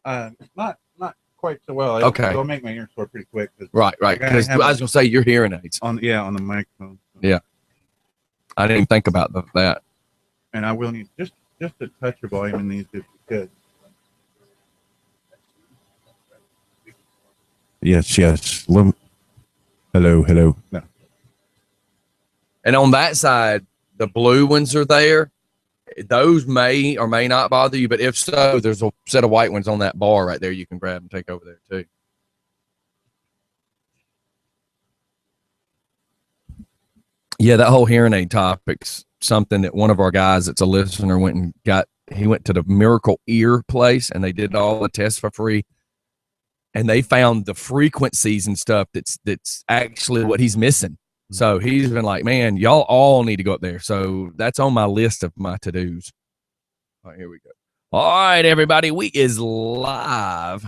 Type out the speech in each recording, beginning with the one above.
Not quite so well. Okay. It'll make my ears sore pretty quick. Right. Because I was gonna say your hearing aids. On the microphone. Yeah. I didn't even think about that. And I will need just a touch of volume in these if you could. Yes. Hello. No. And on that side, the blue ones are there. Those may or may not bother you, but if so, there's a set of white ones on that bar right there you can grab and take over there too. Yeah, that whole hearing aid topic's something that one of our guys that's a listener went and got. He went to the Miracle Ear place and they did all the tests for free. And they found the frequencies and stuff that's actually what he's missing. So he's been like, man, y'all all need to go up there. So that's on my list of my to-dos. All right, here we go. All right, everybody, we is live.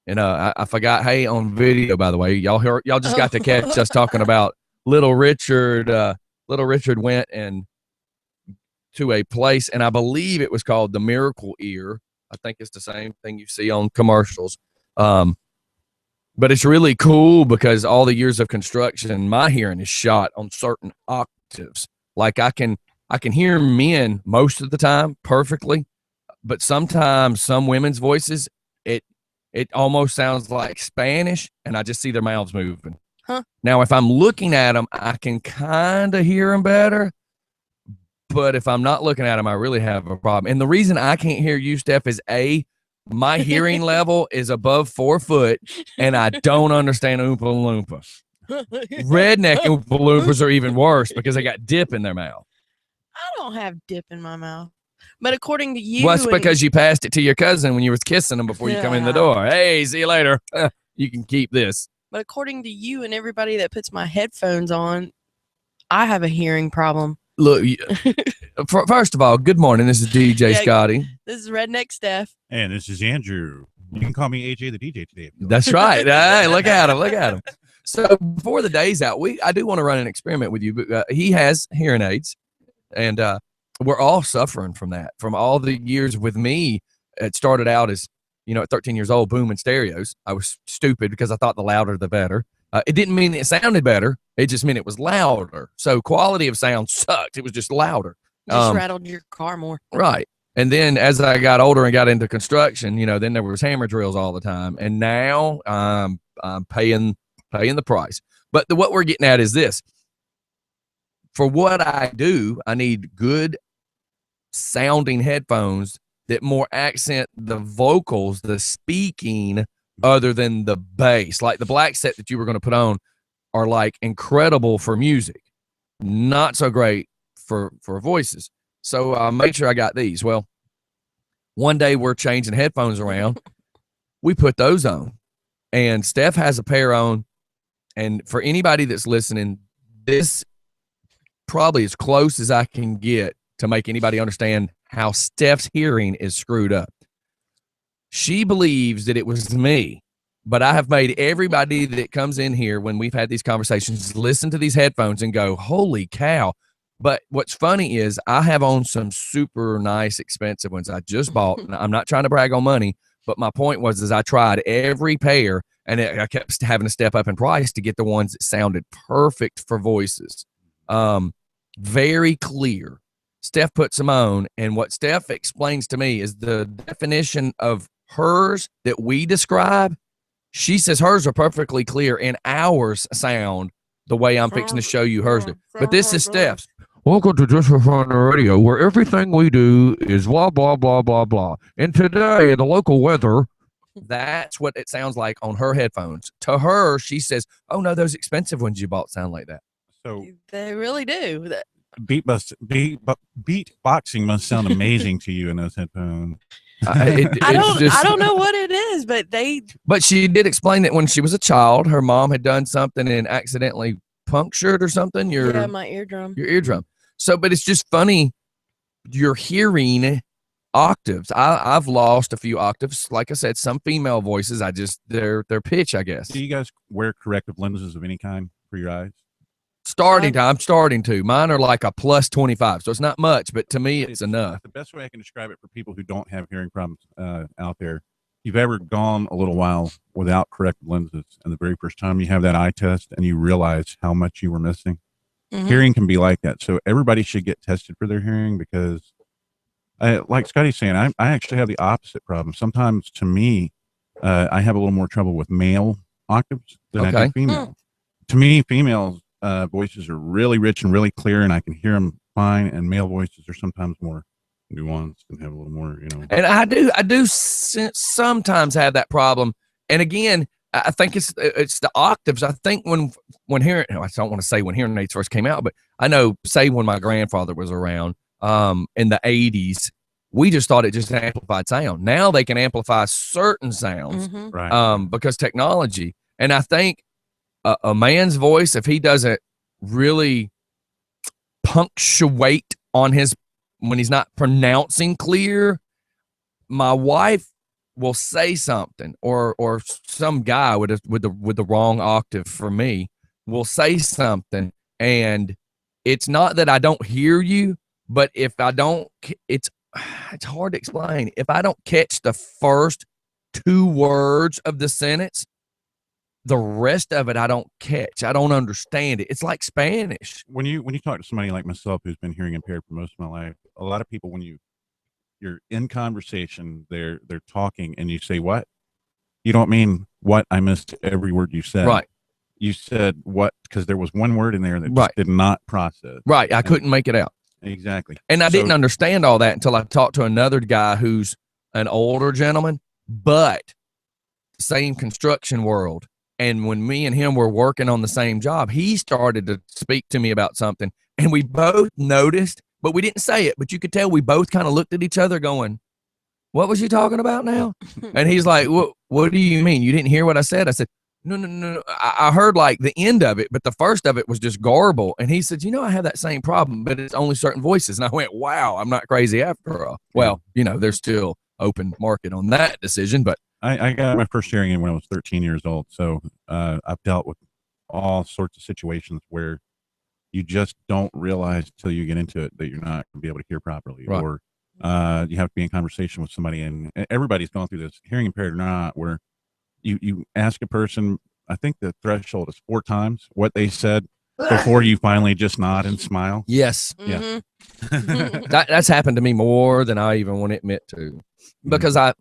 And I forgot, hey, on video, by the way, y'all just got to catch us talking about Little Richard. Little Richard went and to a place, and I believe it was called the Miracle Ear. I think it's the same thing you see on commercials. But it's really cool because all the years of construction, my hearing is shot on certain octaves. Like I can hear men most of the time perfectly, but sometimes some women's voices, it almost sounds like Spanish, and I just see their mouths moving. Huh. Now, if I'm looking at them, I can kind of hear them better. But if I'm not looking at them, I really have a problem. And the reason I can't hear you, Steph, is my hearing level is above 4 foot, and I don't understand Oompa Loompa. Redneck Oompa Loompas are even worse because they got dip in their mouth. I don't have dip in my mouth. But according to you... Well, it's because you passed it to your cousin when you was kissing him before you come in the door. Hey, see you later. You can keep this. But according to you and everybody that puts my headphones on, I have a hearing problem. Look, first of all, good morning. This is DJ Scotty. This is Redneck Steph. And this is Andrew. You can call me AJ the DJ today. That's right. Hey, look at him. So before the day's out, I do want to run an experiment with you. But he has hearing aids, and we're all suffering from that. From all the years with me, it started out as, at 13 years old, booming stereos. I was stupid because I thought the louder the better. It didn't mean it sounded better. It just meant it was louder. So quality of sound sucked. It was just louder. Just rattled your car more. Right. And then as I got older and got into construction, then there was hammer drills all the time. And now I'm paying the price. But what we're getting at is this. For what I do, I need good sounding headphones that more accent the vocals, the speaking, other than the bass. Like the black set that you were going to put on are like incredible for music, not so great for voices. So I made sure I got these. Well, one day we're changing headphones around. We put those on, and Steph has a pair on. And for anybody that's listening, this probably as close as I can get to make anybody understand how Steph's hearing is screwed up. She believes that it was me, but I have made everybody that comes in here when we've had these conversations listen to these headphones and go, holy cow. But what's funny is I have on some super nice, expensive ones I just bought. And I'm not trying to brag on money, but my point was I tried every pair, and I kept having to step up in price to get the ones that sounded perfect for voices. Very clear. Steph puts them on, and what Steph explains to me is the definition of hers that we describe. She says hers are perfectly clear, and ours sound the way I'm fixing to show you hers do. But this is Steph's. Welcome to Just for Fun Radio, where everything we do is blah, blah, blah, blah, blah. And today, in the local weather, that's what it sounds like on her headphones. To her, she says, oh, no, those expensive ones you bought sound like that. So they really do. Beatboxing must sound amazing to you in those headphones. I don't know what it is, but she did explain that when she was a child, her mom had done something and accidentally punctured or something. My eardrum. Your eardrum. So, but it's just funny. You're hearing octaves. I've lost a few octaves. Like I said, some female voices, their pitch, I guess. Do you guys wear corrective lenses of any kind for your eyes? I'm starting to. Mine are like a plus 25, so it's not much, but to me, it's enough. The best way I can describe it for people who don't have hearing problems out there you've ever gone a little while without corrected lenses, and the very first time you have that eye test and you realize how much you were missing, Mhm. hearing can be like that. So everybody should get tested for their hearing because, like Scotty's saying, I actually have the opposite problem. Sometimes to me, I have a little more trouble with male octaves than I Okay. do female. To me, females' voices are really rich and really clear, and I can hear them fine. And male voices are sometimes more nuanced and have a little more, And I do sometimes have that problem. And again, I think it's the octaves. I think when hearing, I don't want to say when hearing aids first came out, but I know, say when my grandfather was around, in the 80s, we just thought it just amplified sound. Now they can amplify certain sounds, Mhm. right. because technology. And I think a man's voice, if he doesn't really punctuate on his when he's not pronouncing clear, my wife will say something, or some guy with the wrong octave for me will say something, and it's not that I don't hear you, but if I don't, it's hard to explain. If I don't catch the first 2 words of the sentence, the rest of it I don't catch. I don't understand it. It's like Spanish. When you talk to somebody like myself who's been hearing impaired for most of my life, a lot of people, when you're in conversation, they're talking, and you say what, you don't mean what. I missed every word you said. Right. You said what because there was one word in there that just Right. did not process. Right. I couldn't make it out. Exactly. And I So- didn't understand all that until I talked to another guy who's an older gentleman, but same construction world. And when me and him were working on the same job, he started to speak to me about something, and we both noticed, but we didn't say it, but you could tell we both kind of looked at each other going, "What was you talking about now?" And he's like, what do you mean? You didn't hear what I said? I said, no. I heard like the end of it, but the first of it was just garble. And he said, I have that same problem, but it's only certain voices. And I went, wow, I'm not crazy after all. Well, there's still open market on that decision, but I got my first hearing aid when I was 13 years old. So I've dealt with all sorts of situations where you just don't realize till you get into it that you're not going to be able to hear properly, Right. or you have to be in conversation with somebody, and everybody's gone through this, hearing impaired or not, where you ask a person, I think the threshold is 4 times what they said before you finally just nod and smile. yes, Mhm. that's happened to me more than I even want to admit to, because I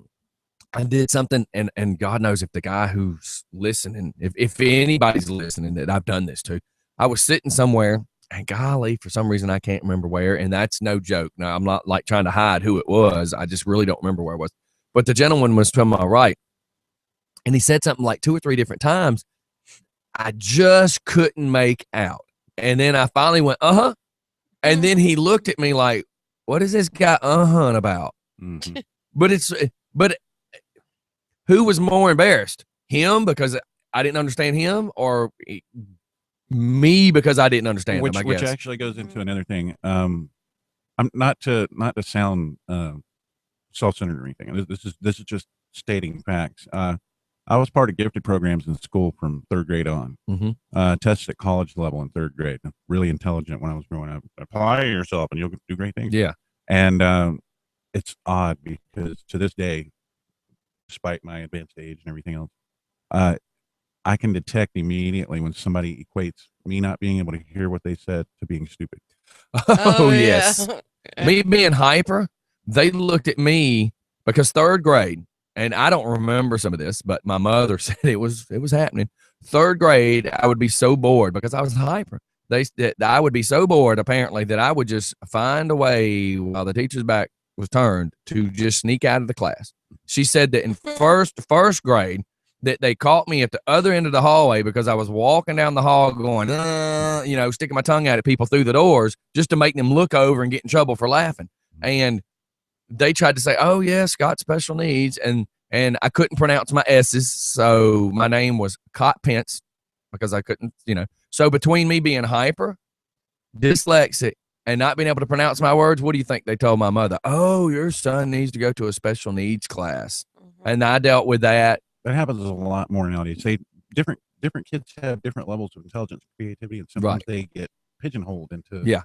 did something, and God knows if the guy who's listening, if anybody's listening that I've done this to, I was sitting somewhere, and golly, for some reason I can't remember where, and that's no joke. Now, I'm not like trying to hide who it was. I just really don't remember where it was. But the gentleman was to my right, and he said something like 2 or 3 different times. I just couldn't make out. And then I finally went, uh-huh. And then he looked at me like, what is this guy uh-huh about? Mhm. But who was more embarrassed? Him because I didn't understand him, or me because I didn't understand him, I Which guess. actually goes into another thing. I'm not to sound self-centered or anything. This is just stating facts. I was part of gifted programs in school from 3rd grade on. Mhm. Tested at college level in 3rd grade. Really intelligent when I was growing up. Apply yourself and you'll do great things. Yeah. And it's odd because to this day, despite my advanced age and everything else, I can detect immediately when somebody equates me not being able to hear what they said to being stupid. Oh, yeah. yes. Me being hyper, they looked at me because 3rd grade, and I don't remember some of this, but my mother said it was happening. 3rd grade, I would be so bored because I was hyper. I would be so bored apparently that I would just find a way while the teacher's back was turned to just sneak out of the class. She said that in first grade that they caught me at the other end of the hallway because I was walking down the hall going, sticking my tongue out at people through the doors just to make them look over and get in trouble for laughing. And they tried to say, oh, yeah, Scott's special needs. And I couldn't pronounce my S's. So my name was Cot Pence because I couldn't, So between me being hyper, dyslexic, and not being able to pronounce my words, what do you think they told my mother? Oh, your son needs to go to a special needs class. And I dealt with that. That happens a lot more nowadays. Different kids have different levels of intelligence, creativity, and sometimes they get pigeonholed into. Yeah.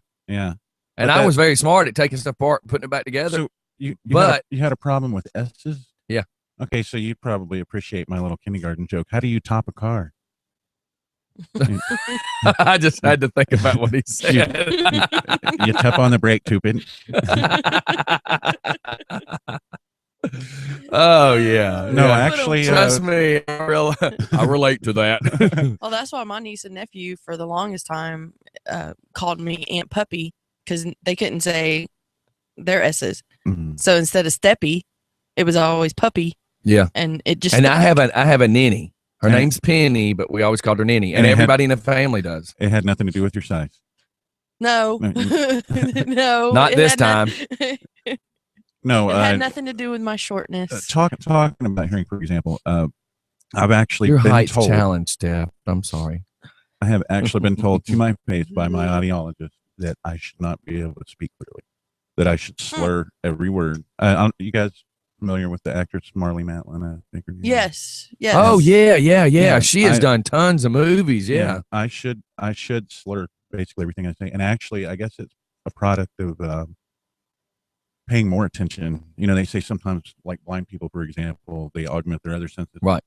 And I was very smart at taking stuff apart and putting it back together. So you But- had a problem with S's. Yeah. Okay, so you probably appreciate my little kindergarten joke. How do you top a car? I just had to think about what he said. You tap on the brake, stupid. Oh yeah. No, yeah. actually, Trust me, I relate to that. Well, that's why my niece and nephew, for the longest time, called me Aunt Puppy because they couldn't say their S's. Mhm. So instead of Steppy, it was always Puppy. Yeah. And it just. And I have a ninny. Her And it- name's Penny, but we always called her Ninny, And and it had- everybody in the family does. It had nothing to do with your size. No. No. Not it this had time. No, It had nothing to do with my shortness. talking about hearing, for example, I've actually Your been height's told. challenged, Steph. I'm sorry. I have actually been told to my face by my audiologist that I should not be able to speak clearly, that I should slur every word. You guys familiar with the actress Marley Matlin? I think her name is? Yes. Yes. Oh yeah. Yeah, She has I- done tons of movies. Yeah. I should slur basically everything I say, and actually, I guess it's a product of paying more attention. You know, they say sometimes, like blind people, for example, they augment their other senses. Right.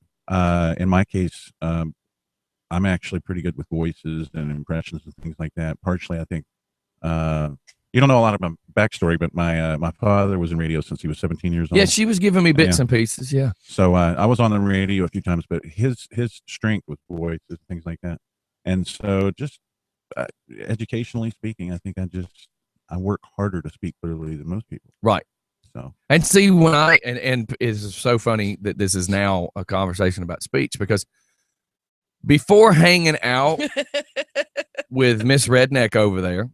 In my case, I'm actually pretty good with voices and impressions and things like that. Partially, I think. You don't know a lot of my backstory, but my father was in radio since he was 17 years old. Yeah, she was giving me bits Yeah. and pieces. Yeah. So I was on the radio a few times, but his strength was voices, things like that. And so, just educationally speaking, I think I work harder to speak clearly than most people. Right. So And see, when and it's so funny that this is now a conversation about speech, because before hanging out with Miss Redneck over there,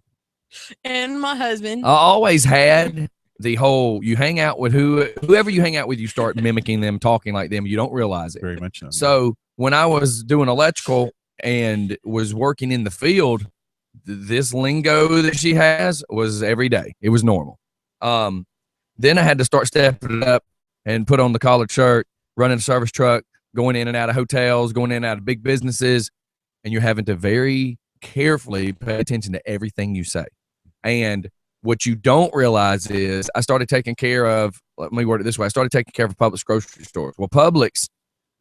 And my husband. I always had the whole, you hang out with whoever you hang out with, you start mimicking them, talking like them. You don't realize it. very much so. So when I was doing electrical and was working in the field, this lingo that she has was every day. It was normal. Then I had to start stepping it up and put on the collared shirt, running a service truck, going in and out of hotels, going in and out of big businesses, and you're having to very carefully pay attention to everything you say. And what you don't realize is I started taking care of, let me word it this way, I started taking care of Publix grocery stores. Well, Publix,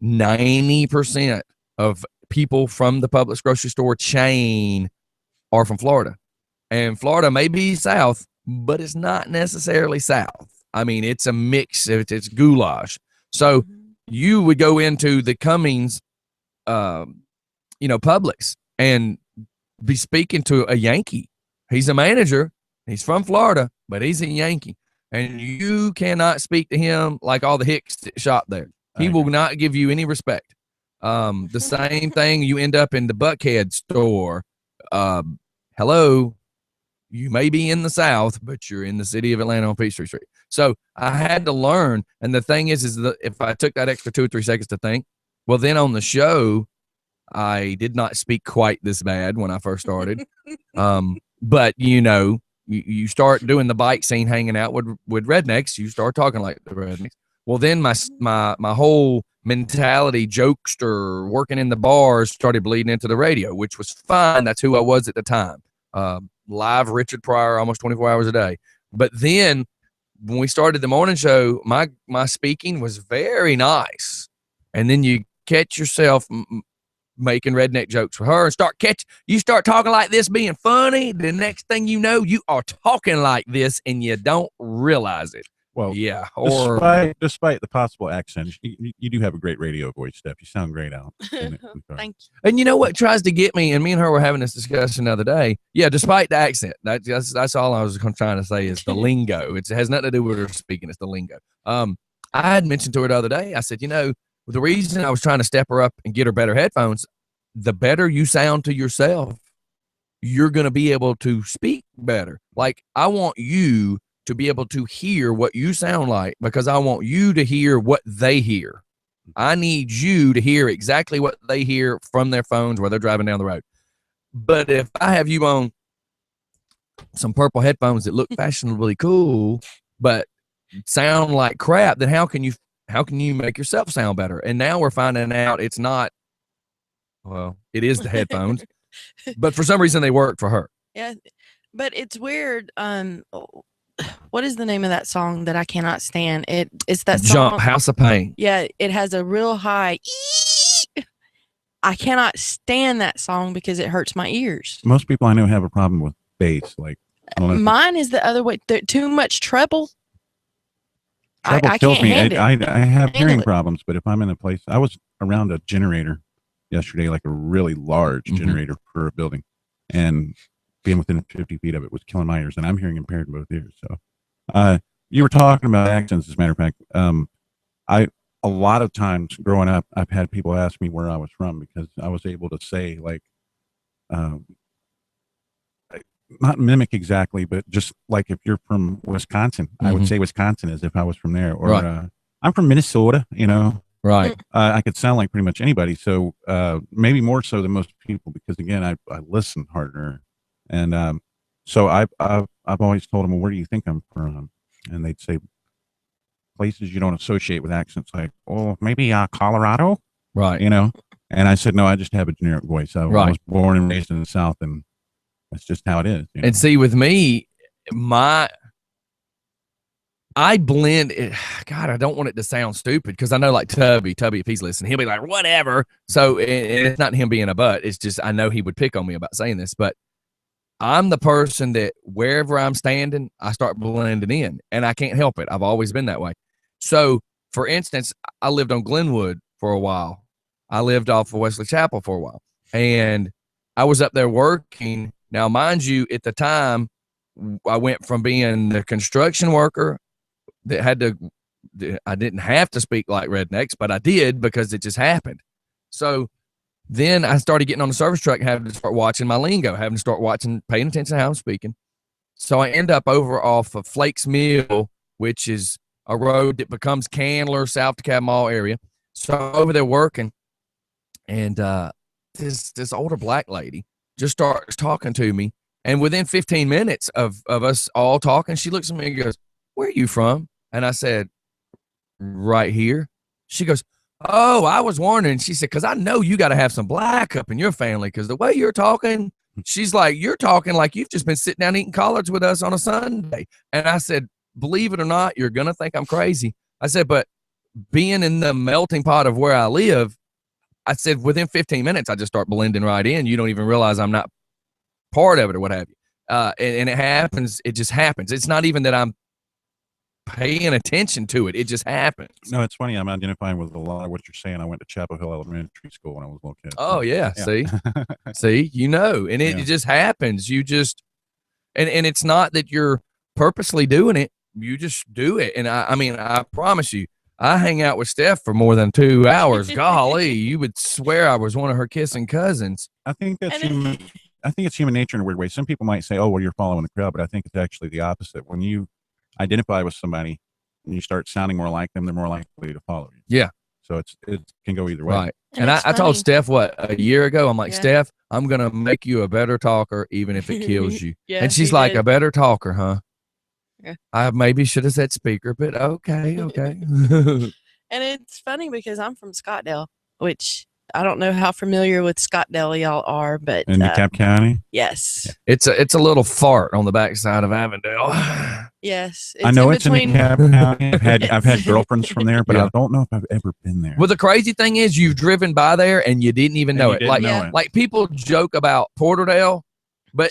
90% of people from the Publix grocery store chain are from Florida. And Florida may be south, but it's not necessarily south. I mean, it's a mix. It's goulash. So you would go into the Cummings, Publix and be speaking to a Yankee. He's a manager. He's from Florida, but he's a Yankee. And you cannot speak to him like all the hicks that shop there. He will not give you any respect. The same thing, you end up in the Buckhead store. Hello, you may be in the South, but you're in the city of Atlanta on Peachtree Street. So I had to learn. And the thing is that if I took that extra 2 or 3 seconds to think, well, then on the show, I did not speak quite this bad when I first started. But you start doing the bike scene, hanging out with rednecks, you start talking like the rednecks. Well, then my whole mentality, jokester, working in the bars, started bleeding into the radio, which was fine. That's who I was at the time. Live Richard Pryor, almost 24 hours a day. But then when we started the morning show, my speaking was very nice. And then you catch yourself making redneck jokes for her and you start talking like this, being funny. The next thing you know, you are talking like this and you don't realize it. Well, yeah. Despite the possible accent, you do have a great radio voice, Steph. You sound great out. Thank you. And you know what tries to get me, and me and her were having this discussion the other day. Yeah, despite the accent, that's all I was trying to say is the lingo. It has nothing to do with her speaking. It's the lingo. I had mentioned to her the other day, I said, the reason I was trying to step her up and get her better headphones, the better you sound to yourself, you're going to be able to speak better. Like, I want you to be able to hear what you sound like, because I want you to hear what they hear. I need you to hear exactly what they hear from their phones while they're driving down the road. But if I have you on some purple headphones that look fashionably cool, but sound like crap, then how can you make yourself sound better? And now we're finding out it's not, well, it is the headphones, but for some reason they work for her. Yeah, but it's weird. what is the name of that song that I cannot stand? It's that Jump, song. House of Pain. Yeah, it has a real high. I cannot stand that song because it hurts my ears. Most people I know have a problem with bass. Like, I don't know. Mine is the other way. Too much treble. Treble I kills can't me. handle it. I have Handle hearing it. problems, but if I'm in a place, I was around a generator yesterday, like a really large Mhm. generator for a building, and being within 50 feet of it was killing my ears, and I'm hearing impaired in both ears. So, you were talking about accents, as a matter of fact. A lot of times growing up, I've had people ask me where I was from because I was able to say, like, um, not mimic exactly, but just like if you're from Wisconsin, I would Mhm. say Wisconsin as if I was from there. Or Right. I'm from Minnesota, Right. I could sound like pretty much anybody. So maybe more so than most people because again, I listen harder, and so I've always told them, well, where do you think I'm from? And they'd say places you don't associate with accents, like, oh, maybe Colorado, Right. And I said, no, I just have a generic voice. I Right. was born and raised in the South, and that's just how it is. And see, with me, I blend it. God, I don't want it to sound stupid because I know, like Tubby, if he's listening, he'll be like, whatever. So and it's not him being a butt. It's just I know he would pick on me about saying this, but I'm the person that wherever I'm standing, I start blending in, and I can't help it. I've always been that way. So, for instance, I lived on Glenwood for a while. I lived off of Wesley Chapel for a while, and I was up there working. Now, mind you, at the time, I went from being the construction worker that I didn't have to speak like rednecks, but I did because it just happened. So then I started getting on the service truck and having to start watching my lingo, having to start paying attention to how I'm speaking. So I end up over off of Flakes Mill, which is a road that becomes Candler, South DeKalb Mall area. So I'm over there working, and this older black lady just starts talking to me. And within 15 minutes of us all talking, she looks at me and goes, "Where are you from?" And I said, "Right here." She goes, "Oh, I was wondering." She said, "Because I know you got to have some black up in your family because the way you're talking," she's like, "you're talking like you've just been sitting down eating collards with us on a Sunday." And I said, "Believe it or not, you're going to think I'm crazy." I said, "But being in the melting pot of where I live," I said, "within 15 minutes, I just start blending right in. You don't even realize I'm not part of it or what have you." And it happens. It just happens. It's not even that I'm paying attention to it. It just happens. No, it's funny. I'm identifying with a lot of what you're saying. I went to Chapel Hill Elementary School when I was a little kid. Oh, yeah. See, and it just happens. You just, and it's not that you're purposely doing it. You just do it. And I mean, I promise you, I hang out with Steph for more than 2 hours. Golly, you would swear I was one of her kissing cousins. I think that's And human. I think it's human nature in a weird way. Some people might say, "Oh, well, you're following the crowd," but I think it's actually the opposite. When you identify with somebody and you start sounding more like them, they're more likely to follow you. Yeah. So it can go either way. Right. And I told funny. Steph a year ago, I'm like, Yeah. "Steph, I'm going to make you a better talker, even if it kills you." Yeah, and she's he like, did. "A better talker, huh?" Yeah. I maybe should have said speaker, but okay. And it's funny because I'm from Scottdale, which I don't know how familiar with Scottdale y'all are, but In DeKalb County, yes, It's a little fart on the backside of Avondale. yes. I know in it's in between. DeKalb County. I've had It's- girlfriends from there, but Yeah. I don't know if I've ever been there. Well, the crazy thing is you've driven by there and you didn't even And know you it. didn't Like, know Yeah. it. like people joke about Porterdale, but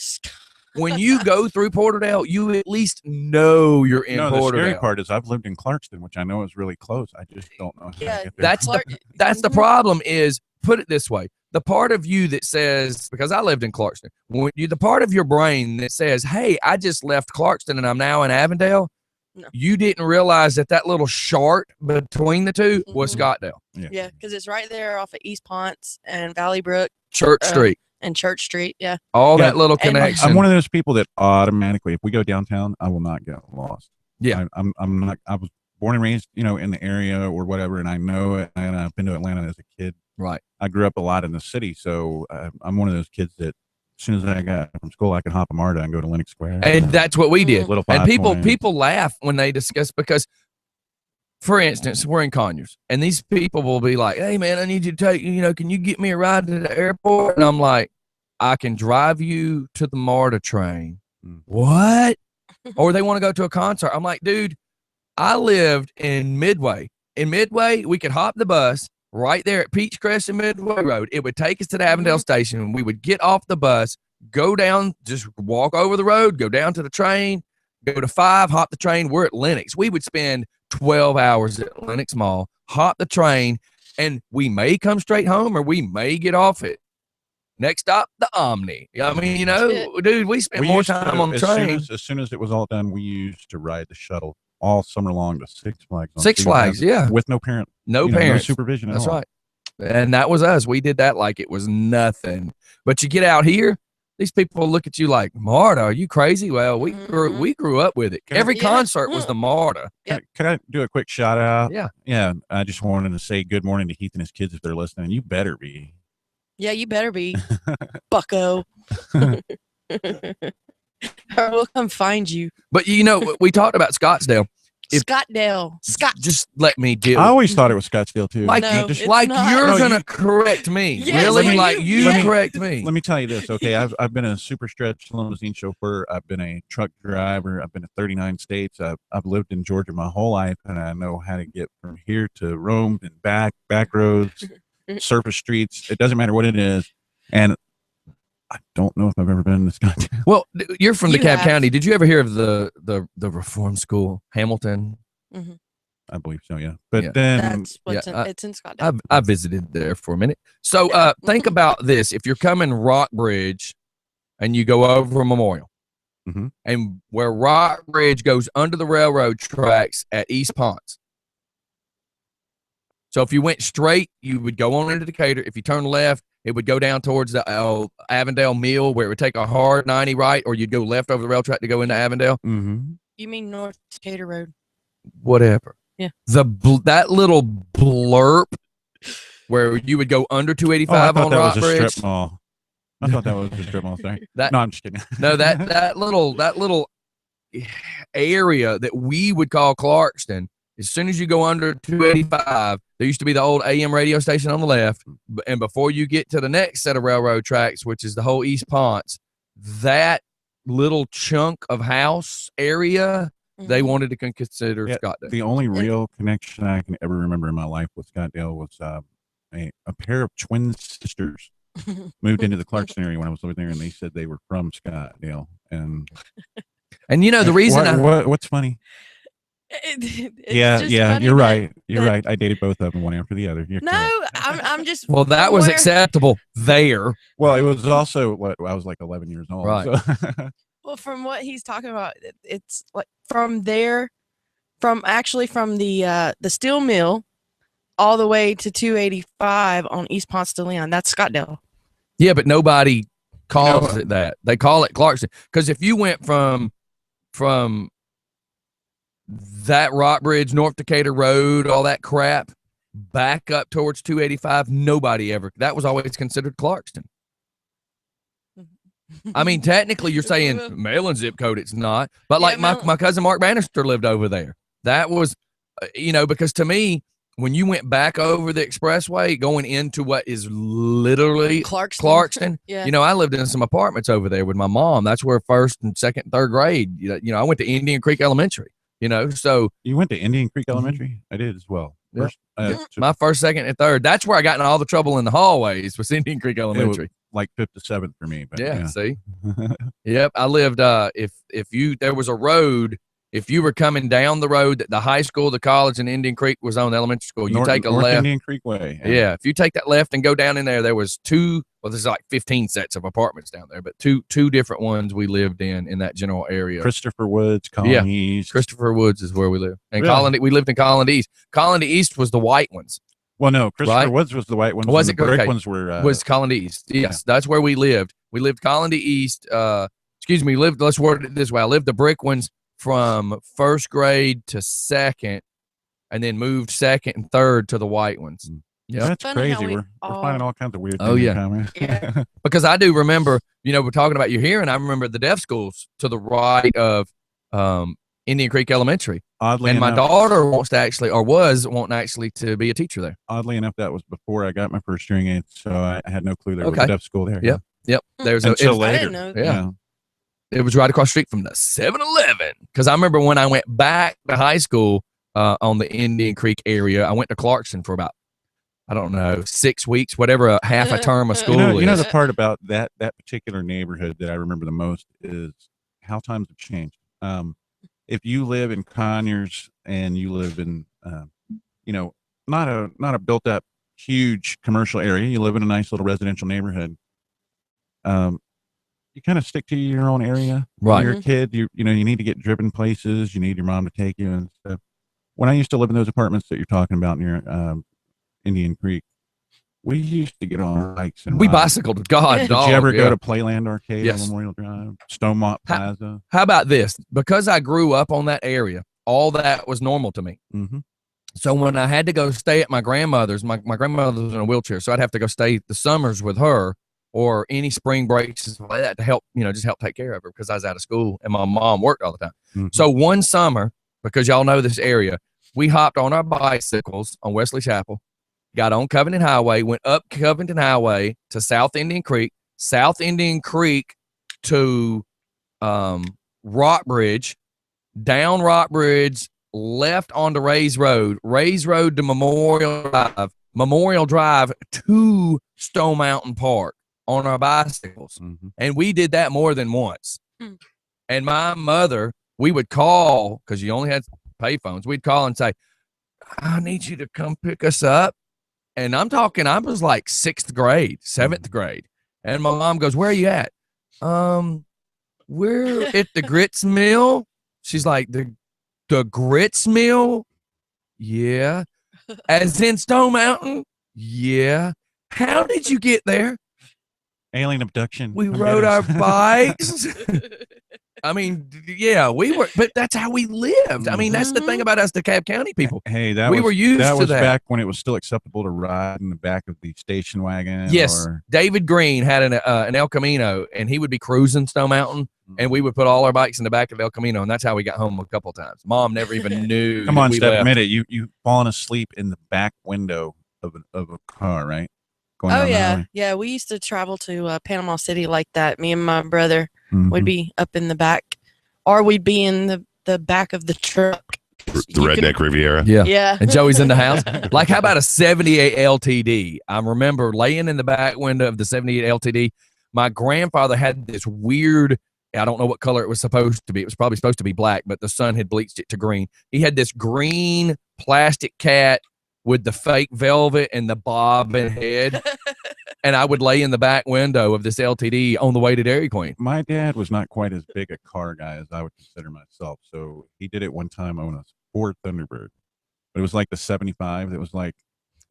when you go through Porterdale, you at least know you're in No, the scary Porterdale. part is I've lived in Clarkston, which I know is really close. I just don't know how Yeah, to get there. That's Clark- That's the Mhm. problem. Is put it this way: the part of you that says, because I lived in Clarkston, the part of your brain that says, "Hey, I just left Clarkston and I'm now in Avondale," No. you didn't realize that little shart between the two was Mhm. Scottdale, Yeah, because it's right there off of East Ponce and Valley Brook Church Street, and Church Street. Yeah, all Yeah, that little and connection. I'm one of those people that automatically, if we go downtown, I will not get lost. Yeah. I'm not. I was born and raised, in the area or whatever, and I know it. And I've been to Atlanta as a kid. Right. I grew up a lot in the city, so I'm one of those kids that as soon as I got from school, I could hop a MARTA and go to Lenox Square. And that's what we did. Little And Five people Points. people laugh when they discuss because, for instance, we're in Conyers, and these people will be like, "Hey, man, I need you to take, can you get me a ride to the airport?" And I'm like, "I can drive you to the MARTA train." Mm. What? or they want to go to a concert. I'm like, dude, I lived in Midway. In Midway, we could hop the bus right there at Peach Crest and Midway Road. It would take us to the Avondale station, and we would get off the bus, go down, just walk over the road, go down to the train, go to 5, hop the train. We're at Lenox. We would spend 12 hours at Lenox Mall, hop the train, and we may come straight home or we may get off it. Next stop, the Omni. I mean, you know, dude, we spent more time on the train. As soon as it was all done, we used to ride the shuttle all summer long to Six Flags. Six Flags, yeah. With no parent. No no parents. supervision at That's all. right. And that was us. We did that like it was nothing. But you get out here, these people look at you like, Marta, are you crazy? Well, we grew up with it. Every concert was the Marta. Can I do a quick shout out? Yeah. Yeah. I just wanted to say good morning to Heath and his kids if they're listening. You better be. Yeah, you better be, bucko. Or we'll come find you. But you know, we talked about Scottsdale. Scottsdale. Scott. Just let me deal. I always thought it was Scottsdale too. Like, No, just it's like not. you're No, gonna you- correct me. Yes, really? you- Like you yes. correct me. Let me tell you this, okay? I've been a super stretch limousine chauffeur. I've been a truck driver. I've been to 39 states. I've lived in Georgia my whole life, and I know how to get from here to Rome and back roads, surface streets. It doesn't matter what it is. And I don't know if I've ever been to Scottsdale. Well, you're from You DeKalb have. County. Did you ever hear of the Reform School, Hamilton? I believe so, yeah. But Yeah. then That's what's yeah, it's in Scottsdale. I visited there for a minute. So think about this. If you're coming Rockbridge and you go over Memorial, Mhm. and where Rockbridge goes under the railroad tracks at East Ponce. So if you went straight, you would go on into Decatur. If you turn left, it would go down towards the Avondale Mill, where it would take a hard 90 right, or you'd go left over the rail track to go into Avondale. You mean North Decatur Road? Whatever. Yeah. That little blurb where you would go under Oh, I 285 thought on that was a Rockbridge. strip mall. I thought that was a strip mall. Sorry. That- No, I'm just kidding. No, that little area that we would call Clarkston. As soon as you go under 285, there used to be the old AM radio station on the left, and before you get to the next set of railroad tracks, which is the whole East Ponce, that little chunk of house area they wanted to consider Yeah, Scottsdale. The only real connection I can ever remember in my life with Scottsdale was a pair of twin sisters moved into the Clarkston area when I was living there, and they said they were from Scottsdale. And And you know the reason what's funny? It's Yeah, just yeah, funny you're that- right. You're that- right. I dated both of them one after the other. You're No, correct. I'm just. well, that was where- acceptable there. Well, it was also what I was like 11 years old. Right. So. Well, from what he's talking about, it's like from there, from the steel mill, all the way to 285 on East Ponce de Leon. That's Scottsdale. Yeah, but nobody calls it that. They call it Clarkston. Because if you went from that Rockbridge, North Decatur Road, all that crap, back up towards 285, nobody ever. That was always considered Clarkston. I mean, technically, you're saying mail-in zip code. It's not. But Yeah, like my cousin Mark Bannister lived over there. That was, because to me, when you went back over the expressway going into what is literally Clarkston, Yeah. I lived in some apartments over there with my mom. That's where first and second and third grade, I went to Indian Creek Elementary, so You went to Indian Creek Elementary? I did as well. Yeah. First, my first, second, and third, that's where I got in all the trouble in the hallways was Indian Creek Elementary. like 5th to 7th for me. But Yeah, see? Yep. I lived, there was a road, if you were coming down the road that the high school, the college, and Indian Creek was on the elementary school, you take a North left. Indian Creek Way. Yeah. If you take that left and go down in there was there's like 15 sets of apartments down there, but two different ones we lived in that general area. Christopher Woods, Colonies. Christopher Woods is where we live. And Really? we lived in Colony East. Colony East was the white ones. Well, no, Christopher Right? Woods was the white ones. Was and it? the brick Okay. ones were Was Colony East. Yes, that's where we lived. We lived Colony East. Let's word it this way. I lived the brick ones from first grade to second, and then moved second and third to the white ones. Yep. That's Funny how crazy. we We're finding all kinds of weird things. Oh, yeah. in common. Yeah. Because I do remember, we're talking about your hearing. I remember the deaf schools to the right of Indian Creek Elementary. Oddly And my enough, daughter wants to actually, or was wanting actually to be a teacher there. oddly enough, that was before I got my first hearing aid, so I had no clue there was Okay. a deaf school there. Yep. There's Until I later. didn't know. Yeah. It was right across the street from the 7-Eleven. Because I remember when I went back to high school on the Indian Creek area, I went to Clarkson for about, I don't know, 6 weeks, whatever, half a term of school You know is. the part about that particular neighborhood that I remember the most is how times have changed. If you live in Conyers and you live in, not a built up huge commercial area, you live in a nice little residential neighborhood. You kind of stick to your own area. Right. When you're a kid, you need to get driven places. You need your mom to take you and stuff. When I used to live in those apartments that you're talking about near Indian Creek, we used to get on bikes and We ride. bicycled. God, Did dog, you ever yeah. go to Playland Arcade Yes. on Memorial Drive, Stonemont Plaza? How about this? Because I grew up on that area, all that was normal to me. Mm-hmm. So when I had to go stay at my grandmother's, my grandmother was in a wheelchair, so I'd have to go stay the summers with her or any spring breaks and stuff like that to help, just help take care of her because I was out of school and my mom worked all the time. Mm-hmm. So one summer, because y'all know this area, we hopped on our bicycles on Wesley Chapel, got on Covington Highway, went up Covington Highway to South Indian Creek to Rockbridge, down Rockbridge, left onto Rays Road to Memorial Drive to Stone Mountain Park on our bicycles. Mm-hmm. And we did that more than once. Mm. And my mother, we would call, because you only had payphones, we'd call and say, I need you to come pick us up. And I'm talking, I was like 6th grade, 7th grade. And my mom goes, where are you at? We're at the grits mill. She's like, the grits mill? Yeah. As in Stone Mountain? Yeah. How did you get there? Alien abduction. We Come rode get our us. bikes. I mean, yeah, but that's how we lived. I mean, that's the thing about us, the Cobb County people. Hey, We were used that to was that. back when it was still acceptable to ride in the back of the station wagon. Yes, or- David Green had an El Camino, and he would be cruising Stone Mountain, and we would put all our bikes in the back of El Camino, and that's how we got home a couple of times. Mom never even knew. Come that on, we Steph, left. admit it. You fallen asleep in the back window of a car, right? Going Oh down the yeah, highway. yeah. We used to travel to Panama City like that. Me and my brother Mhm. would be up in the back, or we'd be in the back of the truck. The You could- Redneck Riviera. Yeah. Yeah. And Joey's in the house. Like, how about a 78 LTD? I remember laying in the back window of the 78 LTD. My grandfather had this weird, I don't know what color it was supposed to be. It was probably supposed to be black, but the sun had bleached it to green. He had this green plastic cat with the fake velvet and the bobbin head. And I would lay in the back window of this LTD on the way to Dairy Queen. My dad was not quite as big a car guy as I would consider myself. So he did it one time on a Ford Thunderbird. But it was like the 75. It was like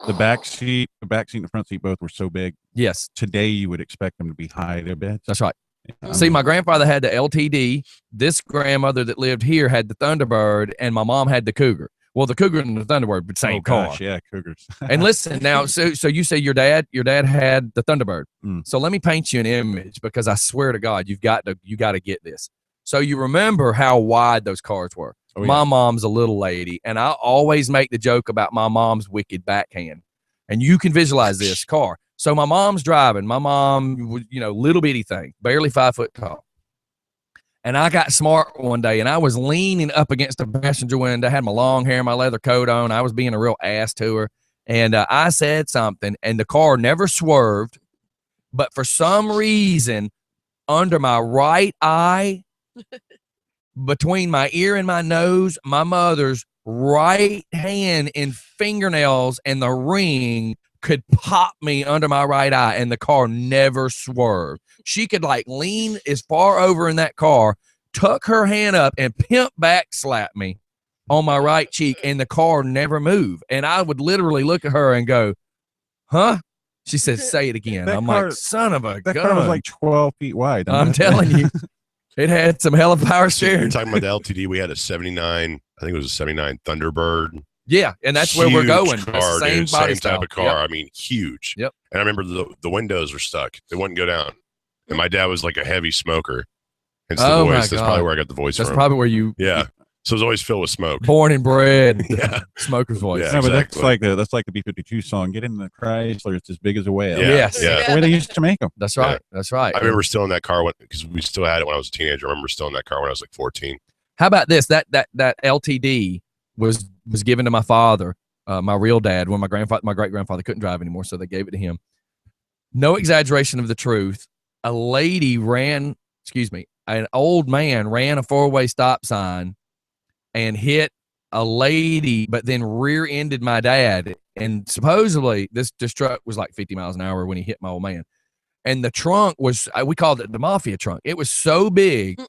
the back seat and the front seat both were so big. Yes, Today you would expect them to be high to bed. that's right. See, my grandfather had the LTD. This grandmother that lived here had the Thunderbird, and my mom had the Cougar. Well, the Cougar and the Thunderbird, but same car. Yeah, Cougars. And listen now, so you say your dad had the Thunderbird. Mm. So let me paint you an image, because I swear to God, you got to get this. So you remember how wide those cars were. Oh, yeah. My mom's a little lady, and I always make the joke about my mom's wicked backhand. And you can visualize this car. So my mom's driving. My mom was, little bitty thing, barely 5 foot tall. And I got smart one day, and I was leaning up against the passenger window. I had my long hair, my leather coat on. I was being a real ass to her. And I said something, and the car never swerved. But for some reason, under my right eye, between my ear and my nose, my mother's right hand and fingernails and the ring could pop me under my right eye, and the car never swerved. She could lean as far over in that car, tuck her hand up, and pimp back slap me on my right cheek, and the car never moved. And I would literally look at her and go, huh? She said, say it again. That I'm car- like, son of a That gun. car was like 12 feet wide. I'm telling you, it had some hell of power You're steering. talking about the LTD. We had a 79, I think it was a 79 Thunderbird. Yeah, and that's where we're Huge going. That's Car, the same dude, body same style. type of car. Yep. I mean, huge. Yep. And I remember the windows were stuck. They wouldn't go down. And my dad was like a heavy smoker. Hence the Oh, my voice. That's God. probably where I got the voice That's from. probably where you. Yeah. So it's always filled with smoke. Born and bred. Yeah. Smoker's voice. Yeah. No, but exactly. that's like the B-52 song. Get in the Chrysler. It's as big as a whale. Yeah. Yes. Yeah. That's the way they used to make them. That's right. That's right. I remember still in that car because we still had it when I was a teenager. I remember still in that car when I was like 14. How about this? That LTD was given to my father, my real dad, when my great grandfather couldn't drive anymore, so they gave it to him. No exaggeration of the truth. An old man ran a 4-way stop sign and hit a lady, but then rear-ended my dad. And supposedly this truck was like 50 miles an hour when he hit my old man. And the trunk was, we called it the mafia trunk. It was so big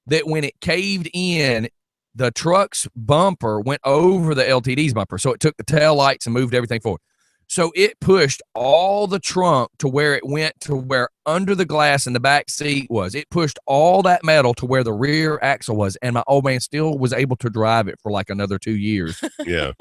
that when it caved in, the truck's bumper went over the LTD's bumper. So it took the tail lights and moved everything forward. So it pushed all the trunk to where it went to where under the glass in the back seat was. It pushed all that metal to where the rear axle was. And my old man still was able to drive it for like another 2 years. Yeah.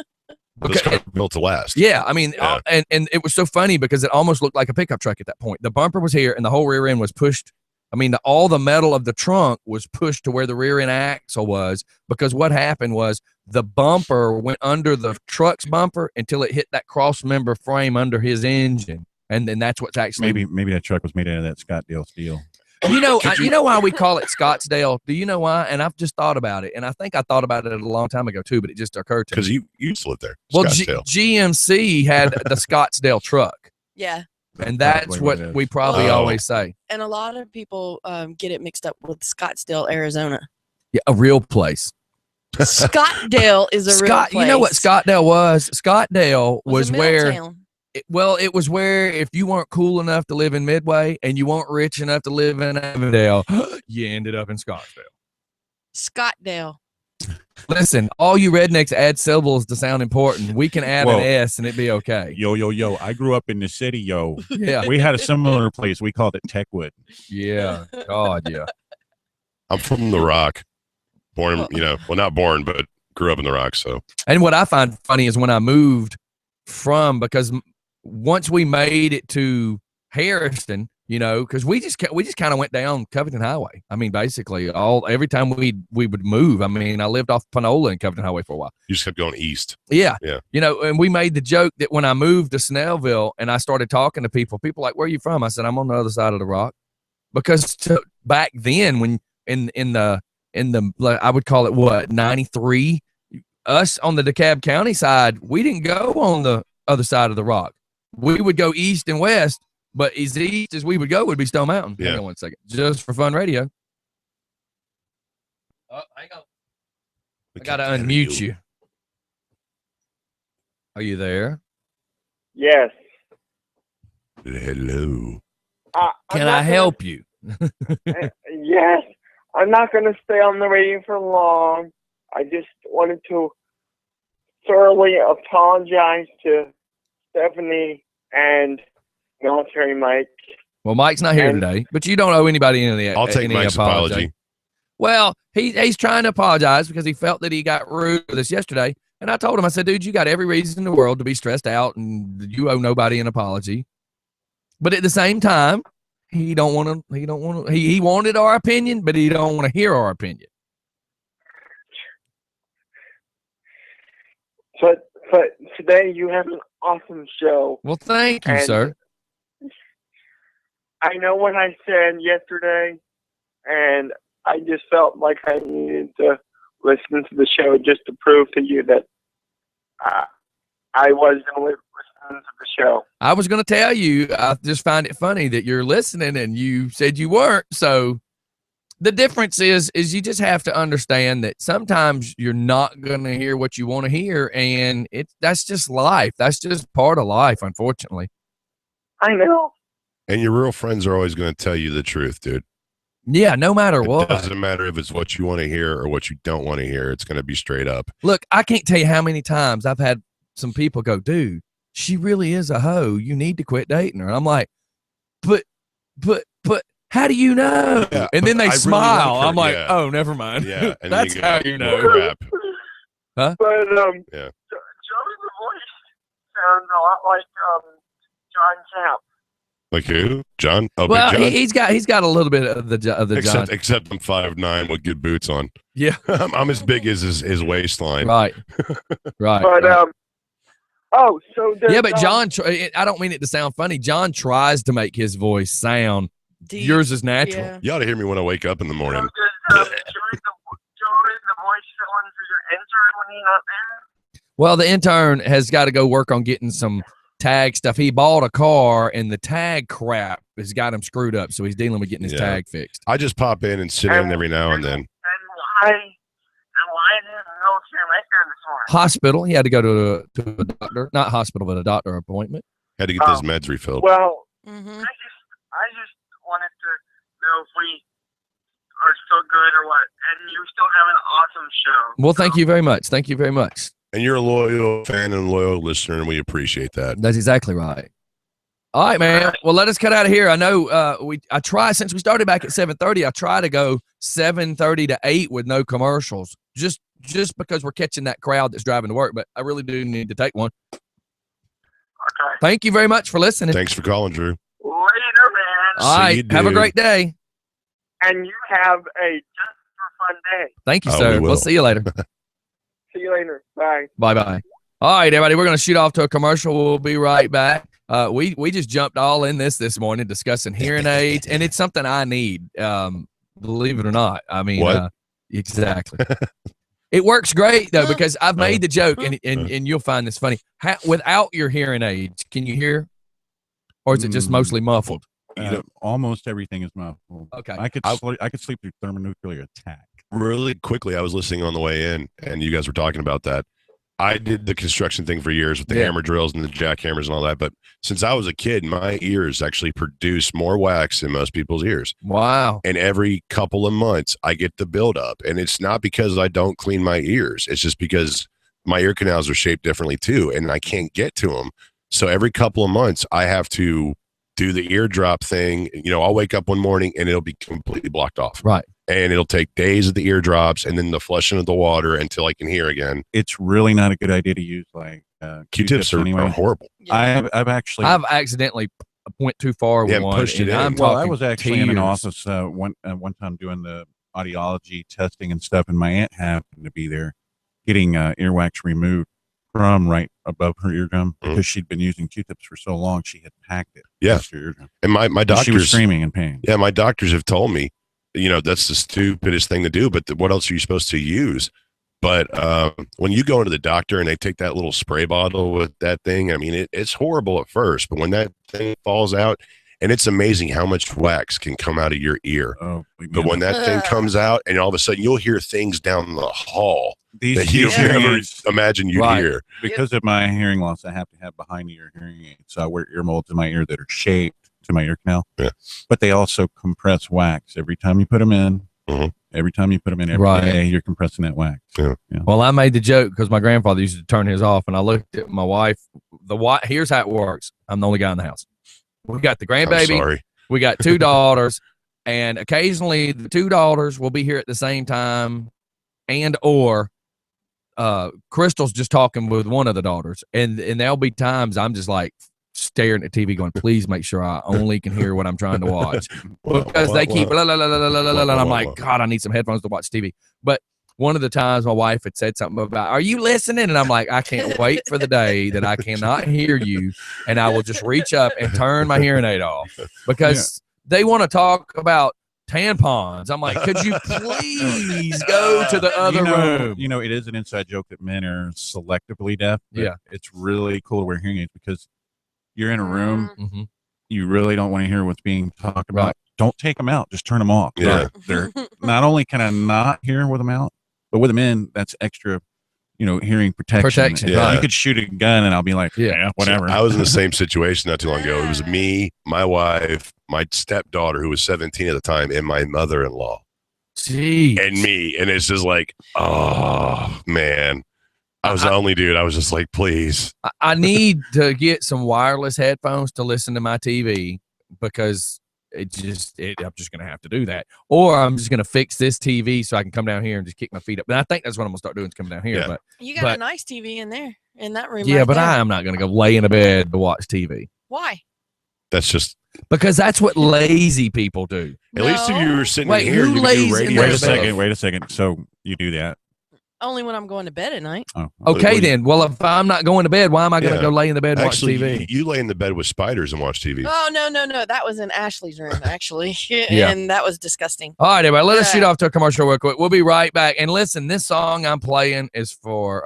Those cars were built to last. Yeah, I mean, Yeah. And it was so funny because it almost looked like a pickup truck at that point. The bumper was here and the whole rear end was pushed. I mean, all the metal of the trunk was pushed to where the rear end axle was, because what happened was the bumper went under the truck's bumper until it hit that cross member frame under his engine. And then that's what's actually Maybe that truck was made out of that Scottsdale steel. you know why we call it Scottsdale? Do you know why? And I've just thought about it, and I think I thought about it a long time ago too, but it just occurred to me. Because you used to live there. Well, Scottsdale. GMC had the Scottsdale truck, Yeah. and that's Probably what what it we is. probably Oh. always say. And a lot of people get it mixed up with Scottsdale, Arizona. Yeah, a real place. Scottsdale is a real place. You know what Scottsdale was? Scottsdale was a middle where town. it was where if you weren't cool enough to live in Midway and you weren't rich enough to live in Avondale, you ended up in Scottsdale. Scottsdale. Listen, all you rednecks add syllables to sound important. We can add Whoa. an S and it'd be okay. Yo. I grew up in the city, yo. Yeah. We had a similar place. We called it Techwood. Yeah. God, yeah. I'm from the Rock. Born, not born, but grew up in the Rock. So And what I find funny is when I moved because once we made it to Harrison, because we just kind of went down Covington Highway. I mean, basically every time we would move. I mean, I lived off Panola and Covington Highway for a while. you just kept going east. Yeah. Yeah. And we made the joke that when I moved to Snellville and I started talking to people like, where are you from? I said, I'm on the other side of the rock. Because back then, when in the I would call it what, 93, us on the DeKalb County side, we didn't go on the other side of the rock. We would go east and west, but as east as we would go would be Stone Mountain. Yeah. Hang on one second. Just for fun radio. Oh, hang on. I got to unmute you. Are you there? Yes. Hello. Can I help you? Yes. I'm not going to stay on the radio for long. I just wanted to thoroughly apologize to Stephanie and Military Mike. Well, Mike's not here And- today, but you don't owe anybody any. I'll take any Mike's apology. Well, he's trying to apologize because he felt that he got rude with us yesterday. And I told him, I said, dude, you got every reason in the world to be stressed out and you owe nobody an apology. But at the same time, he wanted our opinion, but he don't want to hear our opinion. But today you have an awesome show. Well, thank you, And- sir. I know what I said yesterday, and I just felt like I needed to listen to the show just to prove to you that I was going to listen to the show. I was going to tell you, I just find it funny that you're listening and you said you weren't. So the difference is you just have to understand that sometimes you're not going to hear what you want to hear. And that's just life. That's just part of life, unfortunately. I know. And your real friends are always going to tell you the truth, dude. Yeah, no matter It what. doesn't matter if it's what you want to hear or what you don't want to hear. It's going to be straight up. Look, I can't tell you how many times I've had some people go, dude, she really is a hoe. You need to quit dating her. And I'm like, but how do you know? Yeah, and then but they I really smile. like her. I'm like, Yeah. oh, never mind. Yeah. And That's then how go, you know. Crap. Huh? But Yeah. Joey's voice sounds a lot like John Camp. Like who? John? Oh, Well, Big John. he's got a little bit of the John. Except I'm 5'9" with good boots on. Yeah. I'm as big as his waistline. Right. Right. But right. oh, so does, Yeah, but John, I don't mean it to sound funny. John tries to make his voice sound. Deep. Yours is natural. Yeah. You ought to hear me when I wake up in the morning. Does the voice fill in for your intern when he's not there? Well, the intern has got to go work on getting some tag stuff. He bought a car, and the tag crap has got him screwed up, so he's dealing with getting his Yeah. tag fixed. I just pop in and sit in every now and then. And why didn't Will Sam right there this morning? Hospital. He had to go to a doctor, not hospital, but a doctor appointment. Had to get those meds refilled. Well, Mm-hmm. I just wanted to know if we are still good or what. And you still have an awesome show. Well, thank you very much. Thank you very much. And you're a loyal fan and loyal listener, and we appreciate that. That's exactly right. All right, man. Well, let us cut out of here. I know I try since we started back at 7:30. I try to go 7:30 to 8 with no commercials, just because we're catching that crowd that's driving to work. But I really do need to take one. Okay. Thank you very much for listening. Thanks for calling, Drew. Later, man. All See right, you, have a dude. great day. And you have a just for fun day. Thank you, Oh, sir. we We'll will. see you later. See you later. Bye. Bye. All right, everybody, we're going to shoot off to a commercial. We'll be right back. We just jumped all in this morning discussing hearing aids, and it's something I need. Believe it or not. I mean, What? Exactly. It works great though, because I've made the joke, and you'll find this funny. Without your hearing aids, can you hear, or is it just mostly muffled? Almost everything is muffled. Okay. I could sleep through thermonuclear attack. Really quickly, I was listening on the way in, and you guys were talking about that. I did the construction thing for years with the hammer drills and the jackhammers and all that. But since I was a kid, my ears actually produce more wax than most people's ears. Wow. And every couple of months, I get the buildup. And it's not because I don't clean my ears. It's just because my ear canals are shaped differently too, and I can't get to them. So every couple of months, I have to do the eardrop thing. You know, I'll wake up one morning and it'll be completely blocked off. Right. And it'll take days of the eardrops and then the flushing of the water until I can hear again. It's really not a good idea to use Q-tips are horrible. I've actually I've accidentally went too far with one. pushed it and in. I'm Well, I talking was actually in an tears. office one time doing the audiology testing and stuff, and my aunt happened to be there getting earwax removed from right above her eardrum because she'd been using Q-tips for so long she had packed it. Yeah. against her eardrum. And my And she was doctors, screaming in pain. yeah, my doctors have told me, you know, that's the stupidest thing to do, but what else are you supposed to use? But when you go into the doctor and they take that little spray bottle with that thing, I mean, it's horrible at first, but when that thing falls out, and it's amazing how much wax can come out of your ear. Oh, But when that thing comes out, and all of a sudden you'll hear things down the hall that you these never hearing aids, imagine you'd Right. hear. because of my hearing loss, I have to have behind the ear hearing aids. So I wear ear molds in my ear that are shaped to my ear canal. Yeah. But they also compress wax every time you put them in. Mhm. Every time you put them in every Right. day, you're compressing that wax. Yeah. Well, I made the joke because my grandfather used to turn his off, and I looked at my wife. Here's how it works. I'm the only guy in the house. We got the I'm grandbaby. sorry. We got two daughters, and occasionally the two daughters will be here at the same time, or Crystal's just talking with one of the daughters, and there'll be times I'm just like staring at TV, going, "Please make sure I only can hear what I'm trying to watch," because they keep blah, blah, blah, blah, blah, blah, blah, and I'm like, God, I need some headphones to watch TV. But one of the times my wife had said something about, "Are you listening?" And I'm like, I can't wait for the day that I cannot hear you, and I will just reach up and turn my hearing aid off because they want to talk about tampons. I'm like, could you please go to the other room? You know, it is an inside joke that men are selectively deaf. But Yeah. it's really cool to wear hearing aids because you're in a room, Mm-hmm. you really don't want to hear what's being talked about. Right. Don't take them out. Just turn them off. Yeah. They're not only can I not hear with them out, but with them in, that's extra, hearing protection. Yeah. You could shoot a gun and I'll be like, Yeah. yeah, whatever. I was in the same situation not too long ago. It was me, my wife, my stepdaughter, who was 17 at the time, and my mother-in-law, Jeez. and me. And it's just like, oh, man. I was the only dude. I was just like, please. I need to get some wireless headphones to listen to my TV because I'm just going to have to do that. Or I'm just going to fix this TV so I can come down here and just kick my feet up. And I think that's what I'm going to start doing is come down here. Yeah. But You got a nice TV in there, in that room. yeah, right but there. I am not going to go lay in a bed to watch TV. Why? That's just because that's what lazy people do. At least if you were sitting Wait, here, who you could lays do in radio. their Wait a bed? Wait a second. So you do that? Only when I'm going to bed at night. Oh, Okay, you- then. Well, if I'm not going to bed, why am I going to Yeah. go lay in the bed and Actually, watch TV? you lay in the bed with spiders and watch TV. Oh no. That was in Ashley's room actually, Yeah. and that was disgusting. All right, everybody, let us shoot Yeah. off to a commercial real quick. We'll be right back. And listen, this song I'm playing is for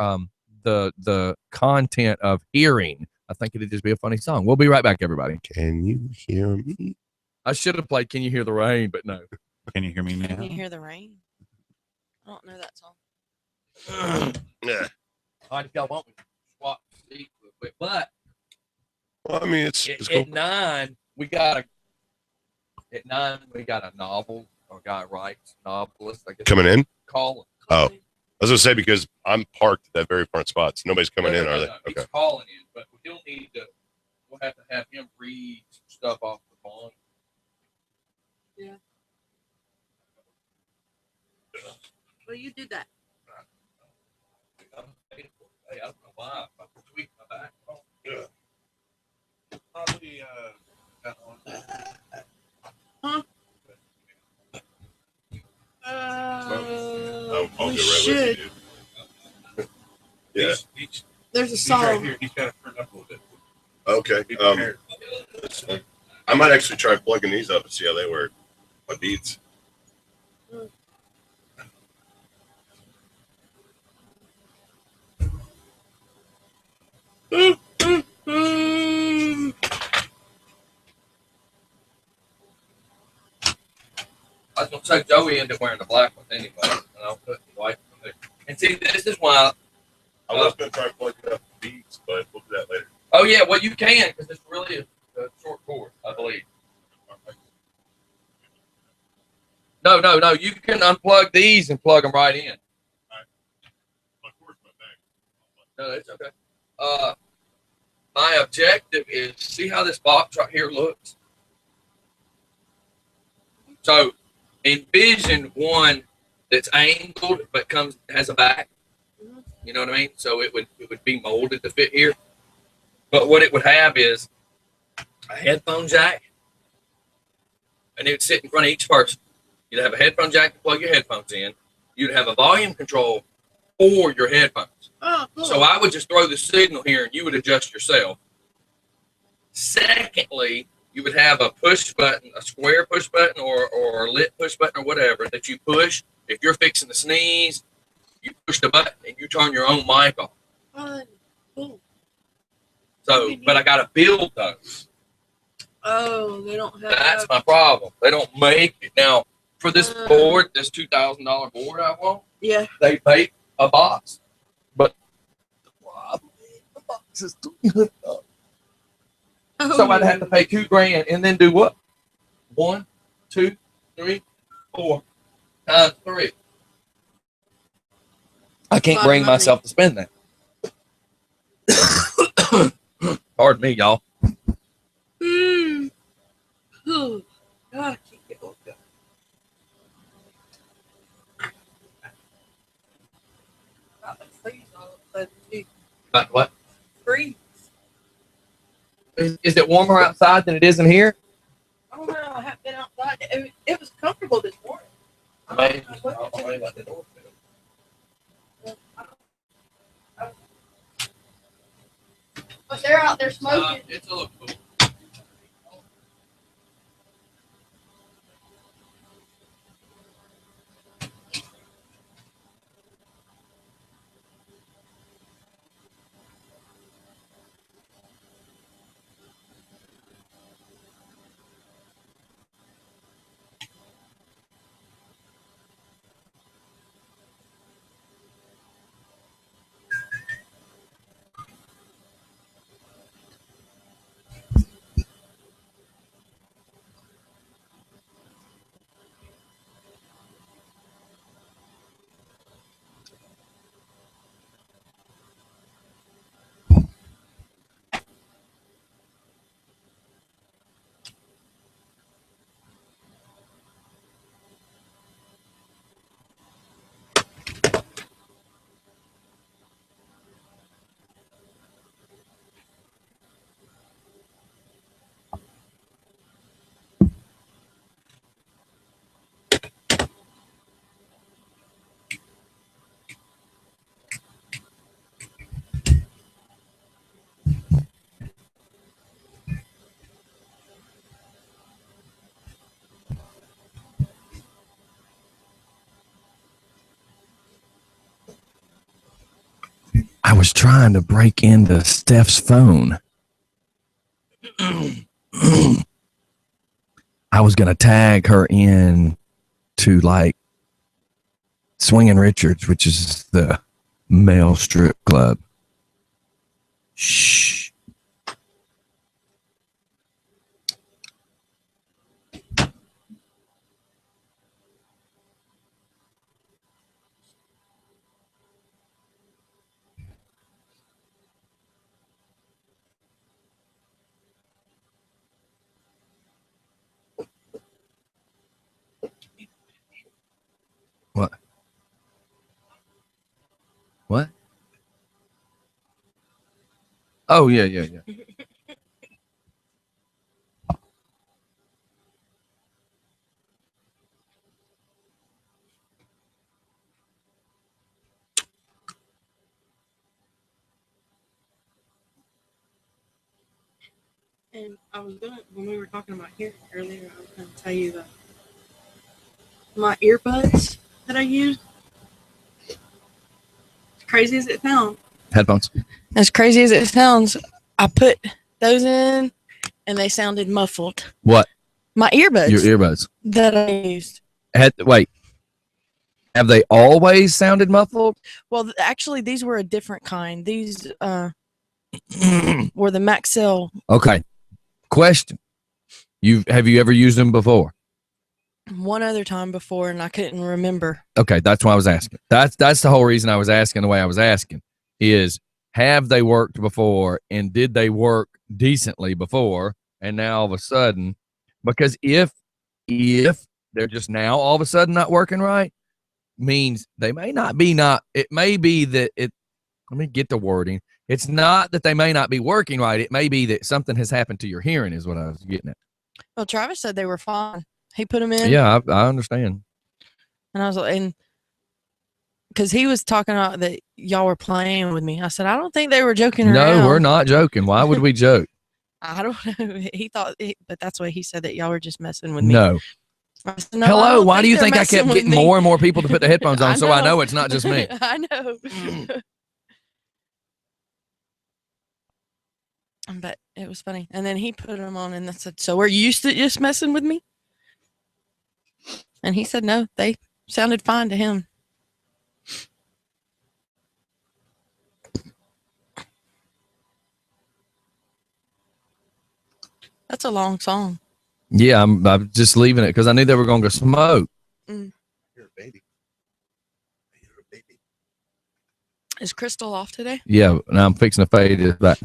the content of hearing. I think it'd just be a funny song. We'll be right back, everybody. Can you hear me? I should have played "Can You Hear the Rain," but no. can you hear me Can now? you hear the rain? I don't know that song. Yeah. All right, if y'all want me to swap seats real quick, but Well, I mean, it's at cool. 9 we got a novel or guy writes novelist. I guess Coming in? Calling. Oh. I was gonna say because I'm parked at that very front spot. So nobody's coming in, are they? He's Okay. calling in, but we'll need to. We'll have to have him read some stuff off the phone. Well, you did that. Hey, I don't know why. I tweaked my back. Probably, We should. Yeah. There's a song. He's got to turn up a little bit. Okay. I might actually try plugging these up and see how they work. My beats. I was gonna say Joey ended up wearing the black one anyway, and I'll put the white one there. And see, this is why. I was gonna try plugging up the beats, but we'll do that later. Oh yeah, well you can because it's really a short cord, I believe. No. You can unplug these and plug them right in. No, it's okay. My objective is see how this box right here looks. So envision one that's angled but has a back. You know what I mean? So it would be molded to fit here. But what it would have is a headphone jack, and it would sit in front of each person. You'd have a headphone jack to plug your headphones in. You'd have a volume control for your headphones. Oh, cool. So I would just throw the signal here, and you would adjust yourself. Secondly, you would have a push button, a square push button, or a lit push button, or whatever that you push. If you're fixing to sneeze, you push the button and you turn your own mic off. Cool. So, but I got to build those. Oh, they don't have. That's my problem. They don't make it now for this board, this $2,000 board I want. Yeah. They make a box, but the problem is the box is $300. So I'd have to pay $2,000 and then do what? 1, 2, 3, 4 times 3. I can't Lot of bring money. myself to spend that. Pardon me, y'all. Oh, God, I can't get woke up. But what? Freeze. Is it warmer outside than it is in here? I don't know. I haven't been outside. It was comfortable this morning. But they're out there smoking. It's a little cool. was trying to break into Steph's phone. I was going to tag her in to like Swinging Richards, which is the male strip club. Shh. What? What? Oh, yeah. And I was when we were talking about here earlier, I was gonna tell you that my earbuds that I use, as crazy as it sounds, Headphones. as crazy as it sounds, I put those in and they sounded muffled. What? My earbuds Your earbuds. that I used. Wait. Have they always sounded muffled? Well, actually, these were a different kind. These were the Maxell. Okay. Question. Have you ever used them before? One other time before, and I couldn't remember. Okay, that's why I was asking. That's the whole reason I was asking the way I was asking is have they worked before and did they work decently before and now all of a sudden, because if they're just now all of a sudden not working right, means they may not be it may be that let me get the wording. It's not that they may not be working right. It may be that something has happened to your hearing is what I was getting at. Well, Travis said they were fine. He put them in. Yeah, I understand. And I was like, and because he was talking about that y'all were playing with me. I said, I don't think they were joking around. No, we're not joking. Why would we joke? I don't know. He thought, but that's what he said, that y'all were just messing with me. No. I said, no, I Hello, don't why do you they're think I messing kept with getting me. more and more people to put the headphones on so I know it's not just me? I know. But it was funny. And then he put them on and I said, so are you used to just messing with me? And he said, no, they sounded fine to him. That's a long song. Yeah, I'm just leaving it because I knew they were going to go smoke. You're a baby. You're a baby. Is Crystal off today? Yeah, and I'm fixing to fade it back.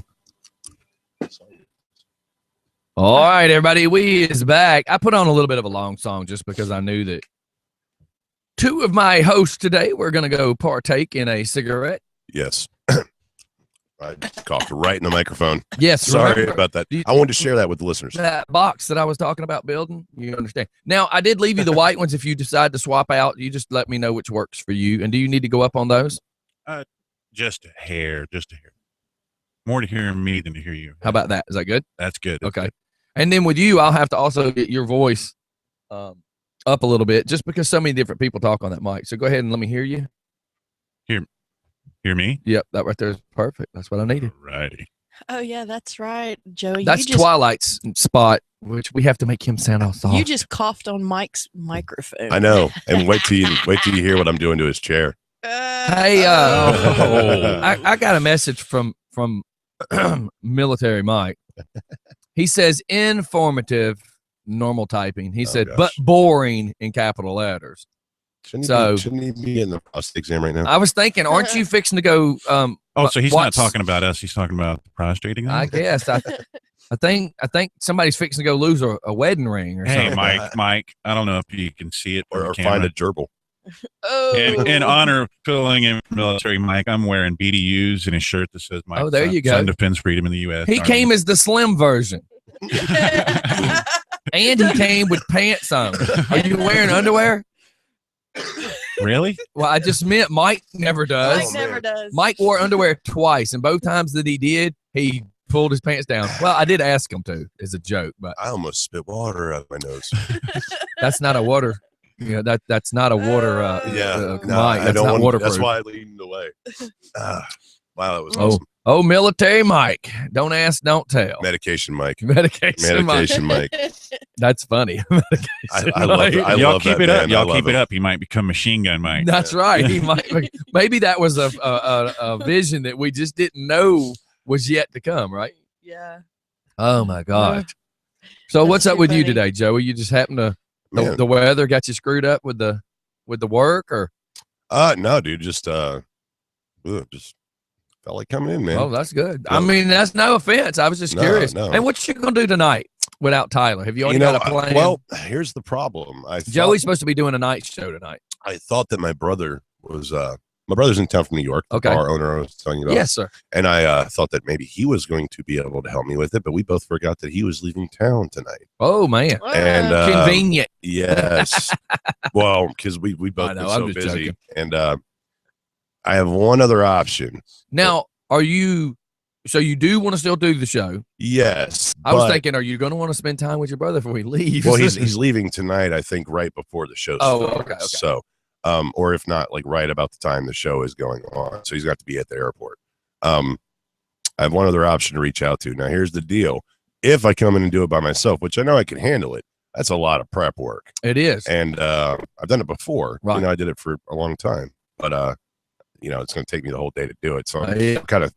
All right, everybody, we is back. I put on a little bit of a long song just because I knew that two of my hosts today were going to go partake in a cigarette. Yes. I coughed right in the microphone. Yes, Sorry remember about that. You- I wanted to share that with the listeners. that box that I was talking about building. You understand? Now, I did leave you the white ones. If you decide to swap out, you just let me know which works for you. And do you need to go up on those? Just a hair. More to hear me than to hear you. How about that? Is that good? That's good. That's Okay. good. And then with you, I'll have to also get your voice up a little bit just because so many different people talk on that mic. So go ahead and let me hear you. Hear me? Yep, that right there is perfect. That's what I needed. Righty. Oh, yeah, that's right, Joey. That's Twilight's spot, which we have to make him sound all soft. You just coughed on Mike's microphone. I know. And wait till you hear what I'm doing to his chair. Hey, I got a message from Military Mike. He says informative, normal typing. He said, gosh. but boring in capital letters. Shouldn't he be in the prostate exam right now? I was thinking, aren't you fixing to go? So he's not what's- talking about us. He's talking about the prostrating. I guess. I think somebody's fixing to go lose a wedding ring or Hey, something. Mike. I don't know if you can see it or from find the a gerbil. Oh. in honor of filling in for military Mike, I'm wearing BDUs and a shirt that says "Mike." Oh, there you go. Son defends freedom in the U.S. He Army. came as the slim version, and he came with pants on. Are you wearing underwear? Really? Well, I just meant Mike never does. Mike never does. Mike wore underwear twice, and both times that he did, he pulled his pants down. Well, I did ask him to, as a joke, but I almost spit water out of my nose. that's not a water. You know, that's not a water. No, Mike, I that's don't not want. waterproof. That's why I leaned away. Wow, that was Oh. awesome. Oh, military Mike. Don't ask, don't tell. Medication, Mike. Medication Mike. Medication, Mike. That's funny. I love that. I Y'all love keep that it up. man. I Y'all love keep it him. up. He might become Machine Gun Mike. That's right. He might. Maybe that was a vision that we just didn't know was yet to come. Right. Yeah. Oh my gosh. So That's what's up too with you funny. today, Joey? You just happen to Man. the weather got you screwed up with the work, or No, dude, just felt like coming in, man. oh, that's good. No. I mean, that's no offense. I was just No, curious. no. And what you gonna do tonight without Tyler? Have you already got a plan? well, here's the problem. Joey's supposed to be doing a night show tonight. I thought that my brother was my brother's in town from New York. The Okay. bar owner I was telling you about. Yes, sir. And I thought that maybe he was going to be able to help me with it, but we both forgot that he was leaving town tonight. Oh man, And convenient. yes, well, because we both I know, been I'm so just busy. joking. And I have one other option. Now, are you? So you do want to still do the show? Yes, I was but- thinking, are you going to want to spend time with your brother before he leaves? Well, he's leaving tonight, I think, right before the show Oh, starts. okay. So, or if not, like right about the time the show is going on. So he's got to be at the airport. I have one other option to reach out to. Now, here's the deal: if I come in and do it by myself, which I know I can handle it, that's a lot of prep work, It is. and I've done it before. Right. You know, I did it for a long time, but you know, it's going to take me the whole day to do it. So I'm Yeah. kind of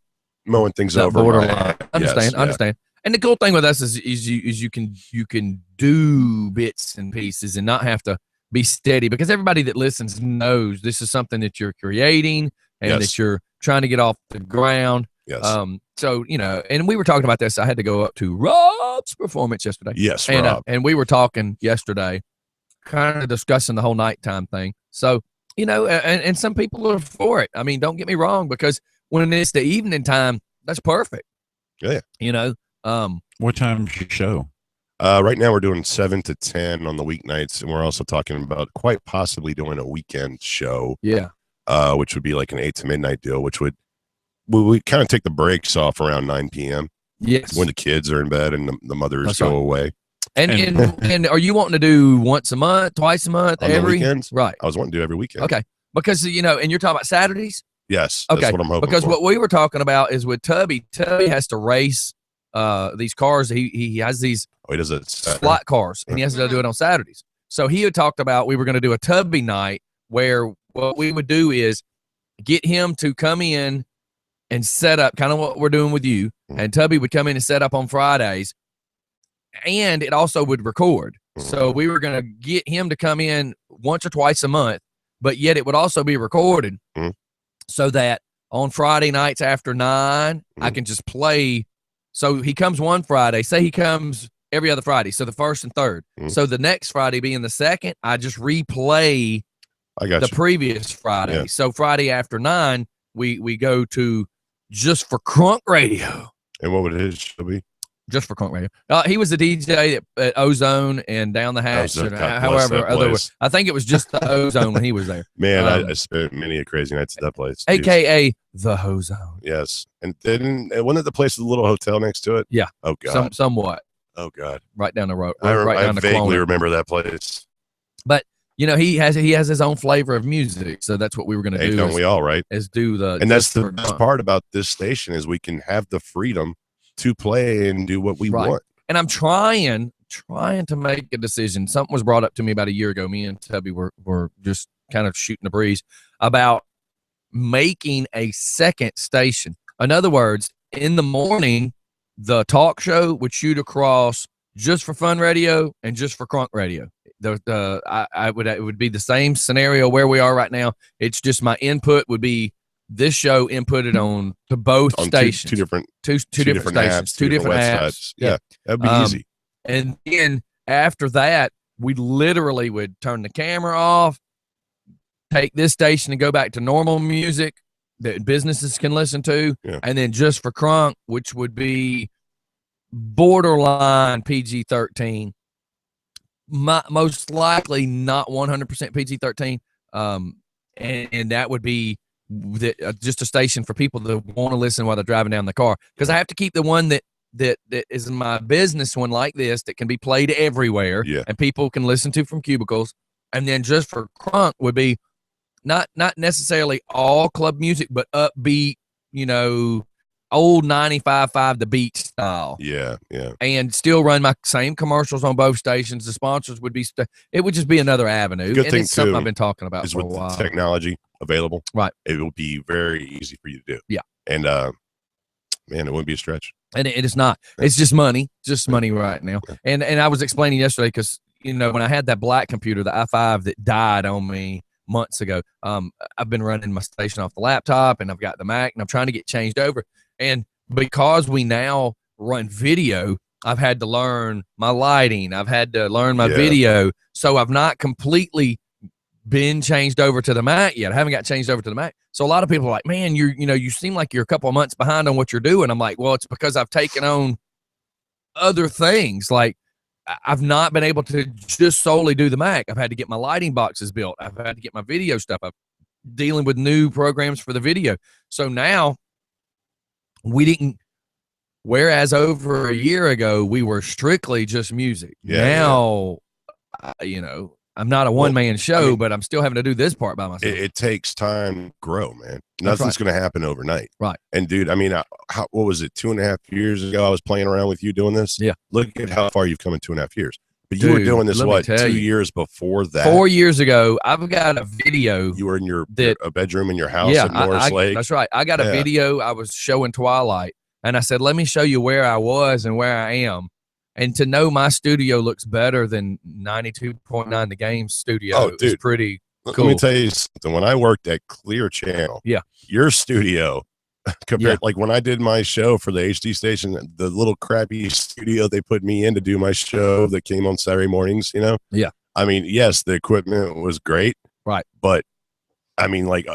mowing things That over. my borderline. head. Understand? Yes, yeah. Understand. And the cool thing with us is you can do bits and pieces and not have to be steady, because everybody that listens knows this is something that you're creating and Yes. that you're trying to get off the ground. Yes. So you know, and we were talking about this. I had to go up to Rob's performance yesterday. Yes, and Rob. and we were talking yesterday, kind of discussing the whole nighttime thing. So you know, and some people are for it. I mean, don't get me wrong, because when it's the evening time, that's perfect. Yeah. You know, What time's your show? Right now we're doing 7 to 10 on the weeknights, and we're also talking about quite possibly doing a weekend show, yeah, which would be like an 8 to midnight deal, which would we kind of take the breaks off around 9 p.m. yes. when the kids are in bed and the mothers That's go right. away. And are you wanting to do once a month, twice a month, On the every weekends? right? I was wanting to do every weekend. Okay, because you know, and you're talking about Saturdays. Yes. Okay, That's what I'm hoping because for. what we were talking about is with Tubby. Tubby has to race these cars. He has these Oh, he does it Saturday. slot cars, and he has to do it on Saturdays. So he had talked about we were going to do a Tubby night where what we would do is get him to come in and set up, kind of what we're doing with you, and Tubby would come in and set up on Fridays, and it also would record. So we were going to get him to come in once or twice a month, but yet it would also be recorded, Mhm. so that on Friday nights after 9, I Mhm. can just play. So he comes one Friday, say he comes every other Friday, so the first and third. Mhm. So the next Friday being the second, I just replay I got the you. previous Friday. Yeah. So Friday after 9, we go to Just for Crunk Radio. And what would his show be? Just for Crunk Radio. He was the DJ at Ozone and Down the Hatch. Ozone, and God bless however, that other place. I think it was just the Ozone when he was there, Man, Um, I spent many a crazy nights at that place. Jeez. AKA the Hozone. Yes. And then wasn't it the place with the little hotel next to it? Yeah. Oh God. Somewhat Oh God. right down the road, I right down the vaguely Clone. remember that place. You know, he has his own flavor of music, so that's what we were going to Hey, do. don't is, we all, right? is do the And that's Just the for best Crunk. part about this station is we can have the freedom to play and do what we Right. want. And I'm trying to make a decision. Something was brought up to me about a year ago. Me and Tubby were just kind of shooting the breeze about making a second station. In other words, in the morning, the talk show would shoot across Just for Fun Radio and Just for Crunk Radio. It would be the same scenario where we are right now. It's just my input would be this show inputted on to both On stations, two different two different stations, apps, two different apps. websites. Yeah. That'd be Um, easy. And then after that, we literally would turn the camera off, take this station and go back to normal music that businesses can listen to. Yeah. And then Just for Crunk, which would be borderline PG-13, most likely not 100% PG-13. And that would be just a station for people that want to listen while they're driving down the car. Because I have to keep the one that is my business one like this that can be played everywhere, Yeah. and people can listen to from cubicles. And then Just for Crunk would be not necessarily all club music, but upbeat, you know, old 95.5 The Beat style. Yeah, yeah. And still run my same commercials on both stations. The sponsors would be, it would just be another avenue. Good and thing, it's something too, I've been talking about Is for a with the while. technology available, Right. it will be very easy for you to do. Yeah. And man, it wouldn't be a stretch. And it is not. It's just money right now. And I was explaining yesterday because, you know, when I had that black computer, the i5 that died on me months ago, I've been running my station off the laptop, and I've got the Mac, and I'm trying to get changed over. And because we now run video, I've had to learn my lighting. I've had to learn my video. So I've not completely been changed over to the Mac yet. I haven't got changed over to the Mac. So a lot of people are like, man, you seem like you're a couple of months behind on what you're doing. I'm like, well, it's because I've taken on other things. Like, I've not been able to just solely do the Mac. I've had to get my lighting boxes built. I've had to get my video stuff. I'm dealing with new programs for the video. So now whereas over a year ago, we were strictly just music. Now, you know, I'm not a one-man show, but I'm still having to do this part by myself. It takes time to grow, man. That's Nothing's going to happen overnight. Right. And dude, I mean, what was it? 2.5 years ago, I was playing around with you doing this. Yeah. Look at how far you've come in 2.5 years. But you were Dude, doing this, let me what, tell 2 you. years before that? 4 years ago, I've got a video. You were in that- a bedroom in your house at Norris Lake. That's right. I got a video I was showing Twilight, and I said, let me show you where I was and where I am. And to know my studio looks better than 92.9 The Game studio is pretty cool. Let me tell you something. When I worked at Clear Channel, your studio, compared like when I did my show for the HD station, the little crappy studio they put me in to do my show that came on Saturday mornings, you know? Yeah. I mean, yes, the equipment was great. Right. But I mean, like,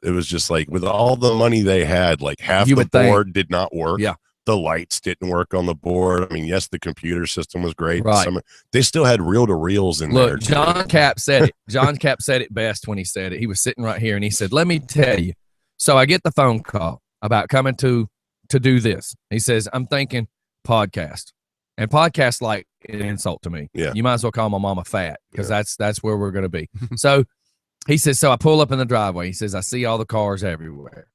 it was just like with all the money they had, like half the board did not work. Yeah. The lights didn't work on the board. I mean, yes, the computer system was great. Right. They still had reel-to-reels in there. Look, John Cap said it. John Cap said it best when he said it. He was sitting right here, and he said, let me tell you. So I get the phone call about coming to do this. He says, I'm thinking podcast. And podcast like an insult to me. Yeah. You might as well call my mama fat because that's where we're going to be. So he says, so I pull up in the driveway. He says, I see all the cars everywhere.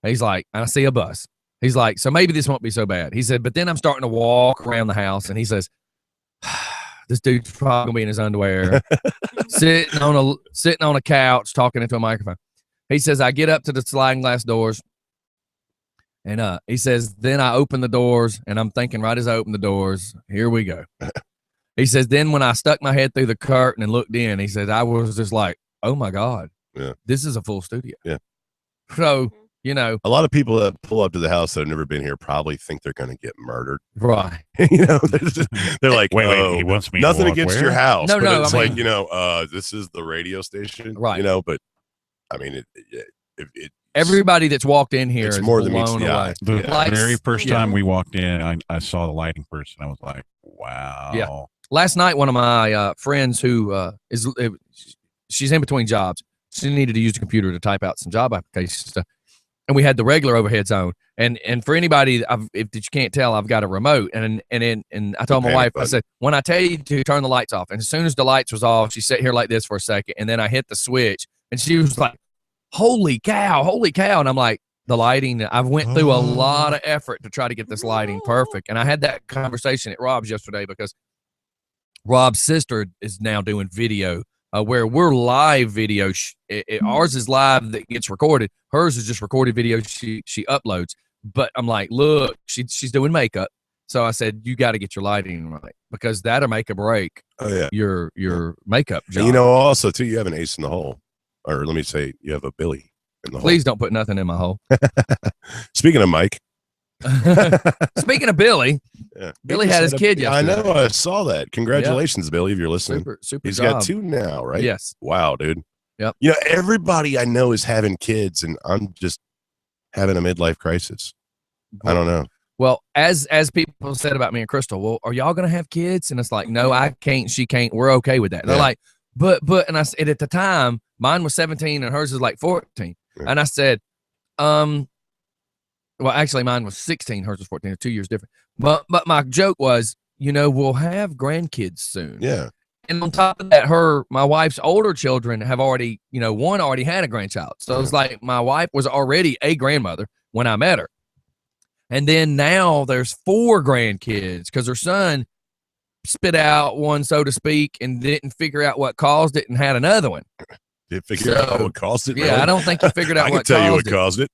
He's like, and I see a bus. He's like, so maybe this won't be so bad. He said, but then I'm starting to walk around the house, and he says, this dude's probably gonna be in his underwear, sitting on a couch talking into a microphone. He says, I get up to the sliding glass doors, and he says, then I open the doors, and I'm thinking right as I open the doors, here we go. He says, then when I stuck my head through the curtain and looked in, he says, I was just like, oh my God, this is a full studio. Yeah. So, you know, a lot of people that pull up to the house that have never been here probably think they're going to get murdered. Right. You know, they're like, wait, he wants me to nothing walk against where? your house. No, but no, it's I like, mean- you know, this is the radio station. Right. You know, but I mean, it everybody that's walked in here it's is more than meets blown the away. eye. The Like, very first yeah. time we walked in, I saw the lighting first, and I was like, wow. Yeah. Last night, one of my friends who she's in between jobs. She needed to use the computer to type out some job application stuff. And we had the regular overhead zone. And for anybody, if you can't tell, I've got a remote. And I told my wife, I said, when I tell you to turn the lights off, and as soon as the lights was off, she sat here like this for a second, and then I hit the switch, and she was like, holy cow. And I'm like, the lighting, I've went through a lot of effort to try to get this lighting perfect. And I had that conversation at Rob's yesterday because Rob's sister is now doing video where we're live video. Ours is live that gets recorded. Hers is just recorded video she uploads. But I'm like, look, she's doing makeup. So I said, you got to get your lighting right because that'll make a break. Oh yeah, your makeup job. And you know, also too, you have an ace in the hole, or let me say, you have a Billy in the Please don't put nothing in my hole. hole. Speaking of Mike, Speaking of Billy, Billy had his kid yesterday. I know, I saw that. Congratulations, Billy, if you're listening. Super He's job. got 2 now, right? Yes. Wow, dude. Yep. You know, everybody I know is having kids, and I'm just having a midlife crisis. I don't know. Well, as people said about me and Crystal, well, are y'all gonna have kids? And it's like, no, I can't. She can't. We're okay with that. And they're like, but, and I said at the time, mine was 17 and hers is like 14. Yeah. And I said, well, actually, mine was 16. Hers was 14. They're 2 years different. But my joke was, you know, we'll have grandkids soon. Yeah. And on top of that, my wife's older children have already, one already had a grandchild. So it's like my wife was already a grandmother when I met her. And then now there's 4 grandkids because her son spit out one, so to speak, and didn't figure out what caused it and had another one. Did figure out what caused it? Yeah, really? I don't think he figured out I what can tell you what caused it.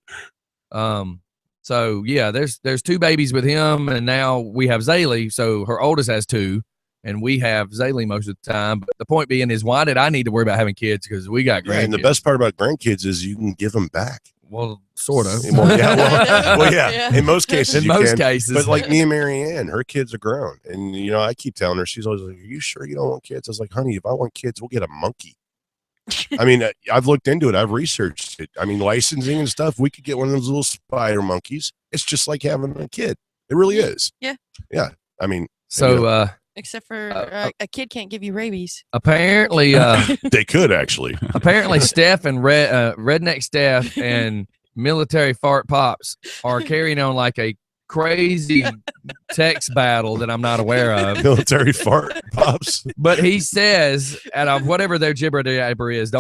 caused it. So yeah, there's 2 babies with him, and now we have Zaylee. So her oldest has 2, and we have Zaylee most of the time. But the point being is, why did I need to worry about having kids? Because we got grandkids. Yeah, and the best part about grandkids is you can give them back. Well, sort of. Yeah. In most cases, In you most can. cases. But like me and Marianne, her kids are grown, and I keep telling her, she's always like, "Are you sure you don't want kids?" I was like, "Honey, if I want kids, we'll get a monkey." I mean, I've looked into it. I've researched it. I mean, licensing and stuff. We could get one of those little spider monkeys. It's just like having a kid. It really is. Yeah. Yeah. I mean, So Except for a kid can't give you rabies. apparently, they could actually. apparently, Steph and Redneck Steph and Military Fart Pops are carrying on like a crazy text battle that I'm not aware of. Military fart pops. But he says, out of whatever their jibber jabber is, the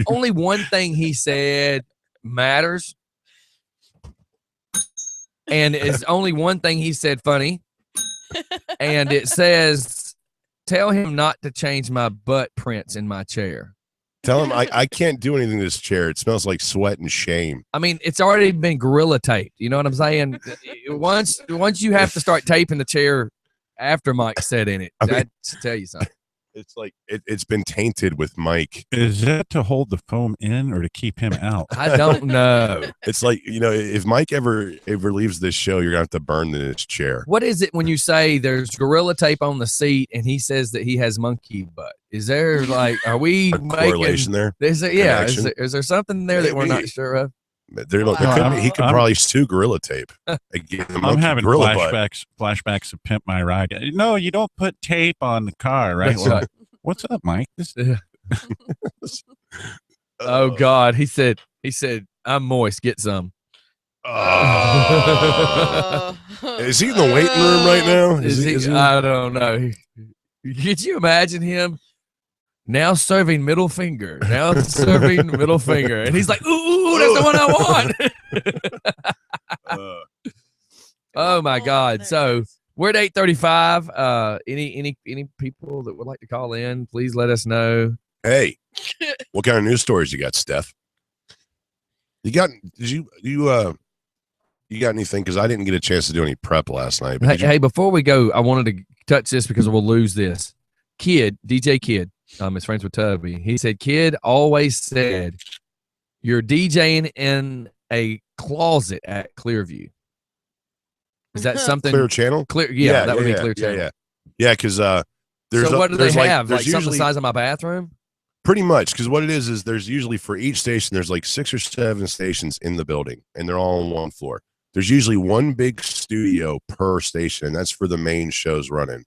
only one thing he said matters, and is only one thing he said funny, and it says, "Tell him not to change my butt prints in my chair." Tell him I can't do anything to this chair. It smells like sweat and shame. I mean, it's already been gorilla taped. You know what I'm saying? Once you have to start taping the chair after Mike said in it, that should tell you something. It's like it's been tainted with Mike. Is that to hold the foam in or to keep him out? I don't know. It's like, if Mike ever leaves this show, you're gonna have to burn his chair. What is it when you say there's gorilla tape on the seat and he says that he has monkey butt? Is there are we A correlation there? Is there something there that we're not Maybe. sure of? There Wow. could be, he could probably sue Gorilla Tape. Again, I'm having flashbacks of Pimp My Ride. No, you don't put tape on the car, right? That's right. What's up, Mike? Oh God, he said, "I'm moist. Get some." Is he in the waiting room right now? Is he? I don't know. Could you imagine him now serving middle finger? Now serving middle finger, and he's like, "Ooh, that's the one I want." Oh my God! So we're at 8:35. Any people that would like to call in, please let us know. Hey, what kind of news stories you got, Steph? You got anything? Because I didn't get a chance to do any prep last night. But Hey, before we go, I wanted to touch this because we'll lose this. DJ Kid, is friends with Tubby. He said, Kid always said, "You're DJing in a closet at Clearview." Is that something? Clear Channel? Clear, yeah, that would be Clear Channel. Yeah, because there's. So what do they have? Like something the usually, size of my bathroom? Pretty much, because what it is there's usually for each station, there's like 6 or 7 stations in the building, and they're all on one floor. There's usually one big studio per station, and that's for the main shows running.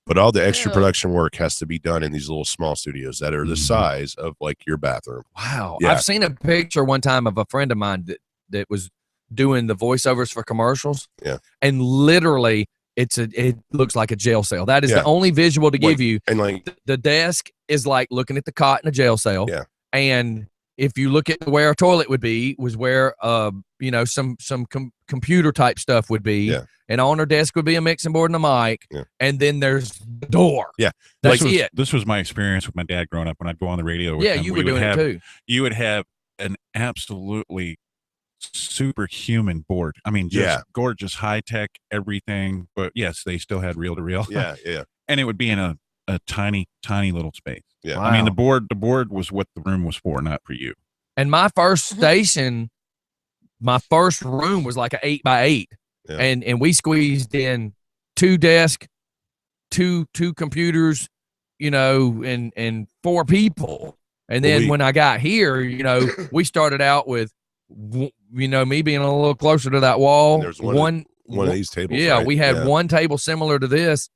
But all the extra production work has to be done in these little small studios that are the size of like your bathroom. Wow. Yeah. I've seen a picture one time of a friend of mine that was doing the voiceovers for commercials. Yeah. And literally it looks like a jail cell. That is Yeah. the only visual to give you. And like The desk is like looking at the cot in a jail cell. Yeah. And if you look at where a toilet would be, was where some computer type stuff would be. Yeah. And on her desk would be a mixing board and a mic. Yeah. And then there's the door. Yeah. That's This was- it. This was my experience with my dad growing up when I'd go on the radio. With Yeah, him. you We were would doing it have, too. You would have an absolutely superhuman board. I mean, just Yeah. gorgeous, high tech, everything. But yes, they still had reel to reel. yeah. And it would be in a tiny, tiny little space. Yeah. I mean, Wow. the board was what the room was for, not for you. And my first station, my first room was like an 8x8. Yeah. And we squeezed in 2 desks, two computers, and 4 people. And then when I got here, we started out with, me being a little closer to that wall. And there's one of these tables. Yeah, right? we had one table similar to this.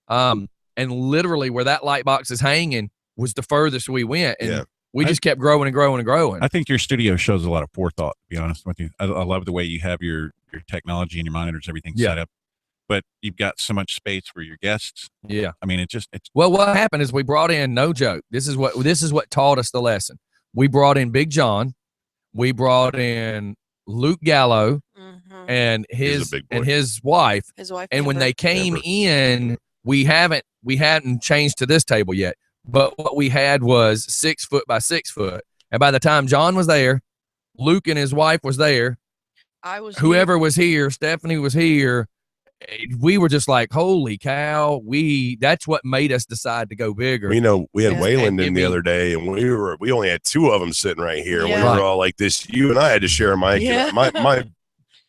And literally where that light box is hanging was the furthest we went. And we just kept growing and growing and growing. I think your studio shows a lot of forethought, to be honest with you. I love the way you have your technology and your monitors, everything set up. but you've got so much space for your guests. Yeah. I mean, it's Well, what happened is we brought in, no joke. This is what taught us the lesson. We brought in Big John. We brought in Luke Gallo Mhm. and He's a big boy. his wife. His wife. And when Amber. they came Amber. in, we hadn't changed to this table yet. But what we had was 6 foot by 6 foot. And by the time John was there, Luke and his wife was there, I was whoever was here, Stephanie was here. We were just like, holy cow! That's what made us decide to go bigger. We know we had Yeah. Wayland And in give the me- other day, and we only had 2 of them sitting right here. Yeah. We Right. were all like this. You and I had to share a mic. Yeah. And my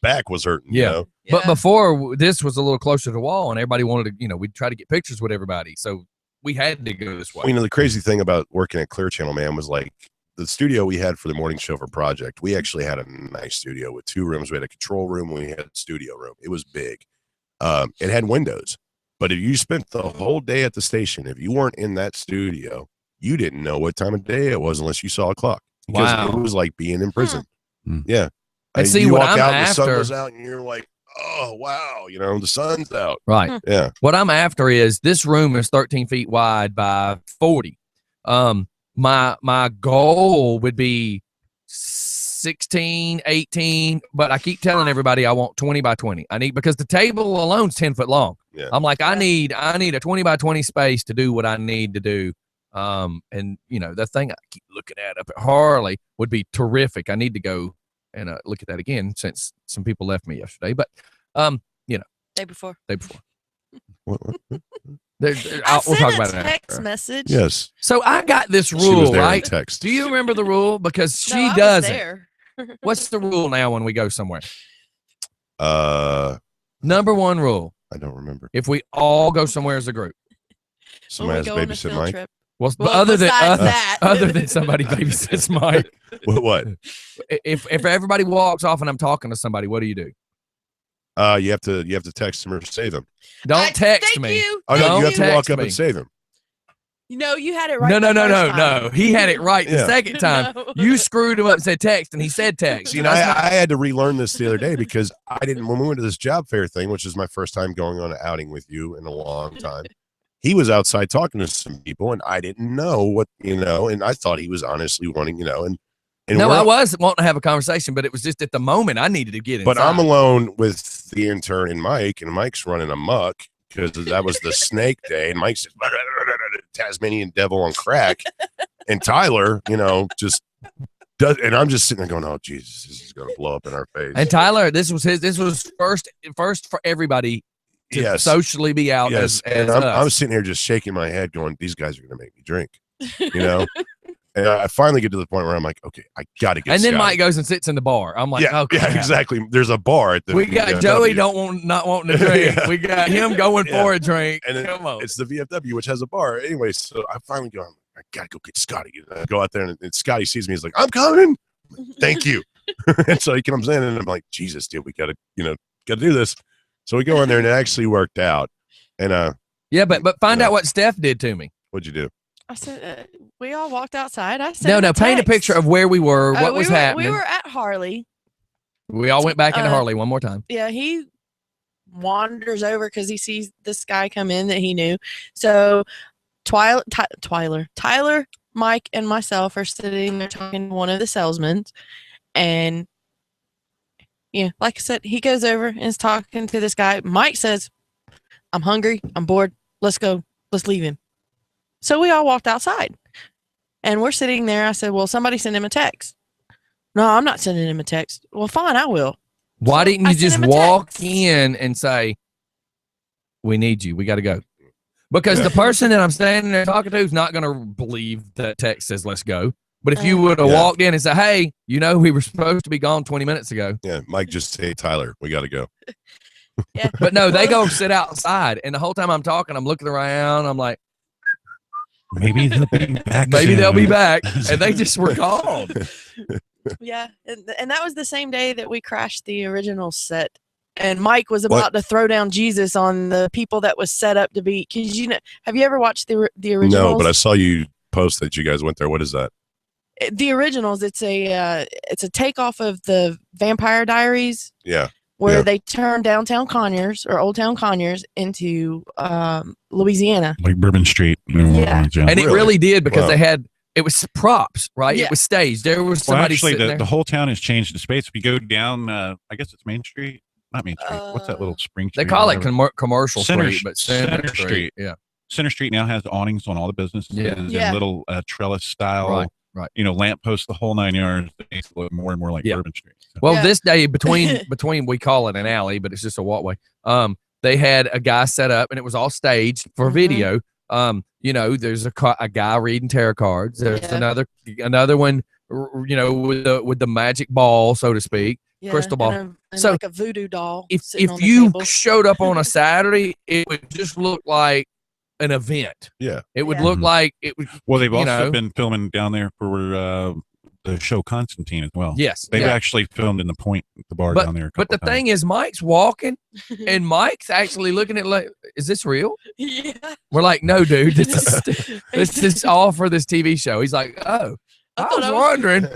back was hurting. Yeah. You know? But Yeah. before, this was a little closer to the wall, and everybody wanted to, we'd try to get pictures with everybody. So we had to go this way. You know, the crazy thing about working at Clear Channel, man, was like the studio we had for the morning show for Project. We actually had a nice studio with 2 rooms. We had a control room. We had a studio room. It was big. It had windows. But if you spent the whole day at the station, if you weren't in that studio, you didn't know what time of day it was unless you saw a clock. Because Wow. it was like being in prison. Hmm. Yeah. And see, you what walk I'm out, and the sun after- goes out, and you're like, oh, wow, the sun's out. Right. Yeah. What I'm after is this room is 13 feet wide by 40. My goal would be 16, 18, but I keep telling everybody I want 20 by 20. Because the table alone's 10 foot long. Yeah. I'm like, I need a 20 by 20 space to do what I need to do. And the thing I keep looking at up at Harley would be terrific. I need to go and look at that again since some people left me yesterday. But Day before. day before. What? We'll sent talk a about it text after. message. Yes. So I got this She was rule, there in right? text. Do you remember the rule? Because No, she I was doesn't. there. What's the rule now when we go somewhere? I Number 1 rule: don't remember. if we all go somewhere as a group, Somebody has When we go on a babysit field Mike. trip. well, Well, other than besides that. other than somebody babysits Mike, What? if everybody walks off and I'm talking to somebody, what do? You have to text him or save him. Don't text Thank me. You. Oh Don't no, you have to walk text up me. and save him. You had it right. No, the no, no, first no, time. no. He had it right the Yeah. second time. No. You screwed him up and said text, and he said text. See, And and that's not- I had to relearn this the other day because I didn't. When we went to this job fair thing, which is my first time going on an outing with you in a long time, he was outside talking to some people, and I didn't know what and I thought he was honestly wanting and no, we're- I was wanting to have a conversation, but it was just at the moment I needed to get in. But I'm alone with the intern and Mike's running amok because that was the snake day, and Mike's just Tasmanian devil on crack, and Tyler, just does, and I'm just sitting there going, "Oh Jesus, this is going to blow up in our face." And Tyler, this was first for everybody to yes, socially be out yes, as and us. I'm sitting here just shaking my head, going, "These guys are going to make me drink," And I finally get to the point where I'm like, "Okay, I got to get." and then Scotty. Mike goes and sits in the bar. I'm like, yeah, oh, crap. exactly. There's a bar at the. We got VFW. Joey not wanting to drink. Yeah. We got him going Yeah. for a drink. And Come on. it's the VFW, which has a bar. Anyway, so I finally go, I gotta go get Scotty. And I go out there, and Scotty sees me. He's like, "I'm coming. Thank you." And so he comes in, and I'm like, "Jesus, dude, we gotta do this." So we go in there, and it actually worked out. And Yeah, but find Yeah. out what Steph did to me. what'd you do? I said we all walked outside. I said No, paint a picture of where we were, what was happening. We were at Harley. We all went back into Uh, Harley one more time. Yeah, he wanders over because he sees this guy come in that he knew. So Tyler, Mike, and myself are sitting there talking to one of the salesmen, and like I said, he goes over and is talking to this guy. Mike says, "I'm hungry. I'm bored. Let's go. Let's leave him." So we all walked outside, and we're sitting there. I said, "Well, somebody send him a text." "No, I'm not sending him a text." "Well, fine, I will." Why So didn't I you sent just him a walk text. in and say, "We need you. We got to go"? Because Yeah. the person that I'm standing there talking to is not going to believe that text says "Let's go." But if you Uh, would have Yeah. walked in and said, "Hey, we were supposed to be gone 20 minutes ago," Yeah, Mike just say, "Tyler, we gotta go." Yeah. but no, they go sit outside, and the whole time I'm talking, I'm looking around. I'm like, maybe they'll be back. maybe they'll be soon. back, and they just were gone. Yeah, and that was the same day that we crashed the original set. And Mike was about to throw down Jesus on the people that was set up to be. Because have you ever watched the originals? No, but I saw you post that you guys went there. What is that? The originals. It's a takeoff of the Vampire Diaries. Yeah. where Yeah. they turned downtown Conyers or Old Town Conyers into Louisiana. Like Bourbon Street, New Yeah. Orleans. Yeah. And it Really? really did because Wow. they had it was props, right? Yeah. It was staged. There was Well, somebody actually, sitting the there. whole town has changed the space. If you go down, I guess it's Main Street, not Main Street. What's that little Spring They Street? call or it whatever? commercial Center street, but Center Center Street. Street. Yeah. Center Street now has awnings on all the businesses Yeah. and Yeah. little trellis style, Right. lampposts, the whole 9 yards. That makes it look more and more like Yeah. Bourbon Street. So, Well, Yeah. this day between we call it an alley, but it's just a walkway. They had a guy set up, and it was all staged for Mhm. video. There's a guy reading tarot cards. There's Yeah. another one, with the magic ball, so to speak. Yeah, Crystal ball. and So, like a voodoo doll. If sitting on the you table. showed up on a Saturday, it would just look like an event. Yeah. It would Yeah. look Mhm. like it would. well, they've you also know. been filming down there for the show Constantine as well. Yes. They've yeah. actually filmed in the Point, the bar But- down there. But the thing is, Mike's walking, and Mike's actually looking at like, is this real? yeah. We're like, no, dude, this is all for this TV show. He's like, oh, I I thought was I was- wondering.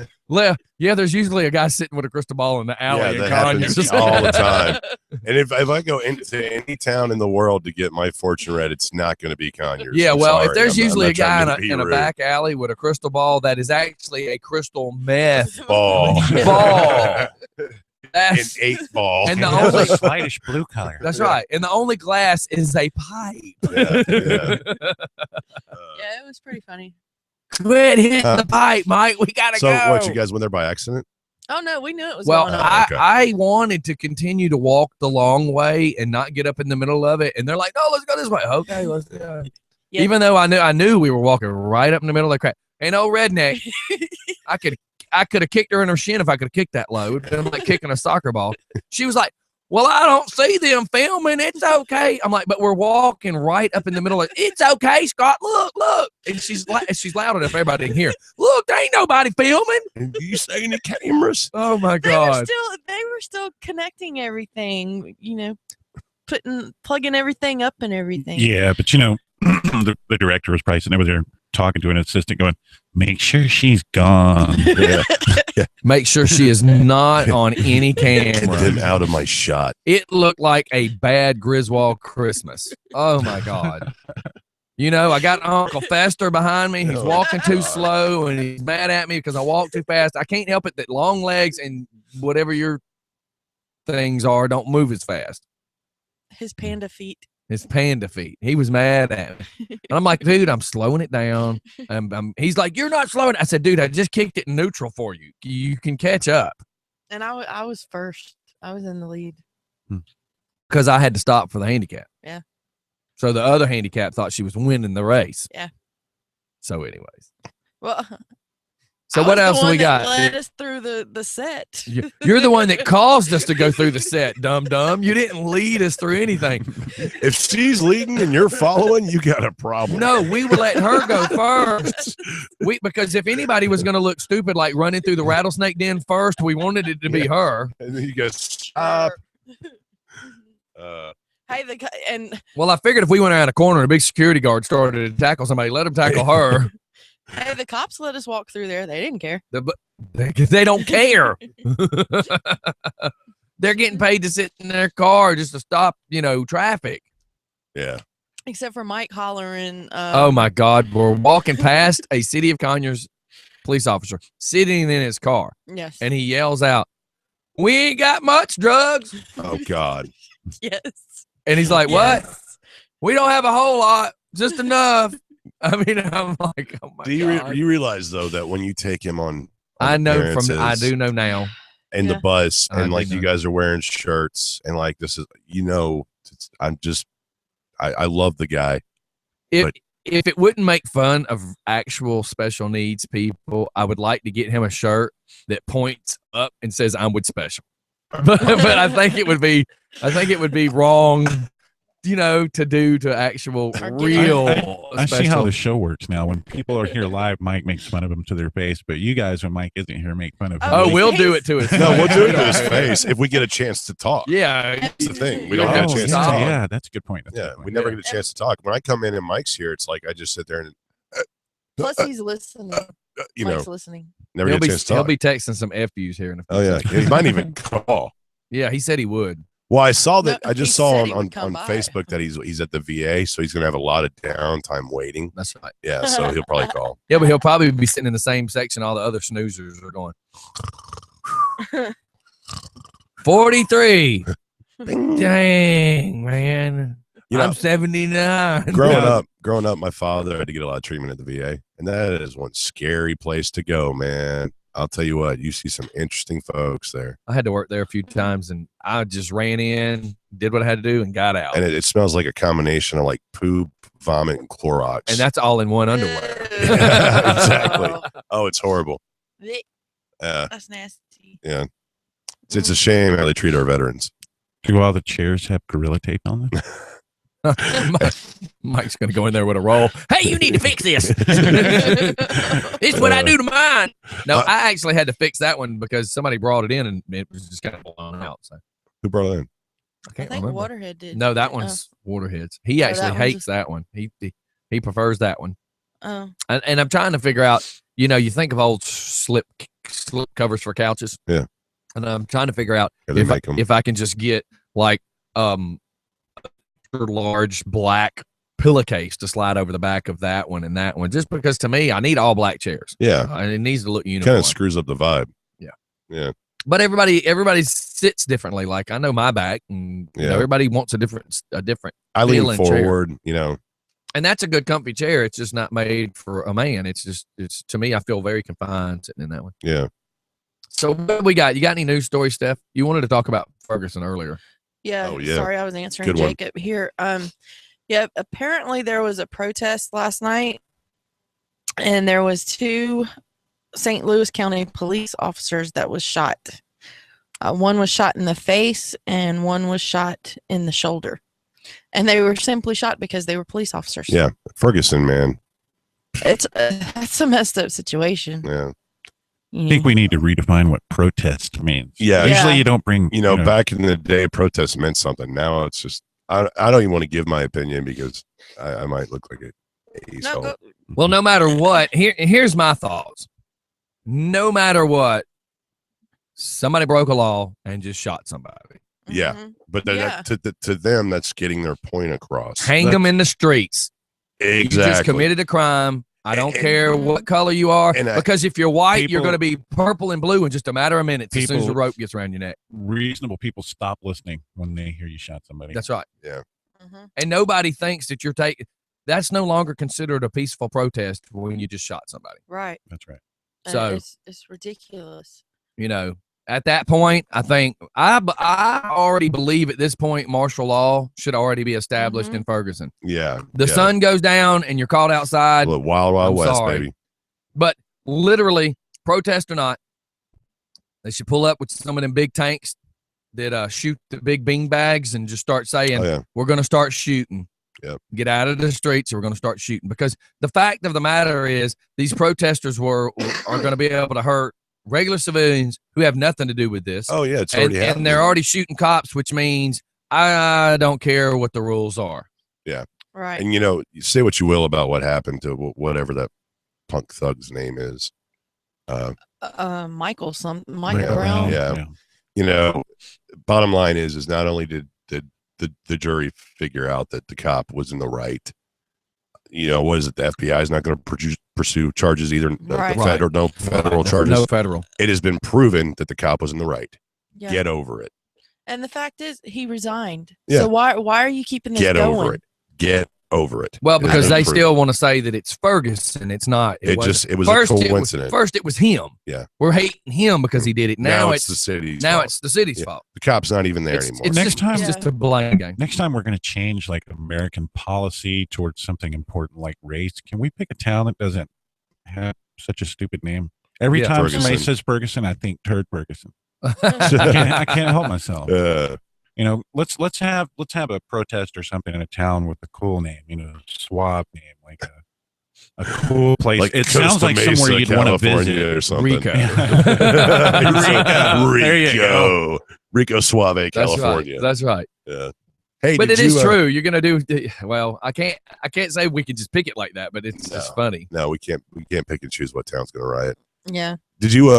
Yeah, there's usually a guy sitting with a crystal ball in the alley Yeah, in that Conyers. happens all the time. And if I go into any town in the world to get my fortune read, it's not going to be Conyers. Yeah, I'm well, if sorry. there's I'm usually not a guy trying to be in a rude. back alley with a crystal ball that is actually a crystal meth ball, ball. an That's, 8-ball. And the It has only- a slightish blue color. that's Yeah. right. And the only glass is a pipe. Yeah, yeah. Yeah, it was pretty funny. Quit hitting Huh. the pipe, Mike. We gotta So go. what? You guys went there by accident? Oh no, we knew it was Well, going on. Okay. I wanted to continue to walk the long way and not get up in the middle of it. And they're like, no, let's go this way. Okay, let's Yeah. Even though I knew we were walking right up in the middle of the crap. Ain't no redneck. I could have kicked her in her shin if I could have kicked that low. It'd been like kicking a soccer ball. She was like, well, I don't see them filming. It's okay. I'm like, but we're walking right up in the middle of it's okay, Scott. Look. And she's loud enough everybody can hear. Look, there ain't nobody filming. And do you see any cameras? Oh my they were God. still connecting everything, plugging everything up and everything. Yeah, but the director was probably sitting over there talking to an assistant going, make sure she's gone. Yeah. Make sure she is not on any Get them camera. out of my shot. It looked like a bad Griswold Christmas. Oh my God. I got Uncle Fester behind me. He's walking too slow and he's mad at me because I walk too fast. I can't help it that long legs and whatever your things are don't move as fast. His panda feet. His panda feet. He was mad at me. And I'm like, dude, I'm slowing it down. He's like, you're not slowing. I said, dude, I just kicked it in neutral for you. You can catch up. And I was first. I was in the lead. Because I had to stop for the handicap. Yeah. So the other handicap thought she was winning the race. Yeah. So, anyways. Well, So I what was the else do we one that got? led us through the set. You're the one that caused us to go through the set, dumb. You didn't lead us through anything. If she's leading and you're following, you got a problem. No, we were letting her go first. Because if anybody was going to look stupid, like running through the rattlesnake den first, we wanted it to be her. And then you go stop. Hey, and Well, I figured if we went around a corner and a big security guard started to tackle somebody, let him tackle her. hey, the cops let us walk through there. They didn't care. They don't care. They're getting paid to sit in their car just to stop, traffic. Yeah. Except for Mike hollering. Oh my God. We're walking past a City of Conyers police officer sitting in his car, Yes. and he yells out, "We ain't got much drugs." Oh God. yes. And he's like, "What? Yes. We don't have a whole lot, just enough." I mean, I'm like, "Oh my Do God." you realize though that when you take him on I know I appearances do know now. in the Yeah. bus I and do like you know. guys are wearing shirts and like this is I love the guy. If But- if it wouldn't make fun of actual special needs people, I would like to get him a shirt that points up and says "I'm with special." But I think it would be wrong, to do to actual Or get- real. I see how special. the show works now. When people are here live, Mike makes fun of them to their face, but you guys, when Mike isn't here, make fun of him. Oh, his we'll do face. it to his. No, we'll do it to face. his face if we get a chance to talk. Yeah, That's the thing. We You're don't have a gonna chance to stop. talk. Yeah, that's a good point. That's a Yeah, good point. we never Yeah. get a chance to talk. When I come in and Mike's here, it's like I just sit there and Plus, he's listening. you Mike's know, listening. never he'll get a be chance to he'll talk. be texting some FUs here in a few Oh yeah, seconds. he might even call. Yeah, he said he would. Well, I saw that. No, I just he saw said on, he on, would come on by. Facebook that he's at the VA, so he's gonna have a lot of downtime waiting. That's right. Yeah, so he'll probably call. Yeah, but he'll probably be sitting in the same section all the other snoozers are going. 43. Dang, man. You know, I'm 79. growing up, my father had to get a lot of treatment at the VA, and that is one scary place to go, man. I'll tell you what, you see some interesting folks there, I had to work there a few times, and I just ran in, did what I had to do, and got out. and it smells like a combination of like poop, vomit, and Clorox. And that's all in one underwear. Yeah, exactly. Oh, it's horrible. Blech, Yeah, That's nasty. yeah. It's a shame how they treat our veterans. Do all the chairs have Gorilla Tape on them? Mike's going to go in there with a roll. Hey, you need to fix this. It's what I do to mine. No, I actually had to fix that one because somebody brought it in and it was just kind of blown out. So Who brought it in? I I can't think remember. Waterhead did. No, that Oh. one's Waterheads. He Oh, actually that one's hates that one. He prefers that one. Oh. And I'm trying to figure out, you know, you think of old slip covers for couches. Yeah. And I'm trying to figure out Yeah, they make 'em. if I can just get like a large black pillowcase to slide over the back of that one and that one, just because to me I need all black chairs. Yeah, And it needs to look kind uniform. of screws up the vibe. Yeah. Yeah. But everybody sits differently. Like I know my back, and you know, Yeah. everybody wants a different. I lean Feeling chair. forward, you know. And that's a good comfy chair. It's just not made for a man. It's to me, I feel very confined sitting in that one. Yeah. So what we got? You got any news stories, Steph? You wanted to talk about Ferguson earlier. Yeah. Oh, yeah. Sorry, I was answering Good one. Jacob here. Yeah, apparently there was a protest last night, and there was 2 St. Louis County police officers that was shot. One was shot in the face, and one was shot in the shoulder. And they were simply shot because they were police officers. Yeah. Ferguson, man. It's that's a messed up situation. Yeah. I think we need to redefine what protest means. Yeah. Usually Yeah. you don't bring, You know, back in the day, protest meant something. Now it's just, I don't even want to give my opinion because I might look like a No, asshole. go, Well, no matter what, here's my thoughts. No matter what, somebody broke a law and just shot somebody. Yeah. mhm. But then Yeah. to them, that's getting their point across. Hang them in the streets. You just Exactly. committed a crime. I don't And- care what color you are, And, because if you're white, you're people- going to be purple and blue in just a matter of minutes as soon as the People- rope gets around your neck. reasonable people stop listening when they hear you shot somebody. That's right. Mhm. And nobody thinks that you're taking. That's no longer considered a peaceful protest when you just shot somebody. Right. That's right. And So- it's ridiculous. You know, at that point, I think I already believe at this point martial law should already be established Mhm. in Ferguson. Yeah. The yeah. sun goes down and you're caught outside. Wild, wild I'm West, sorry. baby. But literally, protest or not, they should pull up with some of them big tanks that shoot the big bean bags and just start saying, Oh, yeah. we're going to start shooting. Yep. Get out of the streets, and we're going to start shooting. Because the fact of the matter is, these protesters are going to be able to hurt regular civilians who have nothing to do with this. Oh, yeah. It's and, already and happening. they're already shooting cops, which means I don't care what the rules are. Right. And, you know, you say what you will about what happened to whatever that punk thug's name is. Michael Right, Brown. Yeah. You know, bottom line is not only did the jury figure out that the cop was in the right, you know, what is it? The FBI is not going to pursue charges either. Right. The federal, no federal charges. No federal. It has been proven that the cop was in the right. Yeah. Get over it. And the fact is, he resigned. Yeah. So why are you keeping this Get going? over it. Get over it. Well, It has because been they proven. still want to say that it's Ferguson. It's not. It wasn't. was a First, coincidence. First, it was him. Yeah. We're hating him because he did it. Now, it's the city's now fault. it's the city's Yeah. fault. The cop's not even there It's, anymore. it's Next just, time- it's just a blame game. Next time we're going to change like American policy towards something important like race. Can we pick a town that doesn't have such a stupid name? Every Yeah. time somebody Ferguson. says Ferguson, I think Turd Ferguson. I can't help myself. You know, let's have a protest or something in a town with a cool name. You know, suave name, like a cool place. Like it Costa sounds like Mesa, somewhere you'd want to California visit. or something. Rico. Rico. There you go. Rico Suave, That's California. right. That's right. Yeah. Hey, But did it is you, true. You're gonna do well. I can't say we can just pick it like that, but it's No. just funny. No, we can't pick and choose what town's gonna riot. Yeah. Did you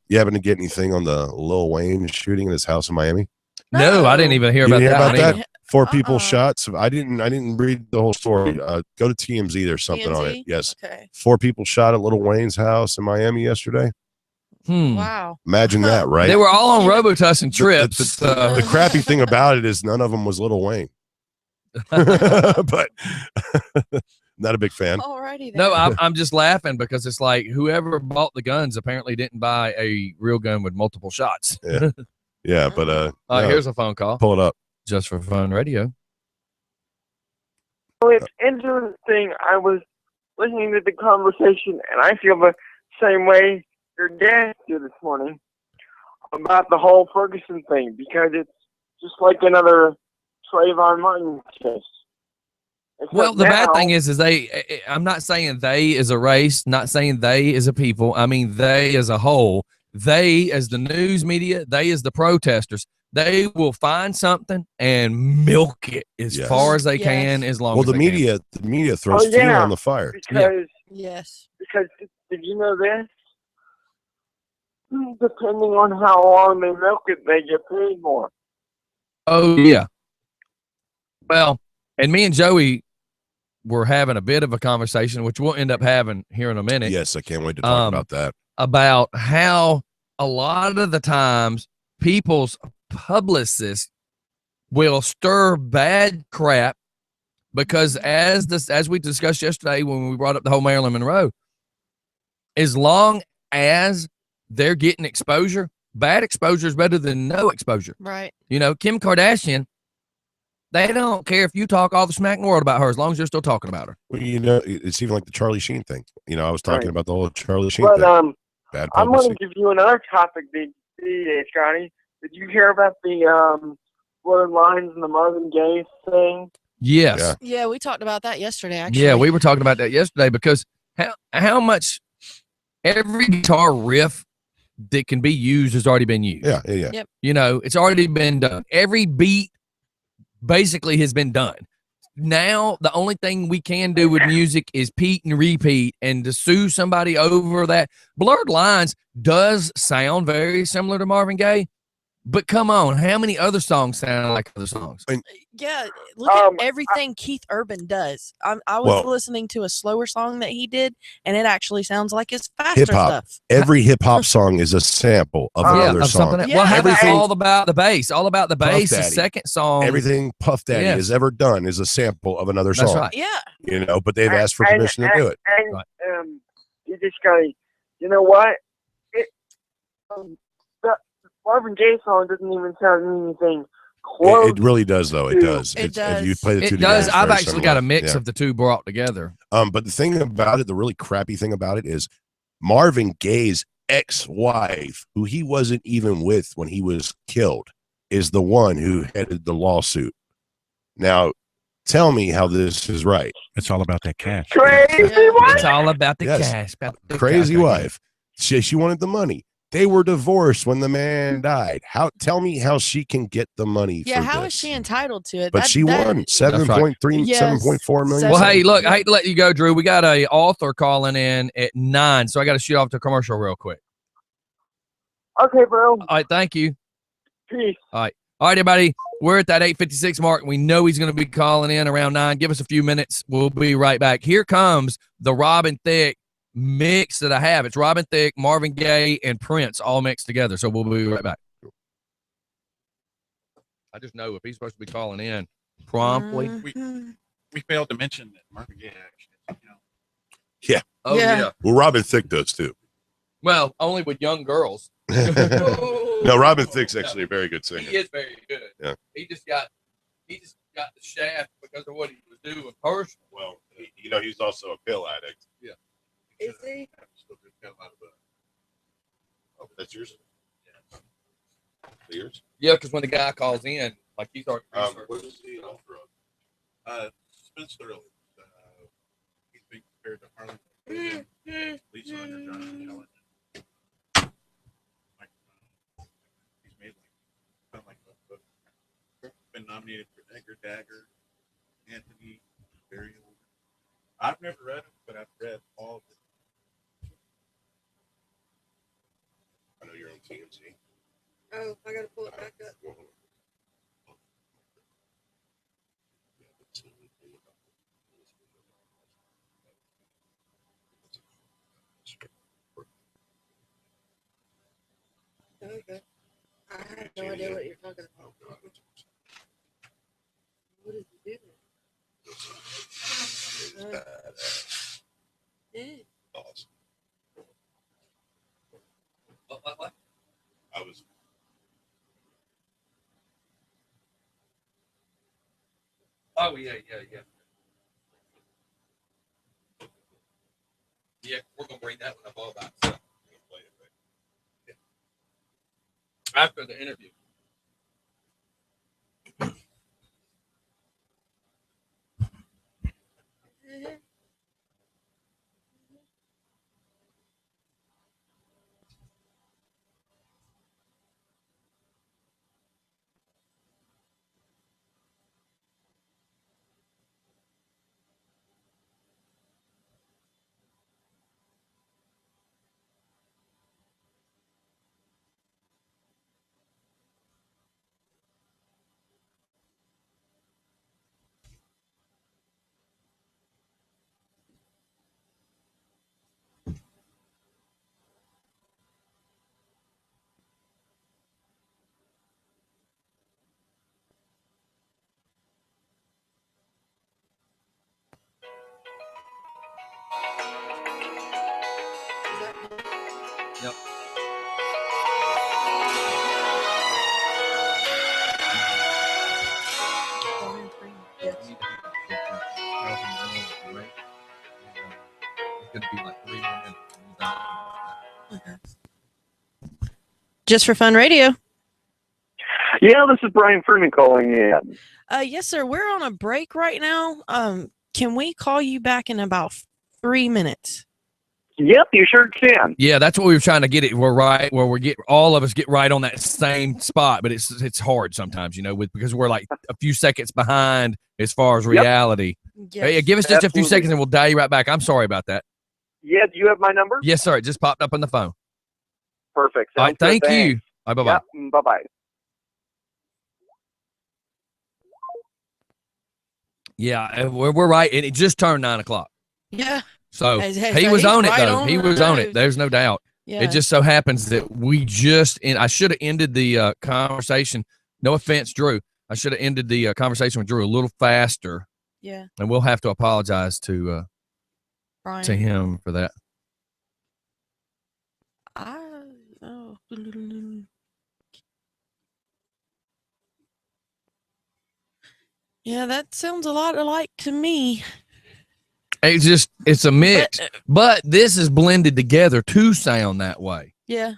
You happen to get anything on the Lil Wayne shooting in his house in Miami? No, I didn't even hear You about didn't hear that. about one that? either. 4 people Uh-uh. shot. So I didn't read the whole story. Go to TMZ. There's something on it. TMZ? Yes. Okay. 4 people shot at Lil Wayne's house in Miami yesterday. Wow. Imagine that, right? They were all on Yeah. Robitussin trips. The crappy thing about it is none of them was Lil Wayne. But not a big fan. Alrighty then. No, I'm just laughing because it's like whoever bought the guns apparently didn't buy a real gun with multiple shots. Yeah. Yeah, but All right, no, here's a phone call. pull it up. Just for Fun Radio. So it's interesting. I was listening to the conversation, and I feel the same way your dad did this morning about the whole Ferguson thing, because it's just like another Trayvon Martin case. Except Well, the bad now- thing is I'm not saying they as a race, not saying they as a people. I mean, they as a whole, they as the news media, they as the protesters, they will find something and milk it as Yes. far as they Yes. can, as long Well, as the they can. media throws Oh, yeah. fuel on the fire. because Yes. did you know this? Depending on how long they milk it, they get paid more. Oh, yeah. Well, and me and Joey were having a bit of a conversation, which we'll end up having here in a minute. Yes, I can't wait to talk about that. About how a lot of the times people's publicists will stir bad crap because as we discussed yesterday when we brought up the whole Marilyn Monroe, as long as they're getting exposure, bad exposure is better than no exposure. Right. You know, Kim Kardashian, they don't care if you talk all the smack in the world about her as long as you're still talking about her. Well, you know, it's even like the Charlie Sheen thing. You know, I was talking Right. about the whole Charlie Sheen But thing. Bad I'm going to publicity. give you another topic, Scotty. Did you hear about the blurred lines and the Marvin Gaye thing? Yes. Yeah. Yeah, we talked about that yesterday, actually. Yeah, we were talking about that yesterday because how much every guitar riff that can be used has already been used. Yeah, yeah, yeah. You know, it's already been done. Every beat basically has been done. Now, the only thing we can do with music is repeat and repeat, and to sue somebody over that. Blurred Lines does sound very similar to Marvin Gaye, but come on, how many other songs sound like other songs? Yeah, look at everything Keith Urban does. I was Well- listening to a slower song that he did, and it actually sounds like his faster Hip hop. stuff. Every hip hop song is a sample of another of song. something else. Yeah, Well, how about everything- all about the bass? All about the bass. The Daddy. second song. Everything Puff Daddy Yes. has ever done is a sample of another That's song. right. Yeah. You know, but they've asked for permission to do it. And Right. you just gotta, you know what? The Marvin Gaye song doesn't even sound anything close. It really does, though. It does. It If you does. play the two It together, does. it's I've very actually similar. got a mix Yeah. of the two brought together. But the thing about it, the really crappy thing about it is Marvin Gaye's ex-wife, who he wasn't even with when he was killed, is the one who headed the lawsuit. Now, tell me how this is right. It's all about that cash. Crazy Yeah. one. It's all about the Yes. cash. About the Crazy cash. wife. She wanted the money. They were divorced when the man died. Tell me how she can get the money Yeah, for how this. is she entitled to it? But she won 7.3, Yes. 7.4 million. Well, hey, Seven. look, I hate to let you go, Drew. We got a author calling in at 9, so I got to shoot off to commercial real quick. Okay, bro. All right, thank you. Peace. All right, everybody. We're at that 8:56 mark. We know he's going to be calling in around 9. Give us a few minutes. We'll be right back. Here comes the Robin Thicke mix that I have. It's Robin Thicke, Marvin Gaye, and Prince all mixed together. So we'll be right back. I just know if he's supposed to be calling in promptly. Mhm. We failed to mention that Marvin Gaye actually, you know, Oh, Yeah. yeah. Well, Robin Thicke does too. Well, only with young girls. No, Robin Thicke's actually a very good singer. He is very good. Yeah. He just got the shaft because of what he was doing personally. Well, you know, he's also a pill addict. Is he? Oh, that's yours? Yours? Yeah, because when the guy calls in, like he's already researched. What is the drug? Spence Thoroughly. He's being compared to Harlan. Lisa Underground and Helen. He's made like been nominated for Edgar Dagger, Anthony, Burial. I've never read them, but I've read all of it. I know Okay. I have no idea what you're talking about. What is he doing? Yeah. What? I was. Oh yeah. Yeah, we're gonna bring that one up all by itself. After the interview. Yep. Yes. It's gonna be like 3 more minutes. Just for Fun Radio. Yeah, this is Brian Freeman calling in. Yes, sir. We're on a break right now. Can we call you back in about 3 minutes? Yep, you sure can. Yeah, that's what we were trying to get it. We're right where we get all of us get right on that same spot, but it's hard sometimes, because we're like a few seconds behind as far as reality. Yes. Hey, give us just a few Absolutely. seconds and we'll dial you right back. I'm sorry about that. Yeah, do you have my number? Yes, sir. It just popped up on the phone. Perfect. All right, Sounds good. thank you. Thanks. All right, bye-bye. Yep, bye-bye. Yeah, we're right, and it just turned 9 o'clock. Yeah. So Hey, he so was he's on it, right though. on He the was on it. nose. There's no doubt. Yeah. It just so happens that I should have ended the conversation. No offense, Drew. I should have ended the conversation with Drew a little faster, Yeah. and we'll have to apologize to Brian. him for that. Oh. Yeah, that sounds a lot alike to me. It's a mix, but this is blended together to sound that way. Yeah.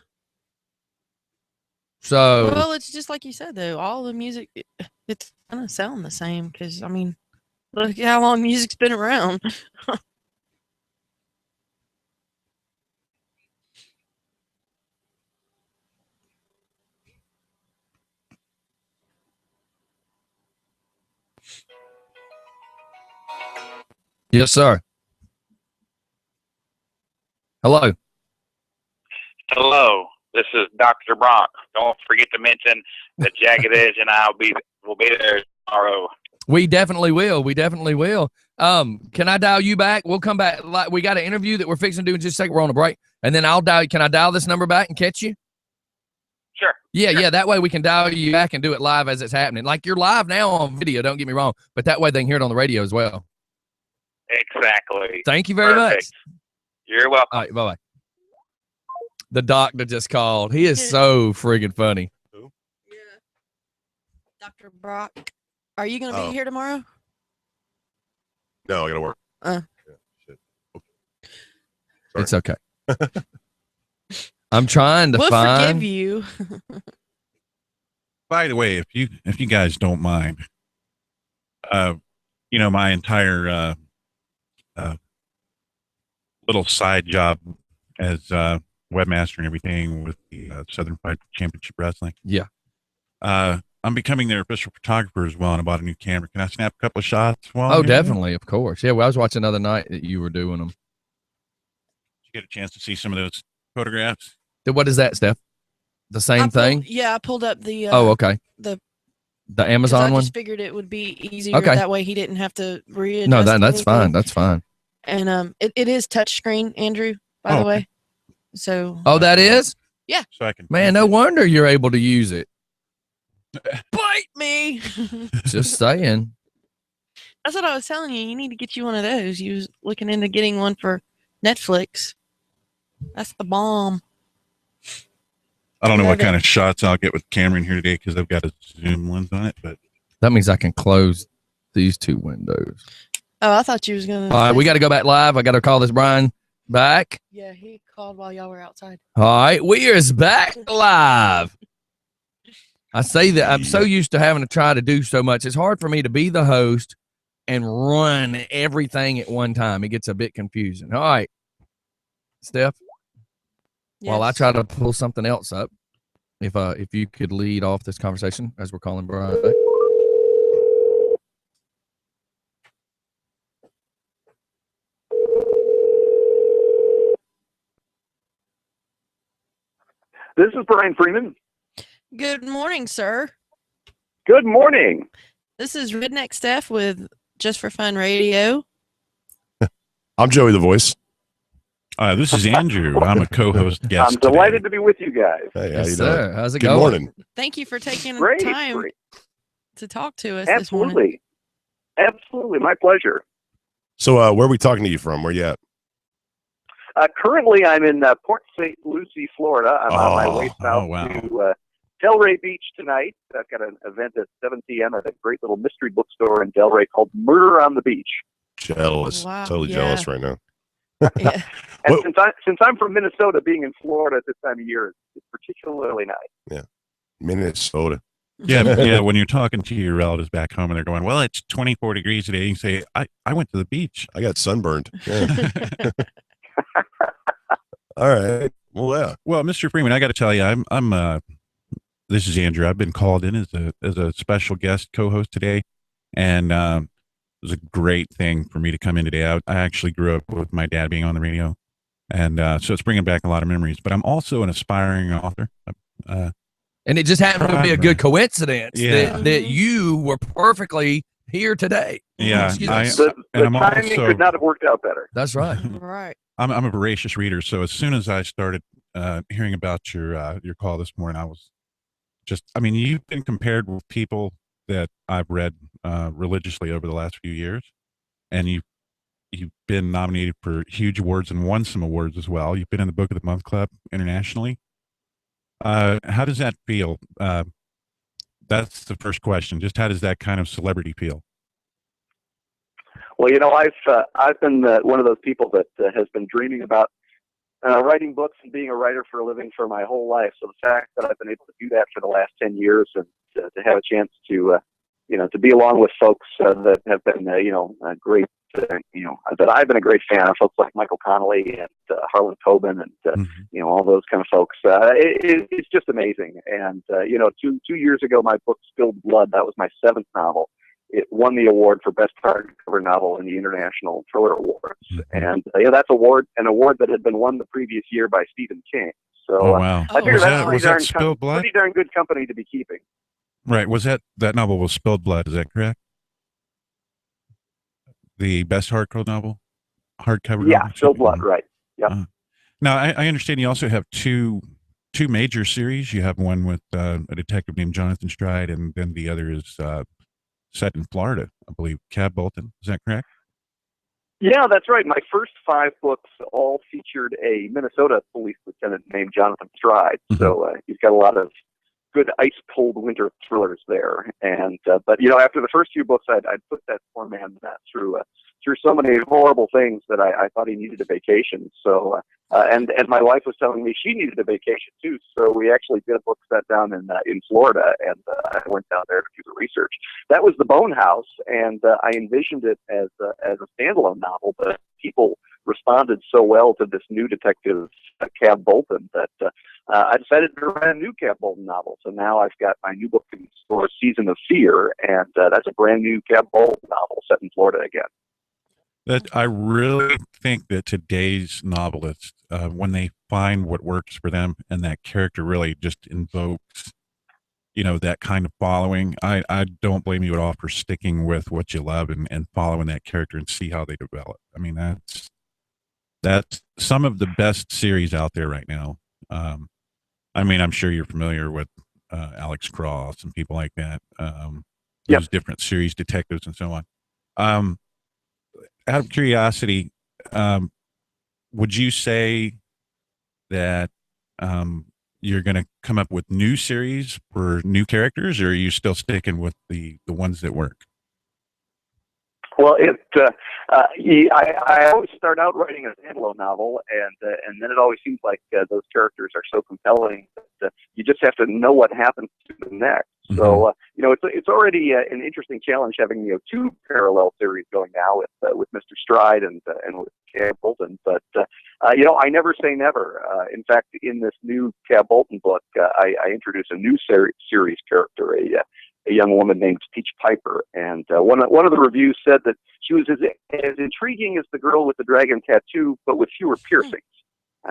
So Well, it's just like you said, though. All the music, it's gonna sound the same because look how long music's been around. yes, sir. Hello. Hello, this is Dr. Brock. Don't forget to mention that Jagged Edge and I will be there tomorrow. We definitely will. Can I dial you back? We'll come back. We got an interview that we're fixing to do in just a second. We're on a break. And then can I dial this number back and catch you? Sure. Yeah. That way we can dial you back and do it live as it's happening. Like you're live now on video, don't get me wrong. But that way they can hear it on the radio as well. Exactly. Thank you very Perfect. much. You're welcome. All right, bye-bye. The doctor just called. He is so friggin' funny. Yeah. Dr. Brock, are you gonna Oh. be here tomorrow? No, I gotta work. Uh. Yeah, shit. Okay. It's okay. I'm trying to We'll find. forgive you. By the way, if you guys don't mind, my entire little side job as webmaster and everything with the Southern Fight Championship Wrestling. Yeah. I'm becoming their official photographer as well, and I bought a new camera. Can I snap a couple of shots? While Oh, I'm here? definitely, of course. Yeah, well, I was watching the other night that you were doing them. Did you get a chance to see some of those photographs? What is that, Steph? The same thing? Yeah, I pulled up the. Oh, okay. The 'The I Amazon one? just figured it would be easier Okay. that way he didn't have to readjust. No, that's anything. fine. That's fine. And it is touchscreen, Andrew. by Oh, the okay. way. So Oh, that is? So I can. Man, no wonder you're able to use it. bite me. Just saying. That's what I was telling you. You need to get you one of those. You was looking into getting one for Netflix. That's the bomb. I don't know No, what that- kind of shots I'll get with Cameron here today because I've got a zoom lens on it, but That means I can close these two windows. Oh, I thought you was gonna. All right, we say- got to go back live. I got to call this Brian back. Yeah, he called while y'all were outside. All right, we are back live. I say that I'm so used to having to try to do so much. It's hard for me to be the host and run everything at one time. It gets a bit confusing. All right, Steph, while I Yes. try to pull something else up, if you could lead off this conversation as we're calling Brian back. This is Brian Freeman. Good morning, sir. Good morning. This is Redneck Steph with Just for Fun Radio. I'm Joey the Voice. this is Andrew. I'm a co-host guest. I'm delighted to be with you guys. Hey, how Yes, you doing? sir. How's it Good going? morning. Thank you for taking Great. time great. to talk to us this morning. Absolutely. Absolutely. My pleasure. So, where are we talking to you from? Where you at? Currently, I'm in Port St. Lucie, Florida. I'm on my way south wow. to Delray Beach tonight. I've got an event at 7 p.m. at a great little mystery bookstore in Delray called Murder on the Beach. Jealous. Wow, Totally yeah. jealous right now. Yeah. And Well- since I'm from Minnesota, being in Florida at this time of year is particularly nice. Minnesota. Yeah. When you're talking to your relatives back home and they're going, well, it's 24 degrees today, you say, I went to the beach. I got sunburned. Yeah. All right. Well, yeah. Well, Mr. Freeman, I got to tell you, I'm this is Andrew. I've been called in as a special guest co-host today, and it was a great thing for me to come in today. I actually grew up with my dad being on the radio, and so it's bringing back a lot of memories. But I'm also an aspiring author. And it just happened to be a good coincidence Yeah. that you were perfectly here today. Yeah, Excuse I- us. The And I'm timing also- could not have worked out better. That's right. Right. I'm a voracious reader, so as soon as I started hearing about your call this morning, I was you've been compared with people that I've read religiously over the last few years, and you've been nominated for huge awards and won some awards as well. You've been in the Book of the Month Club internationally. How does that feel? That's the first question. Just how does that kind of celebrity feel? Well, I've been one of those people that has been dreaming about writing books and being a writer for a living for my whole life. So the fact that I've been able to do that for the last 10 years and to have a chance to be along with folks that have been, great, that I've been a great fan of, folks like Michael Connolly and Harlan Coben and, all those kind of folks. It's just amazing. And, 2 years ago, my book Spilled Blood, that was my 7th novel. It won the award for best hardcover novel in the International Thriller Awards. And that's an award that had been won the previous year by Stephen King. So Oh wow! I figure Was that's that, was that Spilled Blood? pretty darn good company to be keeping. Right. Was that novel was Spilled Blood? Is that correct? The best hardcover novel. Yeah, Spilled Blood, right. Yep. Now I understand you also have two major series. You have one with a detective named Jonathan Stride, and then the other is set in Florida, I believe. Cab Bolton. Is that correct? Yeah, that's right. My first 5 books all featured a Minnesota police lieutenant named Jonathan Stride. So he's got a lot of good ice-cold winter thrillers there. And but after the first few books, I'd put that poor man through so many horrible things that I thought he needed a vacation. So and my wife was telling me she needed a vacation too. So we actually did a book set down in Florida, and I went down there to do the research. That was The Bone House, and I envisioned it as a standalone novel, but people responded so well to this new detective, Cab Bolton, that I decided to write a new Cab Bolton novel. So now I've got my new book in store, Season of Fear, and that's a brand new Cab Bolton novel set in Florida again. That I really think that today's novelists, when they find what works for them, and that character really just invokes, that kind of following. I don't blame you at all for sticking with what you love and following that character and see how they develop. I mean, That's some of the best series out there right now. I mean, I'm sure you're familiar with Alex Cross and people like that. Yep. Those different series detectives and so on. Out of curiosity, would you say that you're going to come up with new series for new characters, or are you still sticking with the ones that work? Well, I always start out writing a standalone novel, and then it always seems like those characters are so compelling that you just have to know what happens to them next. Mm-hmm. So it's already an interesting challenge having two parallel series going now with Mr. Stride and with Cab Bolton. But I never say never. In fact, in this new Cab Bolton book, I introduce a new series character, a young woman named Peach Piper, and one of the reviews said that she was as intriguing as the girl with the dragon tattoo, but with fewer piercings.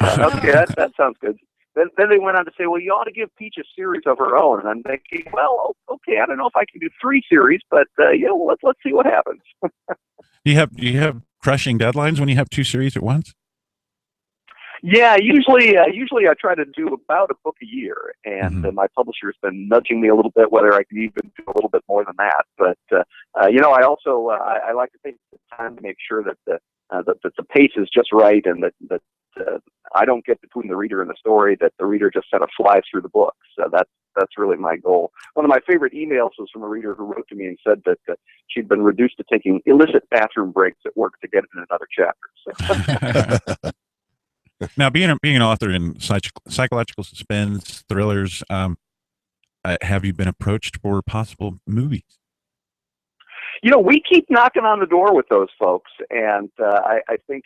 Okay, that sounds good. Then they went on to say, well, you ought to give Peach a series of her own. And I'm thinking, well, okay, I don't know if I can do 3 series, but let's see what happens. Do you have crushing deadlines when you have 2 series at once? Yeah, usually I try to do about a book a year, and my publisher's been nudging me a little bit whether I can even do a little bit more than that. But I also I like to take the time to make sure that the pace is just right, and that I don't get between the reader and the story, that the reader just kind of flies through the book. So that's really my goal. One of my favorite emails was from a reader who wrote to me and said that she'd been reduced to taking illicit bathroom breaks at work to get in another chapter. So. Now, being an author in psychological suspense, thrillers, have you been approached for possible movies? We keep knocking on the door with those folks, and I think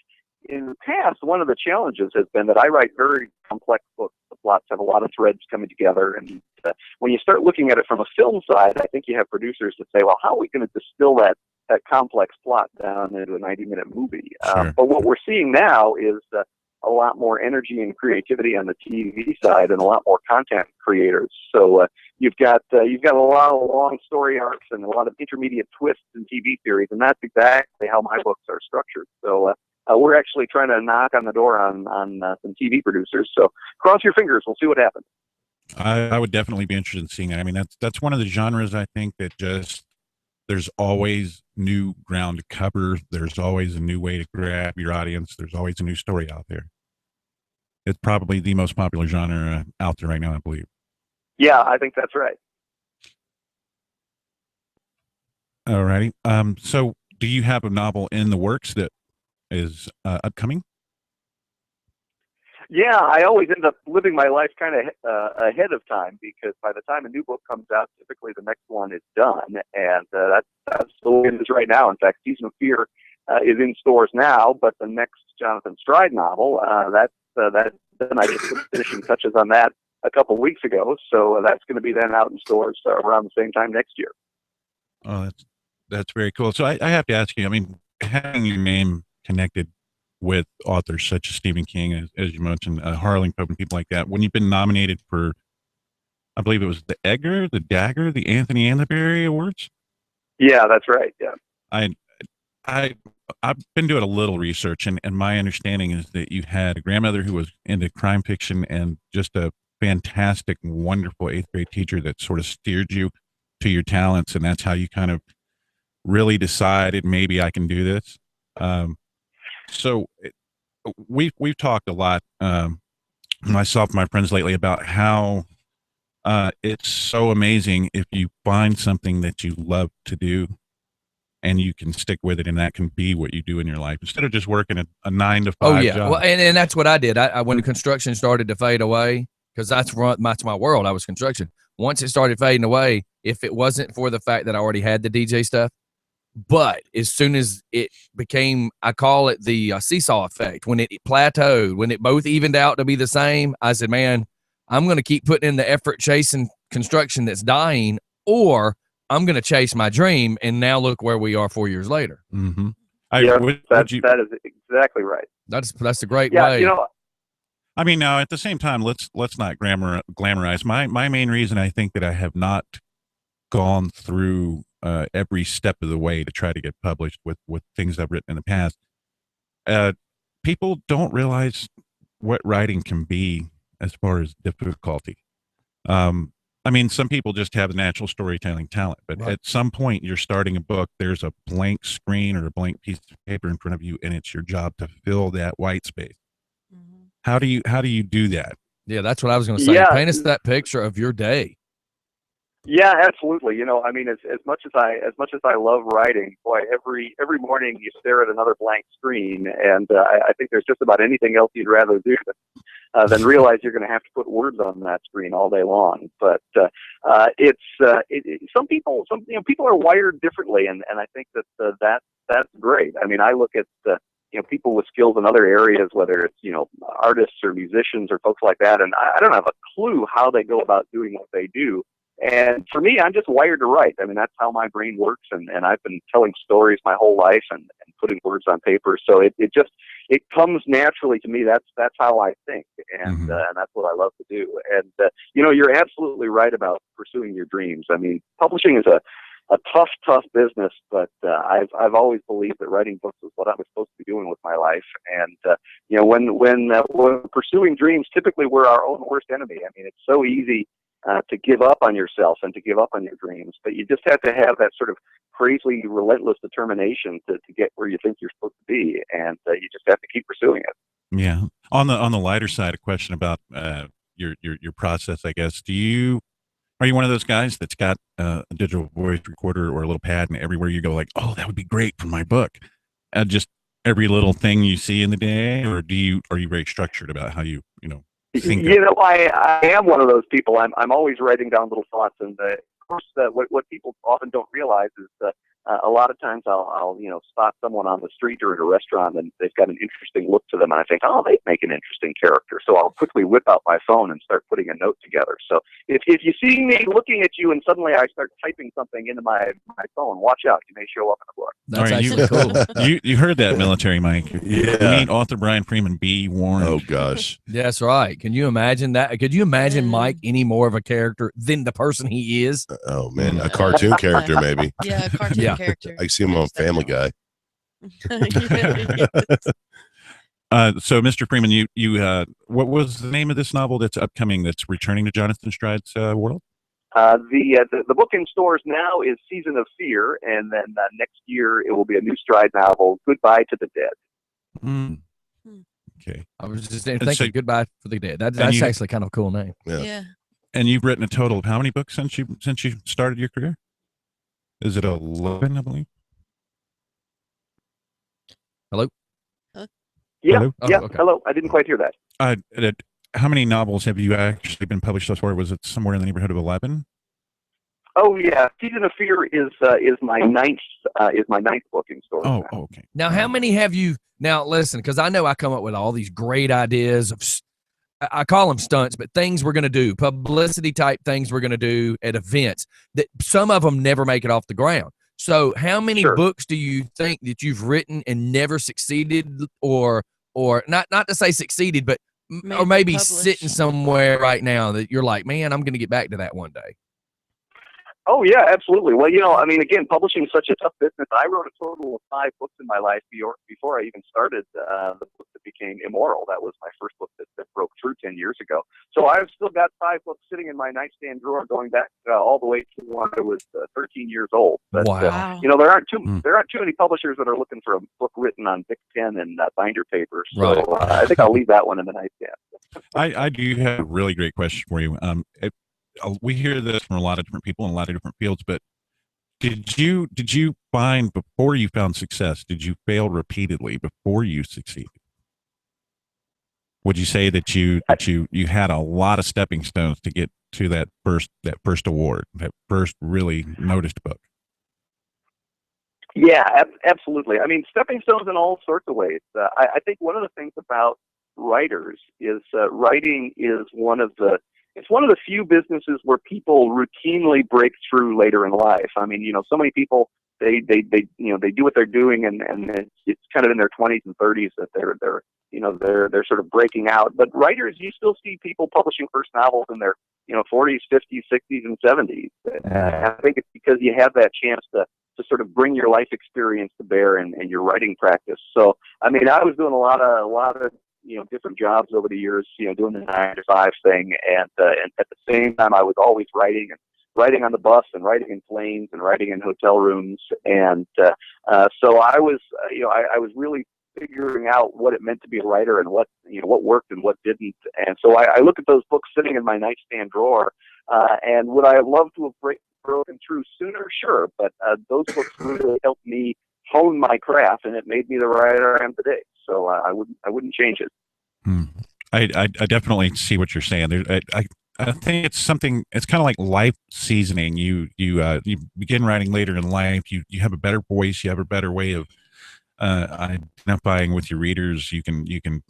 in the past, one of the challenges has been that I write very complex books. The plots have a lot of threads coming together, and when you start looking at it from a film side, I think you have producers that say, well, how are we going to distill that complex plot down into a 90-minute movie? Sure. But what we're seeing now is a lot more energy and creativity on the TV side, and a lot more content creators. So you've got a lot of long story arcs and a lot of intermediate twists in TV series, and that's exactly how my books are structured. So we're actually trying to knock on the door on some TV producers. So cross your fingers. We'll see what happens. I would definitely be interested in seeing that. I mean, that's one of the genres I think that just there's always new ground to cover. There's always a new way to grab your audience. There's always a new story out there. It's probably the most popular genre out there right now, I believe. Yeah, I think that's right. All righty. So do you have a novel in the works that is upcoming? Yeah, I always end up living my life kind of ahead of time, because by the time a new book comes out, typically the next one is done, and that's the way it is right now. In fact, Season of Fear is in stores now, but the next Jonathan Stride novel, then I just put finishing touches on that a couple of weeks ago, so that's going to be then out in stores around the same time next year. Oh, that's very cool. So I have to ask you, I mean, having your name connected with authors such as Stephen King, as you mentioned, Harlan Coben, people like that, when you've been nominated for, I believe it was the Edgar, the Dagger, the Anthony Anderberry Awards? Yeah, that's right, yeah. I've been doing a little research, and my understanding is that you had a grandmother who was into crime fiction and just a fantastic, wonderful 8th grade teacher that sort of steered you to your talents, and that's how you kind of really decided maybe I can do this. So we've talked a lot, myself and my friends lately, about how it's so amazing if you find something that you love to do and you can stick with it, and that can be what you do in your life instead of just working a 9 to 5 Oh yeah, job. well, and that's what I did. I when the construction started to fade away, because that's my world. I was construction. Once it started fading away, if it wasn't for the fact that I already had the DJ stuff, but as soon as it became, I call it the seesaw effect, when it plateaued, when it both evened out to be the same, I said, man, I'm going to keep putting in the effort chasing construction that's dying, or I'm going to chase my dream. And now look where we are 4 years later. Mm-hmm. That is exactly right. That's a great Yeah, way. I mean, now at the same time, let's not glamorize. My main reason I think that I have not gone through every step of the way to try to get published with things I've written in the past. people don't realize what writing can be as far as difficulty. I mean, some people just have a natural storytelling talent, but Right. at some point you're starting a book, there's a blank screen or a blank piece of paper in front of you, and it's your job to fill that white space. Mhm. How do you do that? Yeah, that's what I was going to say. Yeah. Paint us that picture of your day. Yeah, absolutely. You know, I mean, as much as I love writing, boy, every morning you stare at another blank screen, and I think there's just about anything else you'd rather do than realize you're going to have to put words on that screen all day long. But some people are wired differently, and I think that's great. I mean, I look at people with skills in other areas, whether it's artists or musicians or folks like that, and I don't have a clue how they go about doing what they do. And for me, I'm just wired to write. I mean, that's how my brain works, and I've been telling stories my whole life and putting words on paper. So it comes naturally to me. That's how I think, and that's what I love to do. And you're absolutely right about pursuing your dreams. I mean, publishing is a tough business, but I've always believed that writing books is what I was supposed to be doing with my life. And when pursuing dreams, typically we're our own worst enemy. I mean, it's so easy to give up on yourself and to give up on your dreams, but you just have to have that sort of crazy, relentless determination to get where you think you're supposed to be, and you just have to keep pursuing it. Yeah. On the lighter side, a question about your process, I guess. Are you one of those guys that's got a digital voice recorder or a little pad, and everywhere you go, like, oh, that would be great for my book, and just every little thing you see in the day, or are you very structured about how you think? I am one of those people. I'm always writing down little thoughts, and of course, what people often don't realize is that a lot of times I'll spot someone on the street or at a restaurant, and they've got an interesting look to them, and I think, oh, they make an interesting character. So I'll quickly whip out my phone and start putting a note together. So if you see me looking at you and suddenly I start typing something into my phone, watch out. You may show up in the book. That's All right, actually cool. You heard that, military Mike. Yeah. Meet author Brian Freeman. Be warned. Oh gosh. That's right. Can you imagine that? Could you imagine Mike any more of a character than the person he is? Oh man, a cartoon character maybe. Yeah, a cartoon Yeah. character. I see him on Family Guy. So, Mr. Freeman, you what was the name of this novel that's upcoming, that's returning to Jonathan Stride's world? The book in stores now is Season of Fear, and then next year it will be a new Stride novel, Goodbye to the Dead. Mm. Okay. I was just thinking Goodbye for the Dead. That's actually kind of a cool name. Yeah. And you've written a total of how many books since you started your career? Is it 11, I believe? Hello? Yeah, Hello? Oh, yeah. okay. Hello, I didn't quite hear that. How many novels have you actually been published thus far? Was it somewhere in the neighborhood of 11? Oh yeah, Season of Fear is my ninth book in stores. Oh, now. okay. Now, how many have you? Now, listen, because I know I come up with all these great ideas of, I call them stunts, but things we're going to do, publicity type things we're going to do at events, that some of them never make it off the ground. So how many Sure. books do you think that you've written and never succeeded, or not to say succeeded, but or maybe published. sitting somewhere right now that you're like, man, I'm going to get back to that one day? Oh yeah, absolutely. Well, I mean, again, publishing is such a tough business. I wrote a total of 5 books in my life before I even started the book that became Immoral. That was my first book that broke through 10 years ago. So I've still got 5 books sitting in my nightstand drawer, going back all the way to when I was 13 years old. But, Wow. there aren't too many publishers that are looking for a book written on Bic pen and binder paper. So Right. I think I'll leave that one in the nightstand. I do have a really great question for you. We hear this from a lot of different people in a lot of different fields, but did you find, before you found success, did you fail repeatedly before you succeeded? Would you say that you had a lot of stepping stones to get to that first award, that first really noticed book? Yeah, absolutely. I mean, stepping stones in all sorts of ways. I think one of the things about writers is writing is one of the few businesses where people routinely break through later in life. I mean, so many people they do what they're doing, and it's kind of in their 20s and 30s that they're sort of breaking out. But writers, you still see people publishing first novels in their 40s, 50s, 60s, and 70s. I think it's because you have that chance to to sort of bring your life experience to bear and your writing practice. So, I mean, I was doing a lot of different jobs over the years, doing the 9 to 5 thing, and at the same time, I was always writing on the bus and writing in planes and writing in hotel rooms, and so I was, I was really figuring out what it meant to be a writer and what worked and what didn't. And so I look at those books sitting in my nightstand drawer, and would I have loved to have broken through sooner? Sure, but those books really helped me hone my craft, and it made me the writer I am today. So I wouldn't change it. I definitely see what you're saying. I think it's something. It's kind of like life seasoning. You begin writing later in life. You have a better voice. You have a better way of identifying with your readers. You can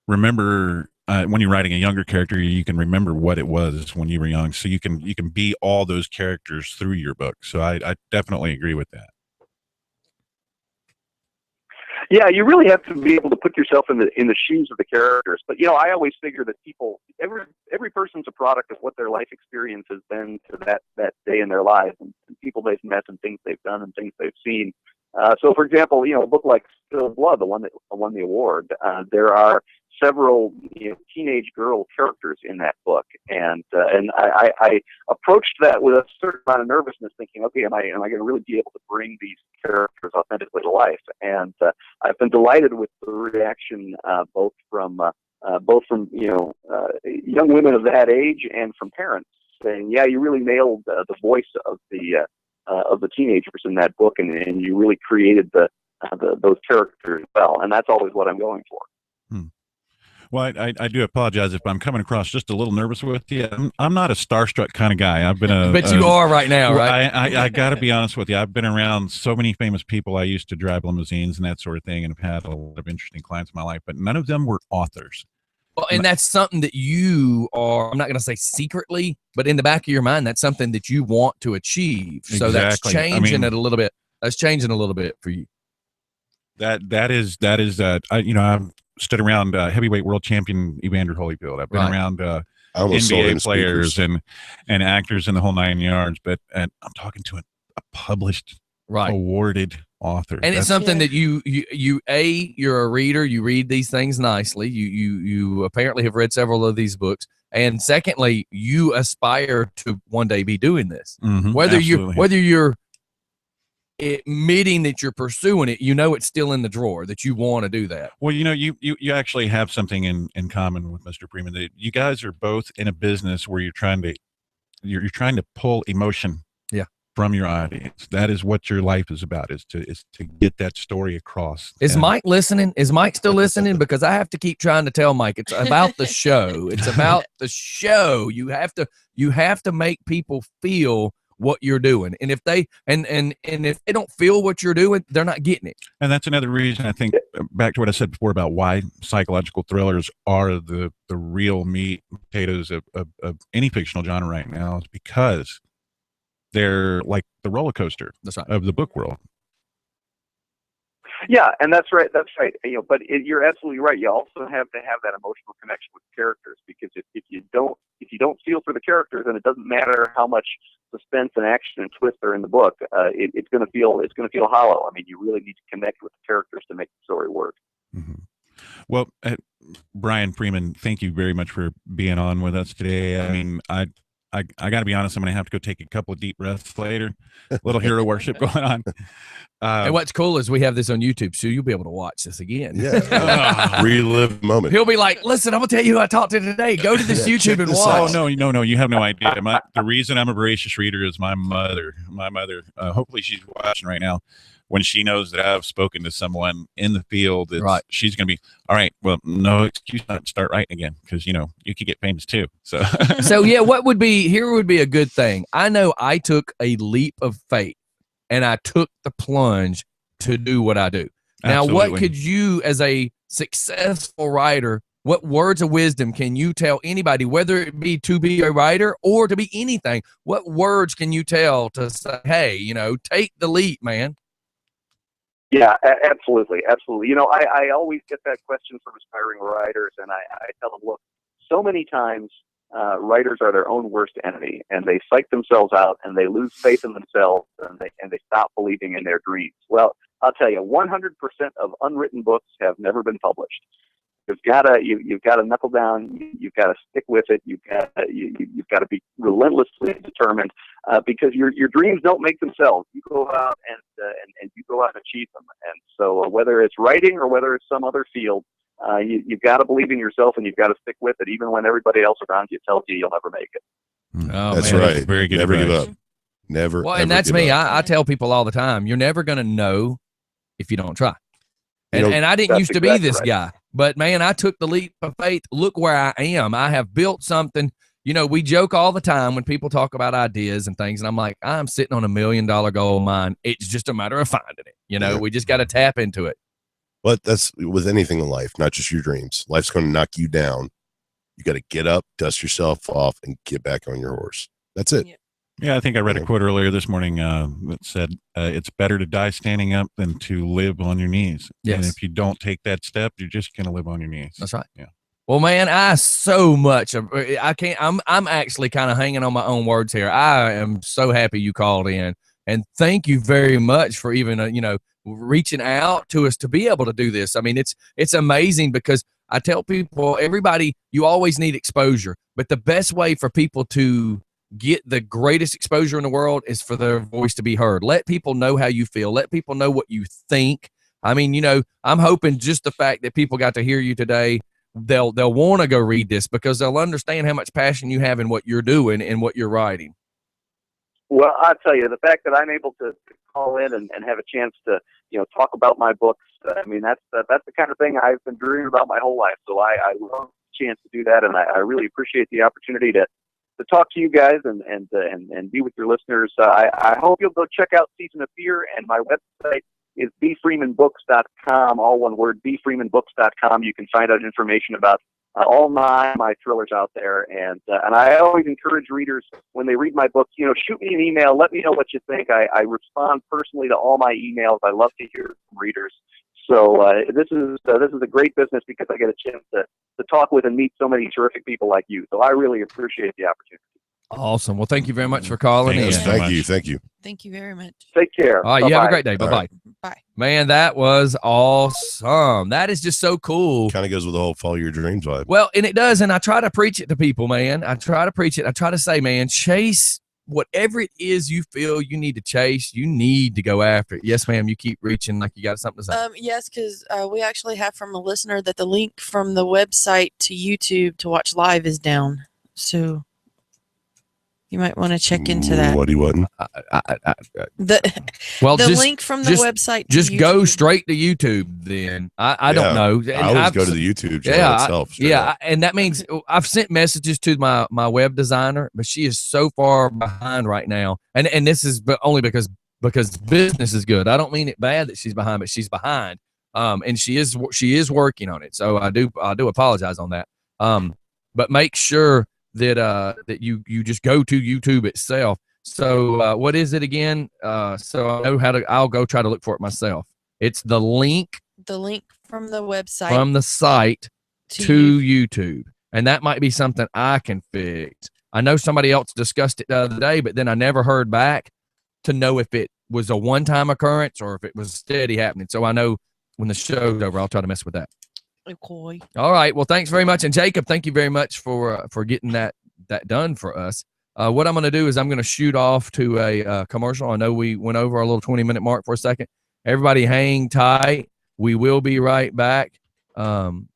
remember when you're writing a younger character. You can remember what it was when you were young. So you can be all those characters through your book. So I definitely agree with that. Yeah, you really have to be able to put yourself in the shoes of the characters. But I always figure that every person's a product of what their life experience has been to that day in their lives, and people they've met and things they've done and things they've seen. So, for example, a book like Still Blood, the one that won the award, there are several teenage girl characters in that book, and I approached that with a certain amount of nervousness, thinking, okay, am I going to really be able to bring these characters authentically to life? And I've been delighted with the reaction, both from young women of that age and from parents saying, yeah, you really nailed the voice of the teenagers in that book, and you really created those characters well, and that's always what I'm going for. Well, I do apologize if I'm coming across just a little nervous with you. I'm not a starstruck kind of guy. I've been but you are right now, right? I got to be honest with you. I've been around so many famous people. I used to drive limousines and that sort of thing, and have had a lot of interesting clients in my life, but none of them were authors. Well, and that's something that you are, I'm not going to say secretly, but in the back of your mind, that's something that you want to achieve. So Exactly. that's changing it a little bit. That's changing a little bit for you. That is I've stood around heavyweight world champion Evander Holyfield. I've been around I almost sold him NBA players speakers. and actors in the whole 9 yards, but I'm talking to a published, awarded author. And it's something that you're a reader. You read these things nicely. You apparently have read several of these books. And secondly, you aspire to one day be doing this. Whether you're admitting that you're pursuing it, it's still in the drawer that you want to do that. Well, you actually have something in common with Mr. Freeman. That you guys are both in a business where you're trying to pull emotion from your audience. That is what your life is about, is to get that story across. Is Mike listening? Is Mike still listening? Because I have to keep trying to tell Mike it's about the show. It's about the show. You have to make people feel what you're doing, and if they and if they don't feel what you're doing, they're not getting it. And that's another reason, I think, back to what I said before about why psychological thrillers are the real meat and potatoes of any fictional genre right now, is because they're like the roller coaster of the book world. Yeah, and that's right. But you're absolutely right. You also have to have that emotional connection with characters, because if you don't feel for the characters, then it doesn't matter how much suspense and action and twist are in the book. It's going to feel hollow. I mean, you really need to connect with the characters to make the story work. Well, Brian Freeman, thank you very much for being on with us today. I mean, I got to be honest, I'm going to have to go take a couple of deep breaths later. A little hero worship going on. And what's cool is we have this on YouTube, so you'll be able to watch this again. Yeah, relive the moment. He'll be like, "Listen, I'm gonna tell you who I talked to today. Go to this YouTube and watch." Oh no, you have no idea. The reason I'm a voracious reader is my mother. Hopefully she's watching right now. When she knows that I've spoken to someone in the field, she's going to be, all right, well, no excuse not to start writing again, because, you could get famous too. So, what would be a good thing? I know I took a leap of faith, and I took the plunge to do what I do. Now, what could you, as a successful writer, what words of wisdom can you tell anybody, whether it be to be a writer or to be anything? What words can you tell to say, hey, take the leap, man? Yeah, absolutely. I always get that question from aspiring writers, and I tell them, look, so many times writers are their own worst enemy, and they psych themselves out, and they lose faith in themselves, and they stop believing in their dreams. Well, I'll tell you, 100% of unwritten books have never been published. You've got to knuckle down. You've got to stick with it. You've got to be relentlessly determined, because your dreams don't make themselves. You go out and you go out and achieve them. And so, whether it's writing or whether it's some other field, you've got to believe in yourself, and you've got to stick with it, even when everybody else around you tells you you'll never make it. Oh, That's man. right. Very good Never give advice. up. Never. Well, ever and that's give me. up. I tell people all the time, you're never going to know if you don't try. You know, And I didn't that's used to be exactly this right. guy, but man, I took the leap of faith. Look where I am. I have built something. You know, we joke all the time when people talk about ideas and things, and I'm like, I'm sitting on $1 million gold mine. It's just a matter of finding it. You know, Yeah. we just got to tap into it. But that's with anything in life, not just your dreams. Life's going to knock you down. You got to get up, dust yourself off, and get back on your horse. That's it. Yeah. Yeah, I think I read a quote earlier this morning that said, it's better to die standing up than to live on your knees. And Yes. if you don't take that step, you're just going to live on your knees. That's right. Yeah. Well, man, I can't, I'm actually kind of hanging on my own words here. I am so happy you called in, and thank you very much for even, reaching out to us to be able to do this. I mean, it's amazing, because I tell people, everybody, you always need exposure, but the best way for people to get the greatest exposure in the world is for their voice to be heard. Let people know how you feel. Let people know what you think. I mean, I'm hoping just the fact that people got to hear you today, they'll want to go read this, because they'll understand how much passion you have in what you're doing and what you're writing. Well, I'll tell you, the fact that I'm able to call in and have a chance to, talk about my books, I mean, that's the kind of thing I've been dreaming about my whole life. So I love the chance to do that, and I really appreciate the opportunity to talk to you guys and be with your listeners. I hope you'll go check out Season of Fear, and my website is bfreemanbooks.com, all one word, bfreemanbooks.com. You can find out information about all my thrillers out there, and I always encourage readers, when they read my book, shoot me an email, let me know what you think. I respond personally to all my emails. I love to hear from readers. So this is a great business, because I get a chance to talk with and meet so many terrific people like you. So I really appreciate the opportunity. Awesome. Well, thank you very much for calling Thank in. you so Thank much. you. Thank you. Thank you very much. Take care. All right, you have a Bye-bye. great day. All Bye-bye. right. Bye. Man, that was awesome. That is just so cool. Kind of goes with the whole follow your dreams vibe. Well, and it does, and I try to preach it to people, man. I try to preach it. I try to say, man, chase whatever it is you feel you need to chase. You need to go after it. Yes, ma'am. You keep reaching like you got something to say. Yes, because we actually have from a listener that the link from the website to YouTube to watch live is down. So you might want to check into that. What he wasn't. The Well, the just link from the just- website. To just go YouTube. straight to YouTube. Then I don't Yeah. know. And I always I've- go to the YouTube channel Yeah, itself. straight Yeah, up. and that means I've sent messages to my web designer, but she is so far behind right now. And this is only because business is good. I don't mean it bad that she's behind, but she's behind. And she is working on it. So I do apologize on that. But make sure that you just go to YouTube itself. So what is it again? So I know I'll go try to look for it myself. It's the link The link from the website from the site to to YouTube. And that might be something I can fix. I know somebody else discussed it the other day, but then I never heard back to know if it was a one-time occurrence or if it was steady happening. So I know when the show's over, I'll try to mess with that. Okay. All right. Well, thanks very much. And Jacob, thank you very much for getting that done for us. What I'm going to do is I'm going to shoot off to a commercial. I know we went over a little 20-minute mark for a second. Everybody hang tight. We will be right back. I'm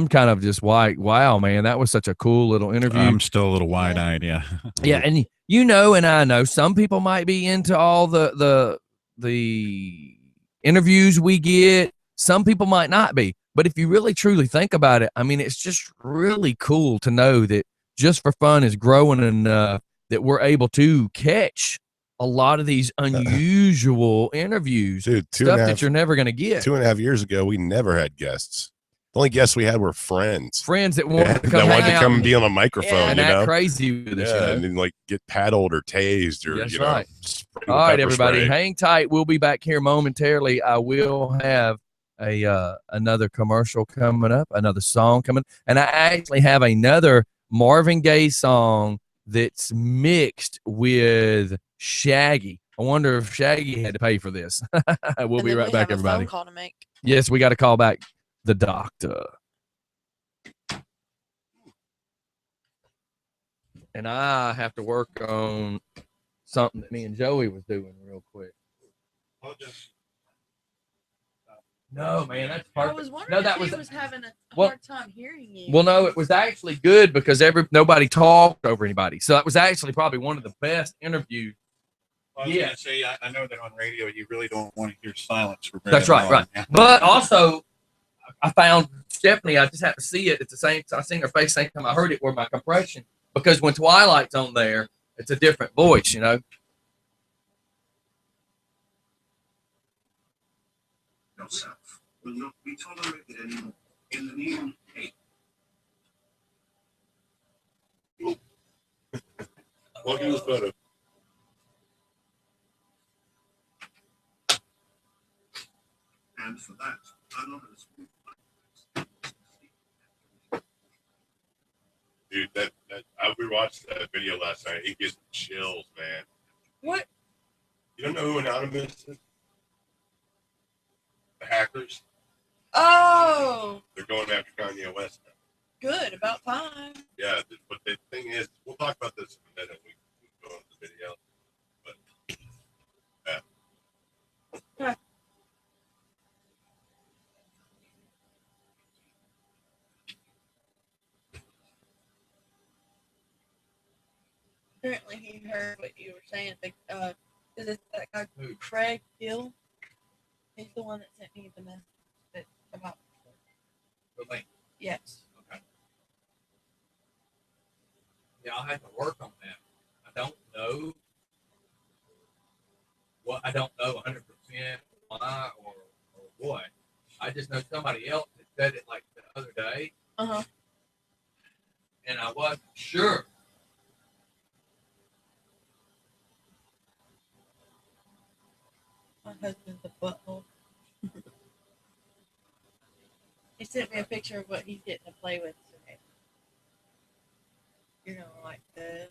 kind of just wow, man, that was such a cool little interview. I'm still a little wide-eyed. Yeah. Yeah, and and I know some people might be into all the interviews we get. Some people might not be. But if you really truly think about it, I mean, it's just really cool to know that Just for Fun is growing enough that we're able to catch a lot of these unusual interviews, Dude, stuff that you're never going to get. 2.5 years ago, we never had guests. The only guests we had were friends. Friends that wanted to come that wanted hang to out come and be on a microphone, and you act know? crazy with us, Yeah, and then like get paddled or tased or That's you know. right. sprayed All with right, pepper everybody, spray. hang tight. We'll be back here momentarily. I will have another commercial coming up, another song coming, and I actually have another Marvin Gaye song that's mixed with Shaggy. I wonder if Shaggy had to pay for this. We'll be right back, everybody. Phone call to make. Yes, we got to call back the doctor. And I have to work on something that me and Joey was doing real quick. No, man, that's perfect. I was wondering that if was he was having a well- hard time hearing you. well, no, it was actually good because nobody talked over anybody. So that was actually probably one of the best interviews. I was gonna say, I know that on radio you really don't want to hear silence for very That's right, long. right. But also, I found Stephanie. I just had to see it at the same. I seen her face same time I heard it. Where my compression, because when Twilight's on there, it's a different voice, you know. No self will not be tolerated anymore in the new age. Look at the photo. And for that, anonymous. Dude, that I rewatched that video last night. It gives me chills, man. What? You don't know who Anonymous is? The hackers. Oh, They're going after Kanye West now. good. About time. Yeah, but the thing is, we'll talk about this in a minute. We go into the video. But yeah. Apparently, he heard what you were saying. Is it that guy Craig Hill? He's the one that sent me the message about. The link. Yes. Okay. Yeah, I'll have to work on that. I don't know. Well, I don't know 100% why or what. I just know somebody else that said it like the other day, Uh-huh. and I wasn't sure. My husband's a butthole. He sent me a picture of what he's getting to play with today. You're gonna like this.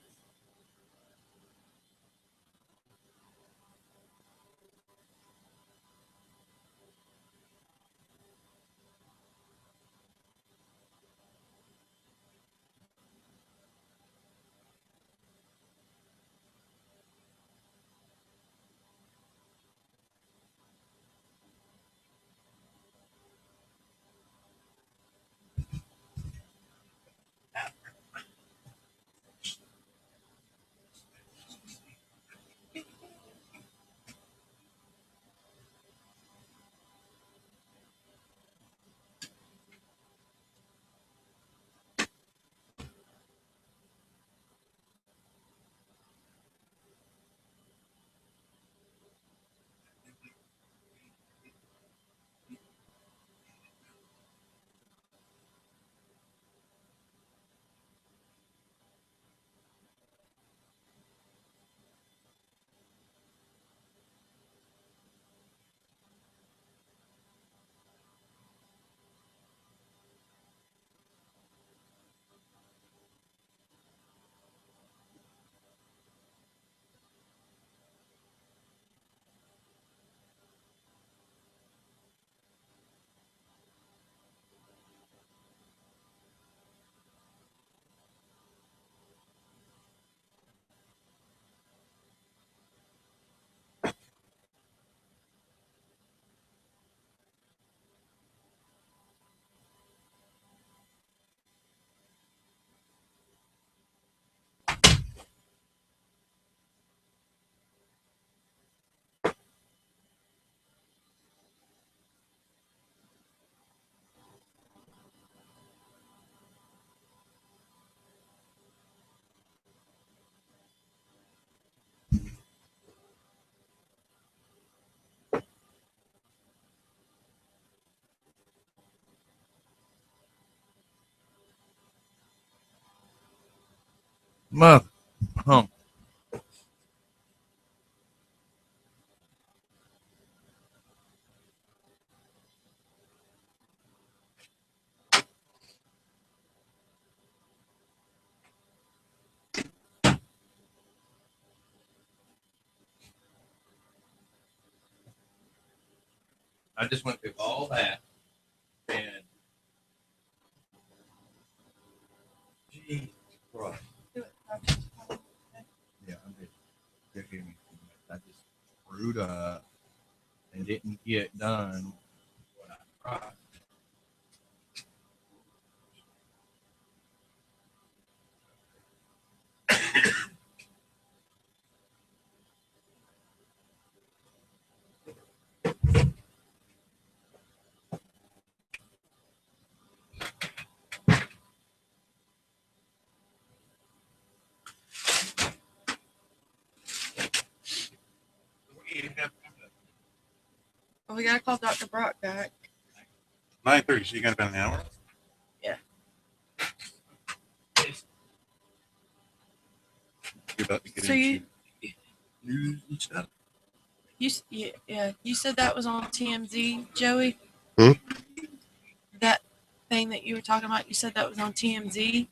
Mother pump. I just went through all that, and Jesus Christ. Yeah, I'm just I just screwed up and didn't get done what I tried. Well, we gotta call Dr. Brock back. 9:30. So you got about an hour. Yeah. You're about to get So into news and stuff. You said that was on TMZ, Joey. Hmm? That thing that you were talking about, you said that was on TMZ.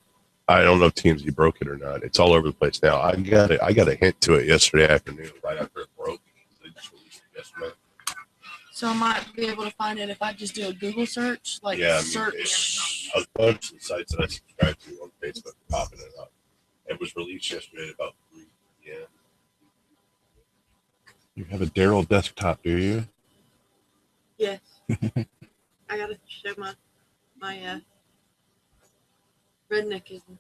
I don't know if TMZ broke it or not. It's all over the place now. I got a hint to it yesterday afternoon, right after it broke. They just released it yesterday. So I might be able to find it if I just do a Google search, like Yeah, I mean, search. A bunch of the sites that I subscribe to on Facebook are popping it up. It was released yesterday at about 3 p.m. You have a Daryl desktop, do you? Yes. I gotta show my redneckism.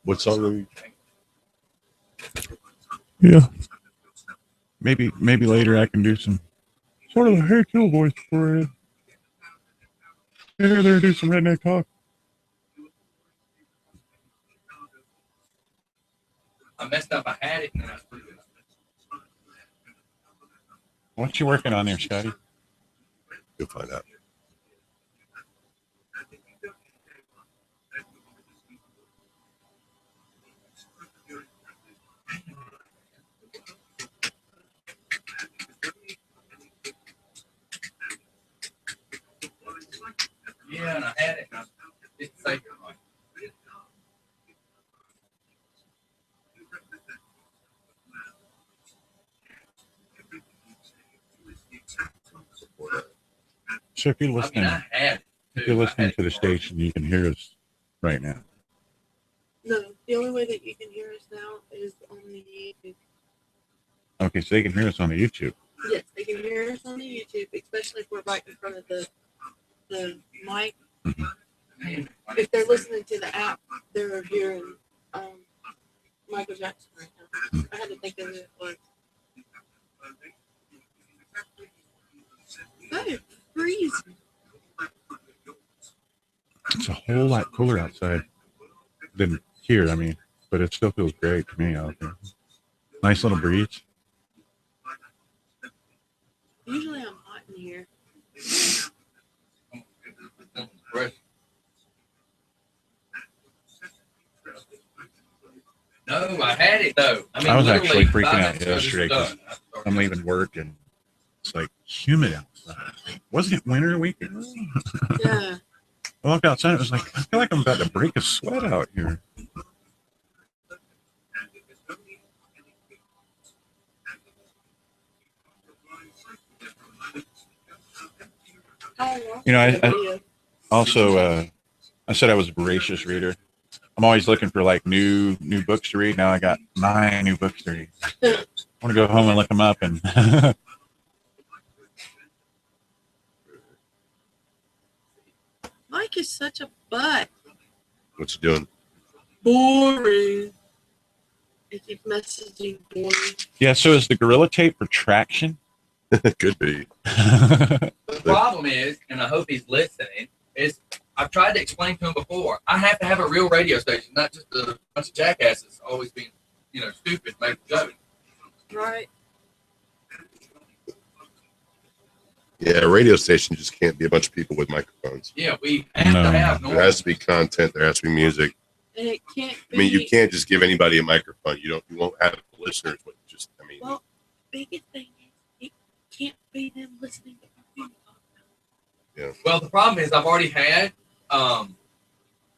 What song are you? Yeah. Maybe later I can do some sort of a Hey Kill voice for it. Here, there, do some redneck talk. I messed up. I had it, and then I screwed it up. What you working on there, Scotty? You'll find out. Yeah, and I had it, and I didn't save it right. So if you're I listening, mean, I had it. if too. you're I listening had to the it. station, you can hear us right now. No, the only way that you can hear us now is on the YouTube. Okay, so they can hear us on the YouTube. Yes, they can hear us on the YouTube, especially if we're right in front of the mic. Man, If they're listening to the app, they're hearing Michael Jackson right now. I had to think of it was. That is freezing. It's a whole lot cooler outside than here, I mean, but it still feels great to me out there. Nice little breeze. Usually I'm hot in here. No, I had it though. I mean, I was actually literally freaking 5 out minutes ago, this yesterday was 'cause done. I started I'm leaving work and it's like humid outside. Wasn't it winter weekend? Yeah. I walked outside. It was like, I feel like I'm about to break a sweat out here. You know, I also, I said I was a voracious reader. I'm always looking for like new books to read. Now I got 9 new books to read. I want to go home and look them up. And Mike is such a butt. What's he doing? Boring. He keeps messaging boring. yeah, so is the Gorilla Tape for traction? Could be. The problem is, and I hope he's listening, is I've tried to explain to him before. I have to have a real radio station, not just a bunch of jackasses always being, stupid, making jokes. Right. Yeah, a radio station just can't be a bunch of people with microphones. Yeah, we have No. to have There has to be content. There has to be music. And it can't be. I mean, you can't just give anybody a microphone. You won't have listeners with just. I mean, Well, biggest thing is it can't be them listening to me. Well, the problem is I've already had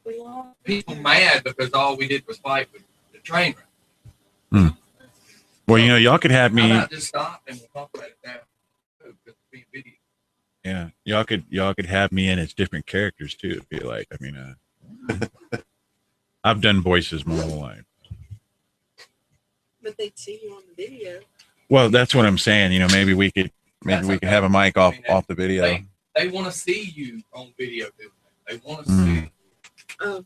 We lost. people mad because all we did was fight with the train wreck. Well, you know, y'all could have me. How about just stop and we'll talk about it now? Oh, 'cause it's being video. Yeah, y'all could have me in as different characters too. If you like, I mean, I've done voices my whole life. But they'd see you on the video. Well, that's what I'm saying. You know, maybe we could have a mic off the video. They want to see you on video doing that. They want to Mm. see. Oh.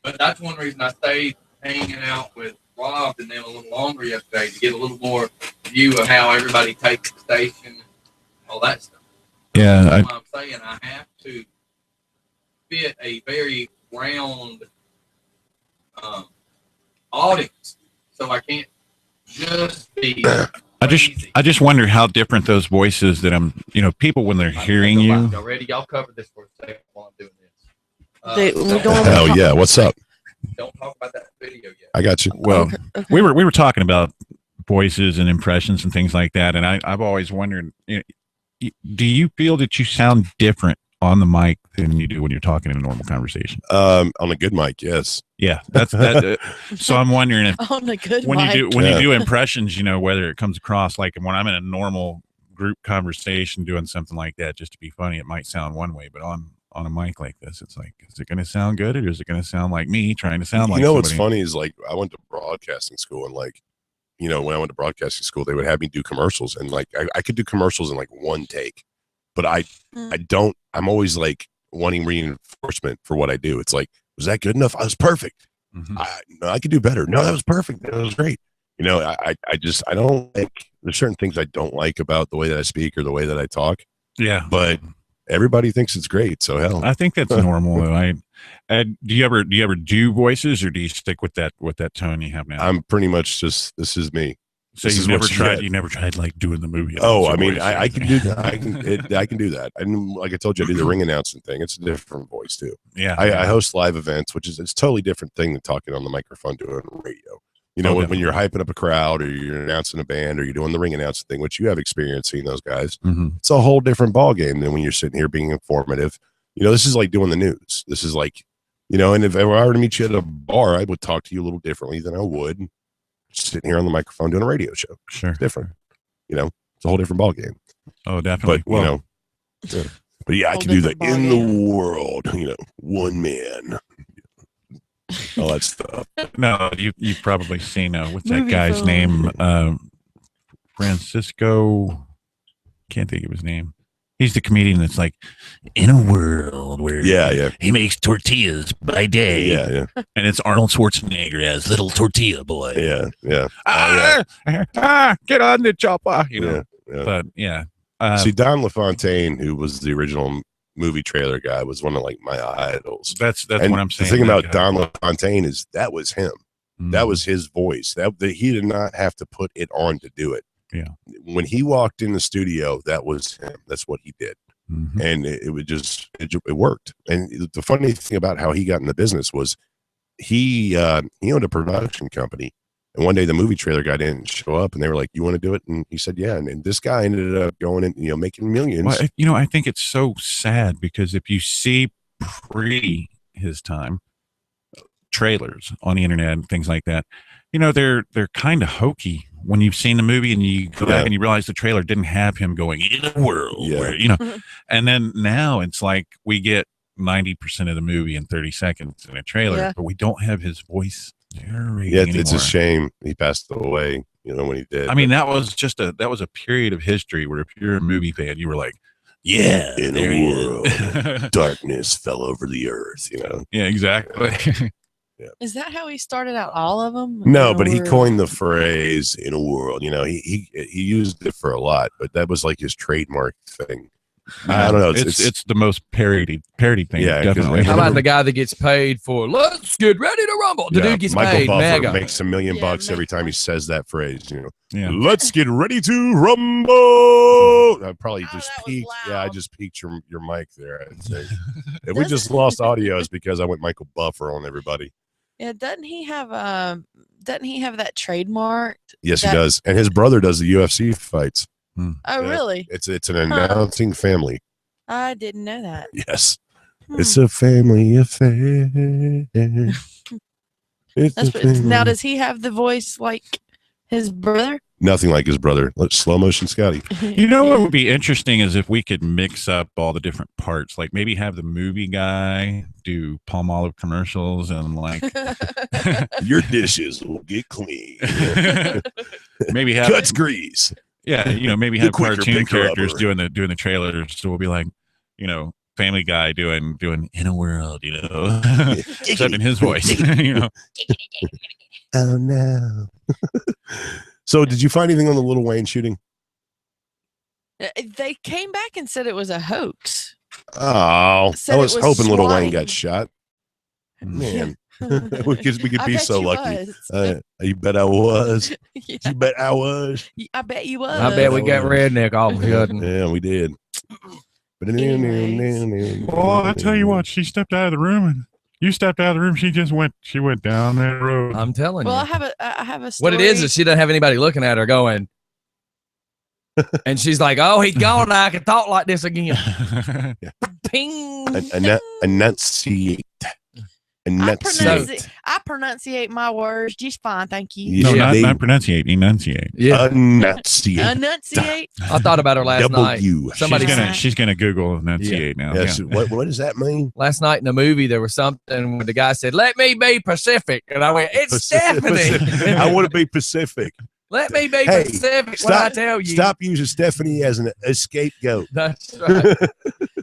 But that's one reason I stayed hanging out with Rob and them a little longer yesterday to get a little more view of how everybody takes the station, all that stuff. Yeah, That's why I'm saying I have to fit a very round audience, so I can't just be. I just wonder how different those voices that I'm, you know, people when they're hearing you. Y'all ready? Y'all cover this for a second while I'm doing this. We're going Hell yeah! What's up? Don't talk about that video yet. I got you. Well, Okay. we were talking about voices and impressions and things like that, and I've always wondered, you know, do you feel that you sound different on the mic than you do when you're talking in a normal conversation? On a good mic, yes. Yeah, that's that. So I'm wondering if on a good when mic. you do impressions, you know, whether it comes across like when I'm in a normal group conversation doing something like that just to be funny, it might sound one way, but on a mic like this, it's like, is it going to sound good or is it going to sound like me trying to sound like You know what's somebody? funny is like I went to broadcasting school and like, you know, when I went to broadcasting school, they would have me do commercials and like I could do commercials in like one take, but I'm always like wanting reinforcement for what I do. It's like, was that good enough? I was perfect. Mhm. No, I could do better. No, that was perfect. That was great. You know, I don't like, there's certain things I don't like about the way that I speak or the way that I talk, Yeah, but everybody thinks it's great. So hell, I think that's normal. Though. Do you ever do voices or do you stick with that tone you have now? I'm pretty much just, this is me. So this you is never what you tried. get. You never tried like doing the movie. Oh, announcer I mean, voice or I can anything? do that. I can do that. And like I told you, I do the ring announcing thing. It's a different voice too. Yeah, I host live events, which is it's a totally different thing than talking on the microphone doing radio. You know, Oh, when you're hyping up a crowd or you're announcing a band or you're doing the ring announcing thing, which you have experience seeing those guys, Mhm. it's a whole different ball game than when you're sitting here being informative. You know, this is like doing the news. This is like, you know, and if I were to meet you at a bar, I would talk to you a little differently than I would sitting here on the microphone doing a radio show. Sure. It's different. You know, it's a whole different ball game. Oh, definitely. But you know, yeah. But yeah, I Whole can do the different in the ballgame. world, you know, one man, all that stuff. No, you've probably seen what's that Movie guy's phone. name? Francisco. Can't think of his name. He's the comedian that's like, in a world where Yeah. he makes tortillas by day, Yeah. and it's Arnold Schwarzenegger as little tortilla boy. Yeah. Get on the chopper, you know. Yeah. But yeah, See, Don LaFontaine, who was the original movie trailer guy, was one of like my idols. that's And what I'm saying. the thing that about guy. Don LaFontaine is that was him. Mhm. That was his voice. That he did not have to put it on to do it. Yeah. When he walked in the studio, that was him. That's what he did. Mhm. And it would just it worked. And the funny thing about how he got in the business was he owned a production company, and one day the movie trailer guy didn't show up, and they were like, "You want to do it?" And he said, "Yeah." And this guy ended up going in, you know, making millions. Well, you know, I think it's so sad because if you see pre his time trailers on the internet and things like that, you know, they're kind of hokey when you've seen the movie and you go Yeah. back and you realize the trailer didn't have him going in a world Yeah. where, you know, and then now it's like we get 90% of the movie in 30 seconds in a trailer, Yeah. but we don't have his voice narrating Yeah, it's a anymore. shame he passed away. You know when he did. I mean, that was a period of history where if you're a movie fan, you were like, yeah, In a there he is. world. Darkness fell over the earth. You know. Yeah, exactly. Is that how he started out all of them? No, but he Or- coined the phrase "in a world." You know, he used it for a lot, but that was like his trademark thing. I don't know. It's the most parody thing. Yeah, 'cause definitely. How about the guy that gets paid for "Let's get ready to rumble"? The dude gets Michael paid Buffer mega. makes $1 million Yeah, bucks every mega. time he says that phrase. You know, Yeah. let's get ready to rumble. I probably Oh, just that was peaked. Yeah, I loud. just peaked your mic there. I'd say. If we Doesn't- just lost audio, it's because I went Michael Buffer on everybody. Yeah, doesn't he have that trademarked? Yes, That- he does, and his brother does the UFC fights. Oh, Yeah. really? It's an announcing family. I didn't know that. Yes, Hmm. it's a family affair. It's That's a what, now, thing. does he have the voice like his brother? Nothing like his brother. Let's slow motion Scotty. You know what would be interesting is if we could mix up all the different parts, like maybe have the movie guy do Palmolive commercials and like Your dishes will get clean. maybe have Cuts grease. yeah, maybe The have quicker cartoon pick characters rubber. doing the trailers. So we'll be like, Family Guy doing In a World, except in his voice, Oh no. So did you find anything on the Lil Wayne shooting? They came back and said it was a hoax. Oh, Said I it was was hoping Lil Wayne swine. got shot. Man, we could I be bet so you lucky. was. You bet I was. Yeah, You bet I was. I bet you was. I bet we got redneck all of a sudden. Yeah, we did. But Well, I tell you what, she stepped out of the room and you stepped out of the room. She went down that road. I'm telling Well, you. I have a story. What it is she doesn't have anybody looking at her going, and she's like, "Oh, he's gone. Now I can talk like this again." Ping. Enunciate. Enunciate. I pronunciate my words just fine, thank you. Yeah. No, Yeah. not pronunciate, enunciate. Yeah, Enunciate. Enunciate. I thought about her last night. W. Somebody She's gonna Google enunciate now. Yes. What does that mean? Last night in the movie, there was something where the guy said, "Let me be Pacific," and I went, "It's Stephanie." I want to be Pacific. Let me be Hey, Pacific. What I tell you. Stop using Stephanie as a scapegoat. That's right.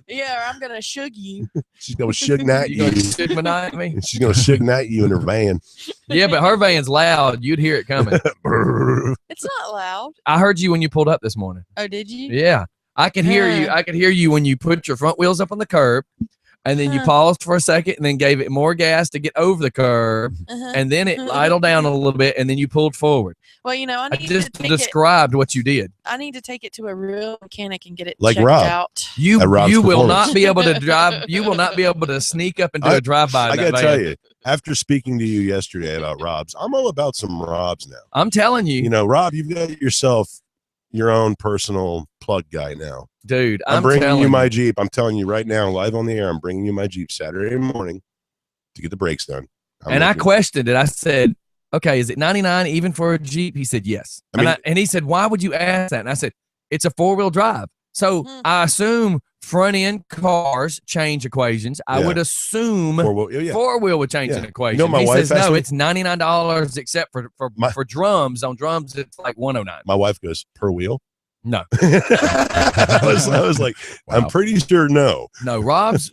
Yeah, I'm gonna shug you. She's gonna sugar night You you. gonna stigmatize me? She's gonna sugar night you in her van. Yeah, but her van's loud. You'd hear it coming. It's not loud. I heard you when you pulled up this morning. Oh, did you? Yeah, I could hear you. I could hear you when you put your front wheels up on the curb, and then you Huh. paused for a second, and then gave it more gas to get over the curb, Uh-huh. and then it idled down a little bit, and then you pulled forward. Well, I I need just to take it. described what you did. I need to take it to a real mechanic and get it Like checked Rob. out. You At Rob's you will Performance. not be able to drive. You will not be able to sneak up and do a drive by. I gotta tell you, after speaking to you yesterday about Rob's, I'm all about some Rob's now. I'm telling you, Rob, you've got yourself your own personal plug guy now. dude. I'm I'm bringing telling you my Jeep. I'm telling you right now, live on the air, I'm bringing you my Jeep Saturday morning to get the brakes done. And I questioned it. I said, "Okay, is it 99 even for a Jeep?" He said, "Yes." I mean- and he said, "Why would you ask that?" And I said, "It's a 4-wheel drive, so I assume front end cars change equations. I Yeah. would assume yeah. 4-wheel would change an Yeah. equation." My He wife says, asked "No, me- it's $99 except for drums. On drums, it's like 109." My wife goes, per wheel? No, I was like, I'm pretty sure no. no. Rob's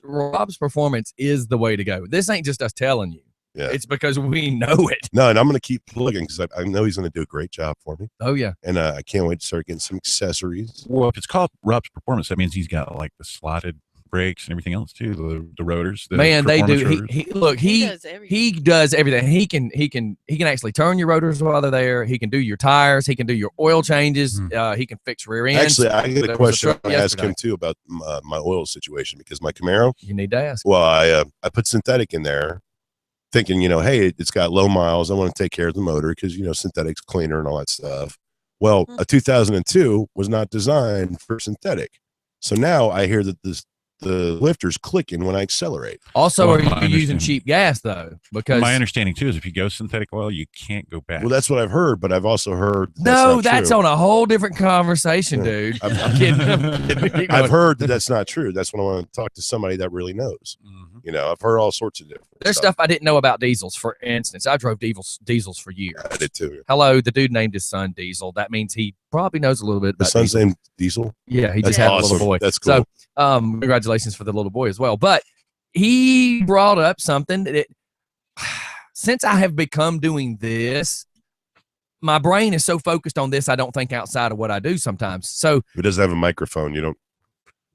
performance is the way to go. This ain't just us telling you. Yeah. It's because we know it. No, and I'm going to keep plugging because I know he's going to do a great job for me. Oh yeah. And I can't wait to start getting some accessories. Well, if it's called Rob's Performance, that means he's got like the slotted brakes and everything else too. The rotors. The Man, they do. performance He, rotors. look. He He does everything. he does everything. He can actually turn your rotors while they're there. He can do your tires. He can do your oil changes. He can fix rear ends. Actually, I get There a was question truck I ask yesterday. him too about my oil situation because my Camaro, You need to ask. well, I put synthetic in there thinking, hey, it's got low miles. I want to take care of the motor because, synthetic's cleaner and all that stuff. Well, a 2002 was not designed for synthetic. So now I hear that the lifter's clicking when I accelerate. Also, Well, are my you using understanding- cheap gas though? Because My understanding too is if you go synthetic oil, you can't go back. Well, that's what I've heard, but I've also heard no, not that's true. on a whole different conversation, dude. I've- I'm kidding. I'm kidding. Keep I've going. heard that that's not true. That's when I want to talk to somebody that really knows. I've heard all sorts of different There's stuff I didn't know about diesels. For instance, I drove diesels for years. I did too. Hello, the dude named his son Diesel. That means he probably knows a little bit The about son's diesel. named Diesel. Yeah, he That's just had a awesome. little boy. That's cool. So, congratulations for the little boy as well. But he brought up something that since I have become doing this, my brain is so focused on this, I don't think outside of what I do sometimes. So, If it doesn't have a microphone, you don't.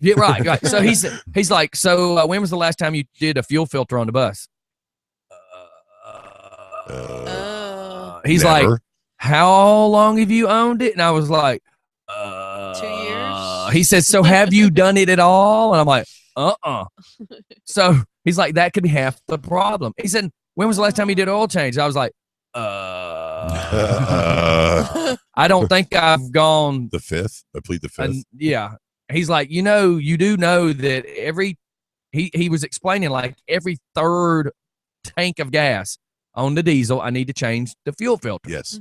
yeah, right. So he's like, so when was the last time you did a fuel filter on the bus? He's like, Never. how long have you owned it? And I was like, 2 years. he said, so have you done it at all? And I'm like, So he's like, that could be half the problem. He said, when was the last time you did oil change? I was like, I don't think I've gone. The fifth. I plead the fifth. Yeah. He's like, you do know that he was explaining like every third tank of gas on the diesel, I need to change the fuel filter. Yes.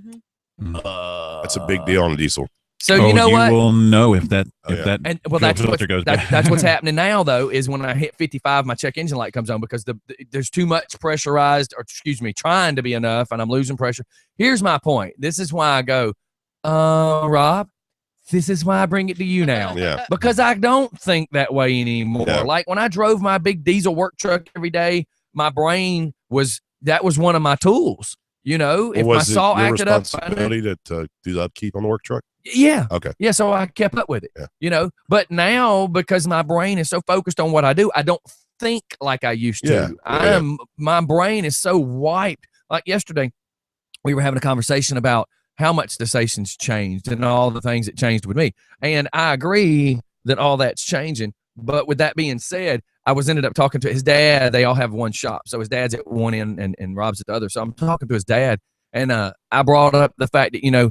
Mhm. That's a big deal on a diesel. So you know what? You will know if that Oh, yeah. And fuel well, that's filter goes bad. that's what's happening now, though, is when I hit 55, my check engine light comes on because there's too much pressurized, or excuse me, trying to be enough, and I'm losing pressure. Here's my point. This is why I go, Rob, this is why I bring it to you now. Yeah. Because I don't think that way anymore. Yeah. Like when I drove my big diesel work truck every day, my brain that was one of my tools. You know, if my was it saw your acted up, responsibility to do the upkeep on the work truck? yeah. Okay. Yeah, so I kept up with it. Yeah. You know, but now because my brain is so focused on what I do, I don't think like I used to. Yeah. My brain is so wiped. Like yesterday, we were having a conversation about how much the station's changed and all the things that changed with me. And I agree that all that's changing. But with that being said, I ended up talking to his dad. They all have one shop. So his dad's at one end and Rob's at the other. So I'm talking to his dad. And I brought up the fact that, you know,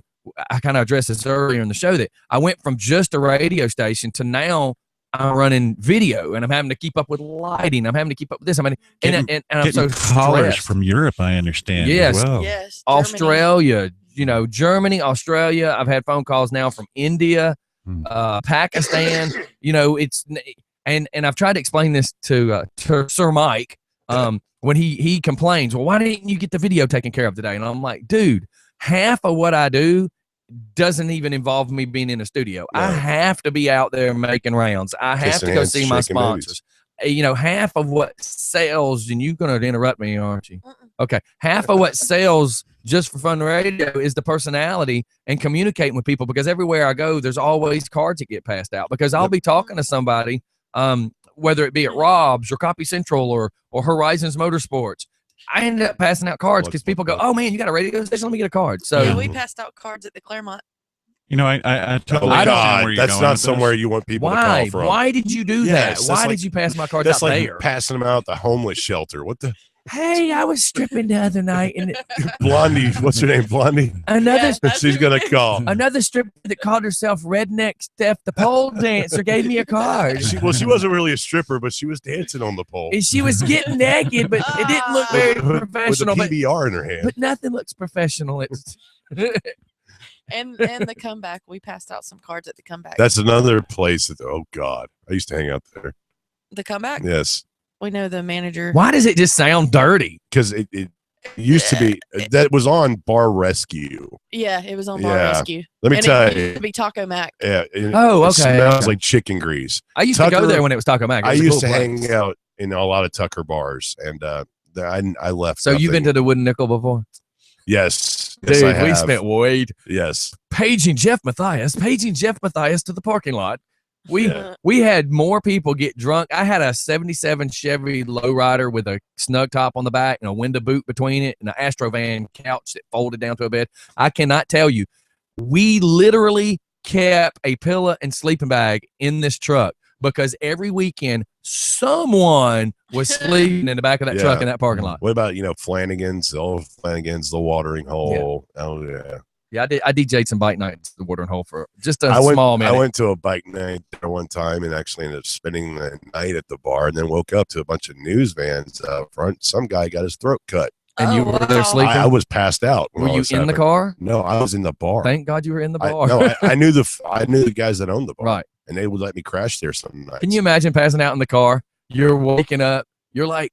I kind of addressed this earlier in the show that I went from just a radio station to now I'm running video and I'm having to keep up with lighting. I'm having to keep up with this. I mean, and I'm so callers stressed. from Europe, I understand. Yes. As well. Yes. Germany. Australia, you know, Germany, Australia. I've had phone calls now from India, Pakistan. You know, and I've tried to explain this to Sir Mike when he complains. Well, why didn't you get the video taken care of today? And I'm like, dude, half of what I do doesn't even involve me being in a studio. No. I have to be out there making rounds. I have Kissing to go hands, see my shaking booties. sponsors. You know, half of what sells, and you're going to interrupt me, aren't you? Okay. Half of what sells just for fun radio is the personality and communicating with people, because everywhere I go, there's always cards that get passed out because I'll be talking to somebody, whether it be at Rob's or Copy Central or Horizons Motorsports. I ended up passing out cards because people go, "Oh man, you got a radio station? Let me get a card." So Yeah, we passed out cards at the Claremont. You know, I totally Oh understand God, where you're that's going not with somewhere this. you want people to why? call from. Why did you do Yes, that? that's Why like- did you pass my cards That's out like there? passing them out at the homeless shelter. What the Hey, I was stripping the other night, and Blondie? What's her name? Blondie. another She's gonna call. another stripper that called herself Redneck Steph, the pole dancer, gave me a card. She wasn't really a stripper, but she was dancing on the pole And she was getting naked, but it didn't look very with a professional. But, PBR in her hand. but nothing looks professional. It's And the comeback. We passed out some cards at the comeback. That's another place that. Oh God, I used to hang out there. the comeback. Yes, We know the manager. why does it just sound dirty? because it used to be that was on Bar Rescue. Yeah, it was on Bar Yeah. Rescue. Let me And tell it you. used to be Taco Mac. Yeah. Oh, It okay. smells like chicken grease. I used to go Tucker- there when it was Taco Mac. It I was a used cool to place. hang out in a lot of Tucker bars, and I left. So you've been to the Wooden Nickel before? Yes, Dude, yes, I we have. spent way Yes, paging Jeff Matthias to the parking lot. Yeah. We had more people get drunk. I had a 77 Chevy lowrider with a snug top on the back and a window boot between it and an Astrovan couch that folded down to a bed. I cannot tell you. We literally kept a pillow and sleeping bag in this truck because every weekend someone was sleeping in the back of that Yeah. truck in that parking lot. What about Flanagan's? The watering hole. Oh yeah. Yeah, I DJ'd some bike nights at the Watering Hole for just a I small minute. went to a bike night there one time and actually ended up spending the night at the bar, and then woke up to a bunch of news vans front. Some guy got his throat cut. And you Oh, were there wow. sleeping? I was passed out. when Were all you this in the happened. car? No, I was in the bar. Thank God you were in the bar. I knew the guys that owned the bar, Right. and they would let me crash there some nights. Can you imagine passing out in the car? You're waking up. You're like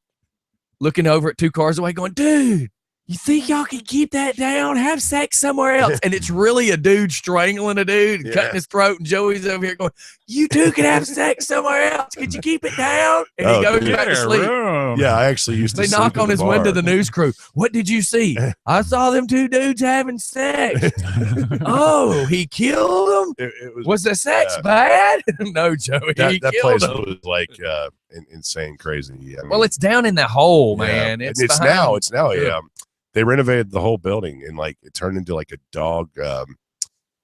looking over at two cars away going, dude, you think y'all can keep that down? Have sex somewhere else. And it's really a dude strangling a dude and Yeah. cutting his throat. And Joey's over here going, you two can have sex somewhere else. Could you keep it down? And he Oh, goes dude. back to sleep. Yeah, I actually used to. They sleep knock in on the his window, bar. the news crew. What did you see? I saw them two dudes having sex. Oh, he killed them? Was the sex yeah. bad? No, Joey. He that killed place them. was like insane, crazy. I mean, Well, it's down in that hole, yeah. man. And It's it's behind- now. It's now. Yeah. Yeah, they renovated the whole building and like it turned into like a dog.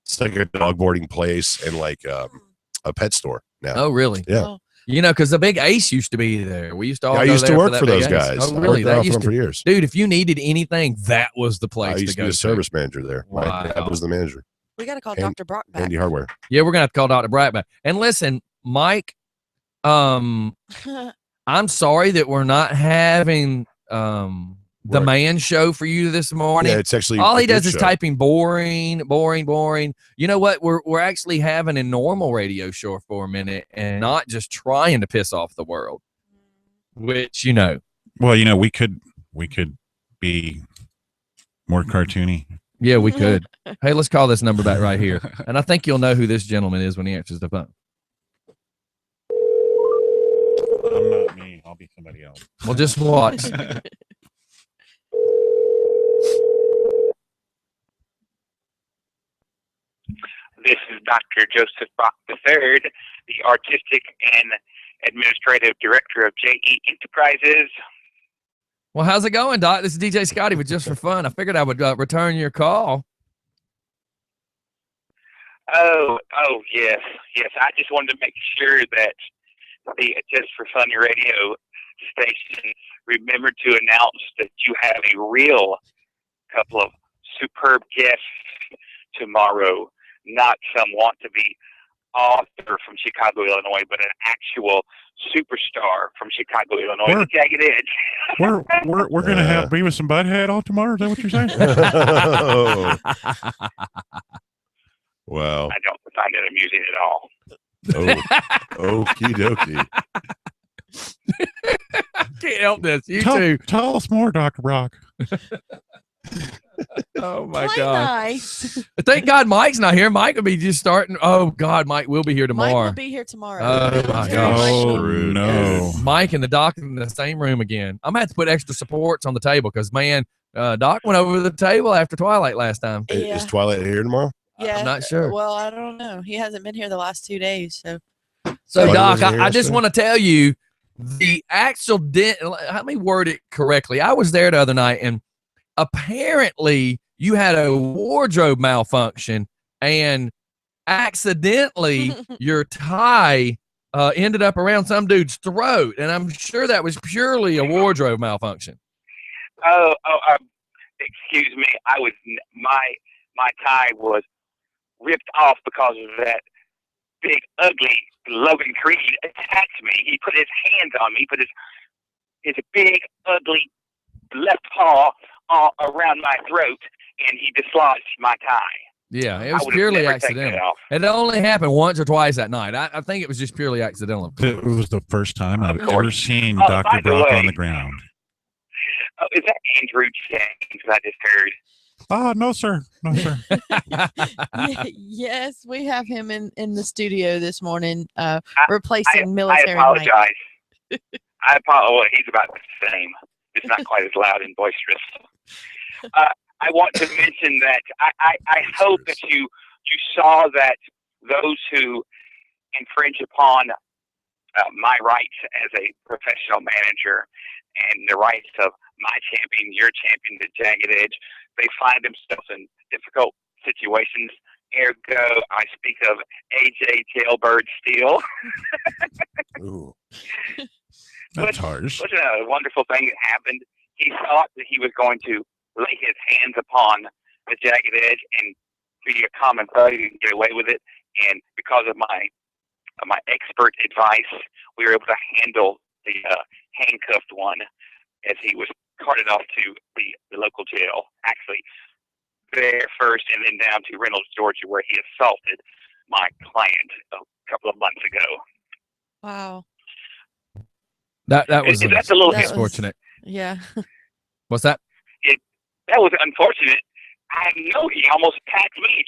It's like a dog boarding place and like a pet store now. Oh, really? Yeah. Oh. You know, because the Big Ace used to be there. We used to all I go used to there work that for Big those Ace. guys. Oh, I really? worked there That for used them to, for years. dude, if you needed anything, that was the place I used to to go be a service manager there. My dad Wow. was the manager. We got to call And- Dr. Brock back. Andy Hardware. Yeah, we're gonna have to call Dr. Brack back. And listen, Mike, I'm sorry that we're not having the Right. man show for you this morning. Yeah, it's actually all a he does good is show. typing boring. You know what? We're actually having a normal radio show for a minute and not just trying to piss off the world. Which, you know. Well, you know, we could be more cartoony. Yeah, we could. Hey, let's call this number back right here. And I think you'll know who this gentleman is when he answers the phone. I'm not me. I'll be somebody else. Well, just watch. This is Dr. Joseph Bach III, the Artistic and Administrative Director of JE Enterprises. Well, how's it going, Doc? This is DJ Scotty with Just for Fun. I figured I would return your call. Oh, yes. I just wanted to make sure that the Just for Fun radio station remembered to announce that you have a real couple of superb guests tomorrow, not some want-to-be author from Chicago, Illinois, but an actual superstar from Chicago, Illinois, We're- the Jagged Edge. We're gonna have Beavis and Butthead on tomorrow. Is that what you're saying? Oh. Wow. I don't find it amusing at all. Oh, okie dokie. Can't help this. You tell, too. tell us more, Dr. Brock. Oh, my Play God. nice. Thank God Mike's not here. Mike will be just starting. Oh, God, Mike will be here Mike tomorrow. will be here tomorrow. Oh, my Very gosh. much. Oh, no. Mike and the doc in the same room again. I'm going to have to put extra supports on the table because, man, Doc went over the table after Twilight last time. Yeah. Is Twilight here tomorrow? Yeah, I'm not sure. Well, I don't know. He hasn't been here the last 2 days, so So, Twilight Doc, wasn't here I just yesterday? want to tell you the actual let me word it correctly. I was there the other night, and apparently you had a wardrobe malfunction, and accidentally your tie ended up around some dude's throat, and I'm sure that was purely a wardrobe malfunction. Excuse me. I was my tie was ripped off because of that big ugly Logan Creed attacked me. He put his hands on me. He put his big ugly left paw around my throat, and he dislodged my tie. Yeah, it I was would've purely never taken accidental. it off. It only happened once or twice that night. I think it was just purely accidental. It was the first time I've Of course. ever seen Oh, by Dr. the Brock way. on the ground. Oh, is that Andrew James I just heard? Oh, no, sir. No, sir. yes, we have him in the studio this morning, I replacing military Mike. apologize. I apologize. Well, he's about the same. It's not quite as loud and boisterous. I want to mention that I hope that you saw that those who infringe upon my rights as a professional manager and the rights of my champion, your champion, the Jagged Edge, they find themselves in difficult situations. Ergo, I speak of AJ Jailbird Steele. Ooh. That's harsh. What a wonderful thing that happened. He thought that he was going to lay his hands upon the Jagged Edge and be a common thug and get away with it. And because of my expert advice, we were able to handle the handcuffed one as he was carted off to the local jail. Actually, there first and then down to Reynolds, Georgia, where he assaulted my client a couple of months ago. Wow. That was That's a little That was- unfortunate. Yeah. What's that? That was unfortunate. I know he almost attacked me. He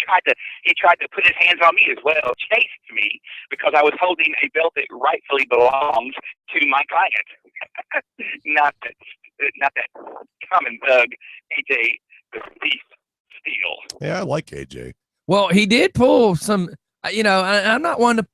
tried to put his hands on me as well, chased me because I was holding a belt that rightfully belongs to my client. not that common thug, AJ the Thief Steele. Yeah, I like AJ. Well, he did pull some, I'm not one to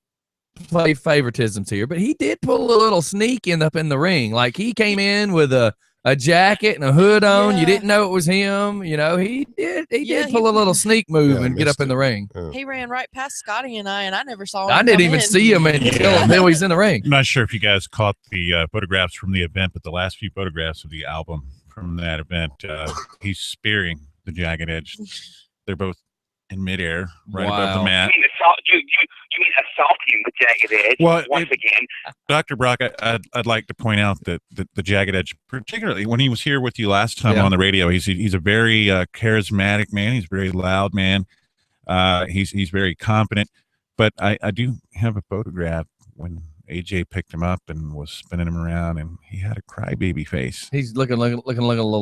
play favoritisms here, but he did pull a little sneak up in the ring. Like he came in with a jacket and a hood on. You Yeah. didn't know it was him. He did Yeah, pull a little sneak move Yeah, I and get missed up in the ring. He ran right past Scotty and I never saw him. I didn't come even in. see him until he's in the ring. I'm not sure if you guys caught the photographs from the event, but the last few photographs of the album from that event, he's spearing the Jagged Edge. They're both in midair, right above Wow. the mat. You mean you mean assaulting the jagged edge Well, once again? Dr. Brock, I'd like to point out that the jagged edge, particularly when he was here with you last time Yeah. on the radio, he's a very charismatic man. He's a very loud man. He's very competent. But I do have a photograph when AJ picked him up and was spinning him around, and he had a crybaby face. He's looking a little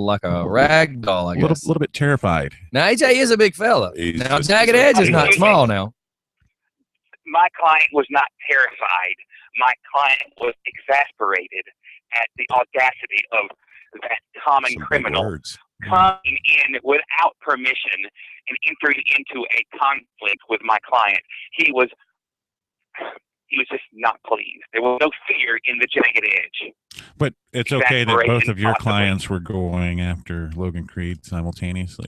like a rag doll, I A guess. little bit terrified. Now AJ is a big fella. He's Now just- Jagged Edge is not He's- small now. My client was not terrified. My client was exasperated at the audacity of that common Some big criminal words. coming in without permission and entering into a conflict with my client. He was just not pleased. There was no fear in the jagged edge. But it's okay that both Exasperation, of your possibly. clients were going after Logan Creed simultaneously.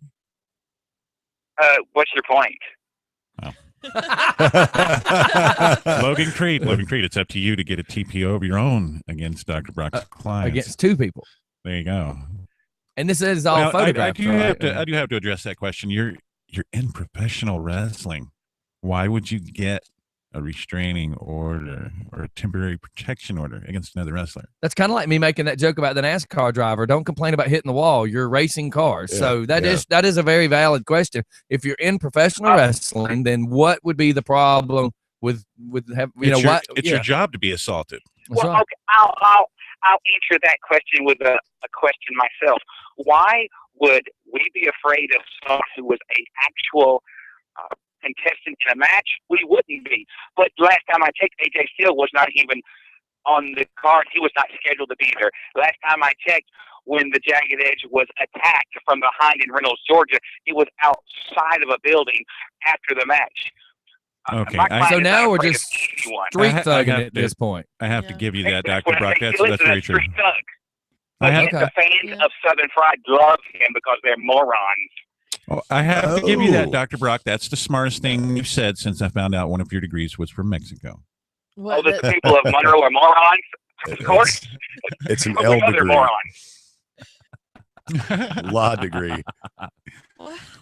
What's your point? Logan Creed, it's up to you to get a TPO of your own against Dr. Brock's clients. Against two people. There you go. And this is all Well, I photographed. do right? have to address that question. You're in professional wrestling. Why would you get a restraining order or a temporary protection order against another wrestler? That's kind of like me making that joke about the NASCAR driver. Don't complain about hitting the wall. You're racing cars. Yeah, So that yeah. is that is a very valid question. If you're in professional wrestling, then what would be the problem with have you know It's your, what? it's your job to be assaulted. That's Well, right. okay, I'll answer that question with a question myself. Why would we be afraid of someone who was an actual contestant in a match? We wouldn't be. But last time I checked, AJ Steele was not even on the card. He was not scheduled to be there. Last time I checked, when the Jagged Edge was attacked from behind in Reynolds, Georgia, he was outside of a building after the match. Okay, my I- client So is now not we're afraid just of anyone. Street I have thugging to- at this point. I have to Yeah. give you that, That's Dr. when I Brock. say, That's listen, very true. street thug. I have, Okay. The fans Yeah. of Southern Fried love him because they're morons. I have to give you that, Oh. Dr. Brock. That's the smartest thing you've said since I found out one of your degrees was from Mexico. Oh, the people of Monroe are morons? Of course. It's an We L know they're degree, morons. law degree.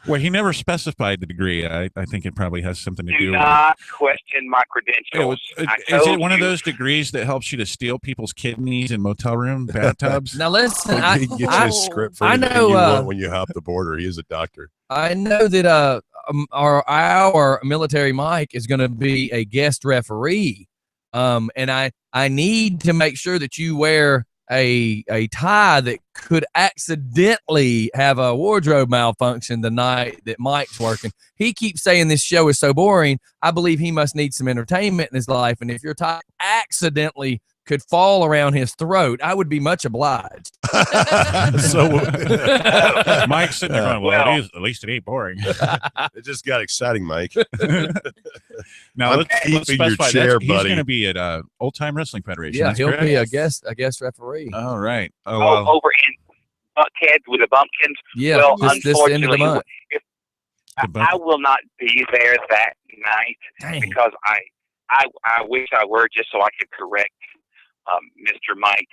Well, he never specified the degree. I think it probably has something to Do do with not question my it. credentials. I Is it told one of you. those degrees that helps you to steal people's kidneys in motel room bathtubs? Now listen, He can get you I a script for I anything know, you want when you hop the border. He is a doctor. I know that our military Mike is going to be a guest referee, and I need to make sure that you wear a tie that could accidentally have a wardrobe malfunction the night that Mike's working. He keeps saying this show is so boring. I believe he must need some entertainment in his life, and if your tie accidentally could fall around his throat, I would be much obliged. So Mike's sitting there going, well, it is, at least it ain't boring. it just got exciting, Mike. Now, I'm let's keeping your specify chair, he's buddy. going to be at Old Time Wrestling Federation. Yeah, That's he'll correct? be a guest referee. All right. Oh, Oh, well. over in Buckhead with the Bumpkins. Yeah, well, this end of the unfortunately, month. I will not be there that night Dang. because I wish I were, just so I could correct Mr. Mike,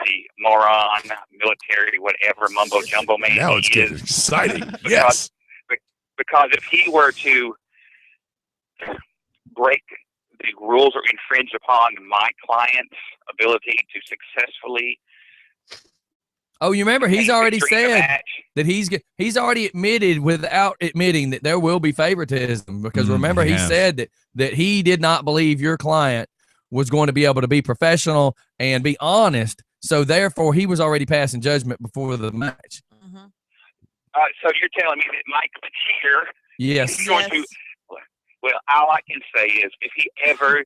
the moron, military, whatever, mumbo jumbo man Now it's he getting is. exciting. Yes. Because if he were to break the rules or infringe upon my client's ability to successfully Oh, you remember he's take already victory in a said match, that he's already admitted without admitting that there will be favoritism, because remember he yes. said that he did not believe your client was going to be able to be professional and be honest, so therefore he was already passing judgment before the match. Mhm. so you're telling me that Mike the cheater Yes. is going to Yes. well, all I can say is if he ever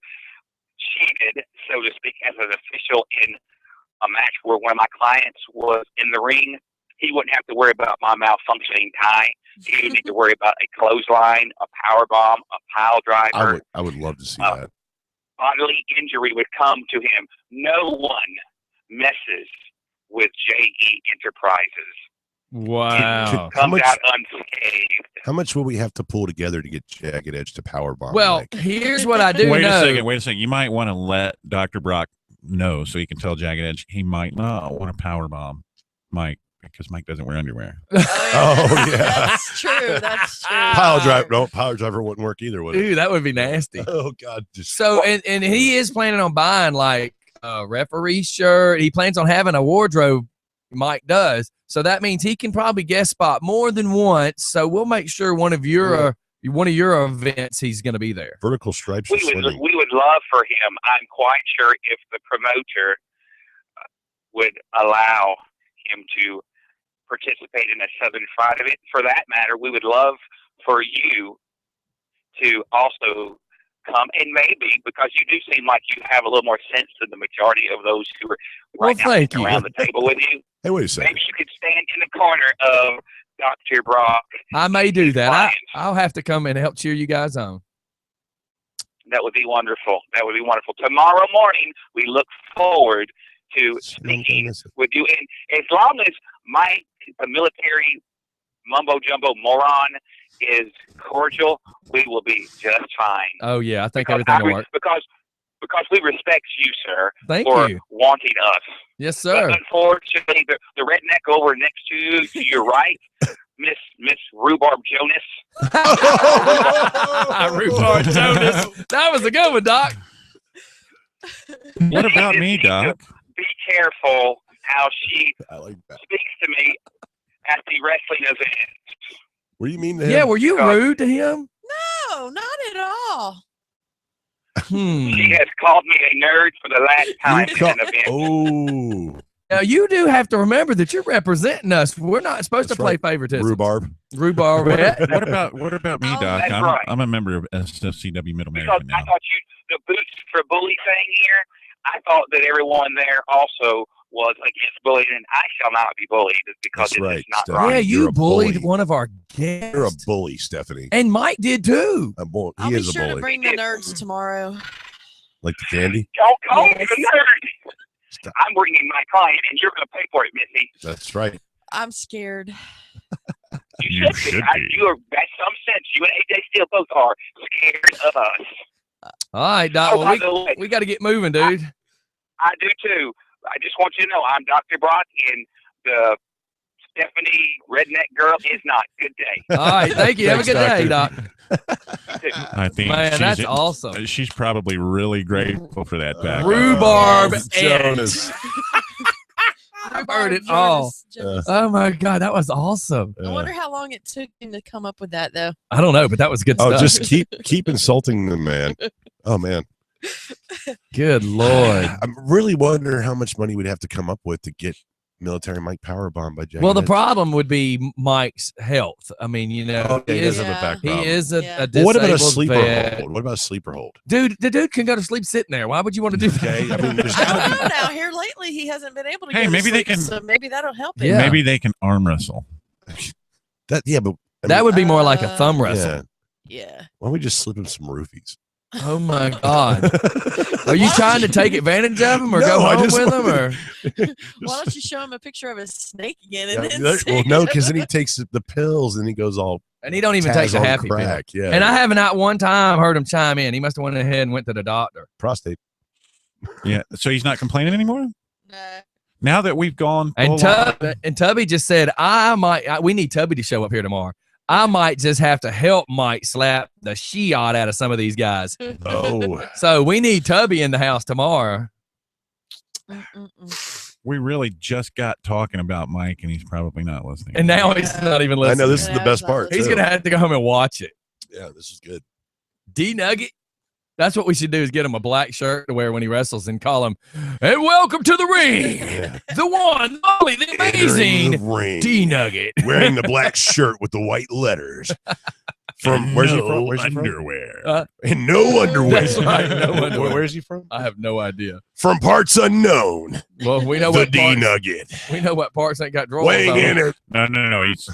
cheated, so to speak, as an official in a match where one of my clients was in the ring, he wouldn't have to worry about my malfunctioning tie. He would need to worry about a clothesline, a power bomb, a pile driver. I would love to see Uh, that. Bodily injury would come to him. No one messes with JE Enterprises. Wow. How Comes much- out unscathed. How much will we have to pull together to get Jagged Edge to power bomb? Well, Mike? here's what I do Wait know. a second. You might want to let Dr. Brock know so he can tell Jagged Edge he might not want to power bomb Mike because Mike doesn't wear underwear. Oh, yeah. That's true. That's true. Pile driver. No, pile driver wouldn't work either, would it? Dude, that would be nasty. Oh God. Just So, and he is planning on buying like a referee shirt. He plans on having a wardrobe. Mike does. So that means he can probably guest spot more than once. So we'll make sure one of your events he's going to be there. vertical stripes. We for would swimming. love for him. I'm quite sure if the promoter would allow him to participate in a Southern Fright event. For that matter, we would love for you to also come, and maybe because you do seem like you have a little more sense than the majority of those who are right now thank sitting you. around the table with you. Hey, wait a second. Maybe you could stand in the corner of Dr. Brock. I may do that. Lions. I'll have to come and help cheer you guys on. That would be wonderful. That would be wonderful. Tomorrow morning, we look forward to speaking with you. And as long as Mike, the military mumbo jumbo moron, is cordial, we will be just fine. Oh yeah, I think Because everything will work. Because we respect you, sir, Thank for you. wanting us. Yes, sir. But unfortunately, the redneck over next to you, to your right, Miss Rhubarb Jonas. Rhubarb Jonas. That was a good one, Doc. What about You me, just need to Doc? Be careful how she I like that. speaks to me at the wrestling event. What do you mean to him? Yeah, were you rude to him? No, not at all. She has called me a nerd for the last time You in an event. Oh, Now you do have to remember that you're representing us. We're not supposed That's to play right. favoritism. rhubarb. What What about me, Oh, Doc? that's right. I'm a member of SFCW Middle Because American I now. thought the boots for bully thing here, I thought that everyone there also was against bullying, and I shall not be bullied because That's it's right, just not Stephanie. right. Yeah, You're you a bullied bully. one of our guests. You're a bully, Stephanie. And Mike did too. I'll He be is a sure to bully. bring the nerds tomorrow. Like the candy. Don't call me Yes. a nerd. Stop. I'm bringing my client, and you're going to pay for it, Missy. That's right. I'm scared. You should be. You are, at some sense, you and AJ Steele both are scared of us. All right, Doc. Oh, Well, by the way, we got to get moving, dude. I do too. I just want you to know I'm Dr. Brock, and the Stephanie redneck girl is not. Good day. All right, thank you. Have a good day, Doc. I think Man, that's awesome. She's probably really grateful for that back. Rhubarb Yes. Jonas. I've heard it all. Jonas. Oh my God, that was awesome. I wonder how long it took him to come up with that, though. I don't know, but that was good Oh, stuff. just keep insulting them, man. Oh man. Good Lord. I'm really wondering how much money we'd have to come up with to get military Mike Powerbomb by Jack. Well, the Nitz. problem would be Mike's health. I mean, you know, Oh, he he does is, have a back he problem. is a, Yeah. a Well, what about a disabled sleeper vet. hold? What about a sleeper hold? Dude, the dude can go to sleep sitting there. Why would you want to do that? Okay, I mean, there's I gotta don't know. Now here lately, he hasn't been able to. Hey, go to maybe they sleep, can- So maybe that'll help him. Yeah. Maybe they can arm wrestle. that. Yeah, but I That mean, would be more like a thumb wrestle. yeah. Yeah. Why don't we just slip him some roofies? Oh my God. Are you trying to take advantage of him or No, go I home just with him? Or Why don't you show him a picture of a snake again? And Yeah, then well, see? no, because then he takes the pills and he goes all and he don't even Taz take the on happy pill. crack. Yeah, And I haven't not one time heard him chime in. He must have went ahead and went to the doctor. prostate. Yeah. So he's not complaining anymore? No. Now that we've gone And full on- Tubby just said, we need Tubby to show up here tomorrow. I might just have to help Mike slap the shit out of some of these guys. Oh, So we need Tubby in the house tomorrow. we really just got talking about Mike and he's probably not listening. And now he's not even I listening. know this is Yeah, the best it's not part. He's too. going to have to go home and watch it. Yeah, this is good. D Nugget. That's what we should do is get him a black shirt to wear when he wrestles and call him, and welcome to the ring. Yeah. The one, the only, the Entering amazing the ring, D Nugget. wearing the black shirt with the white letters. From where's he from? Where's he from? underwear. And no underwear. That's right, no underwear. Where's he from? I have no idea. From parts unknown. Well, we know The what D parts, Nugget. we know what parts ain't got drawers Weighing on. in at No. He's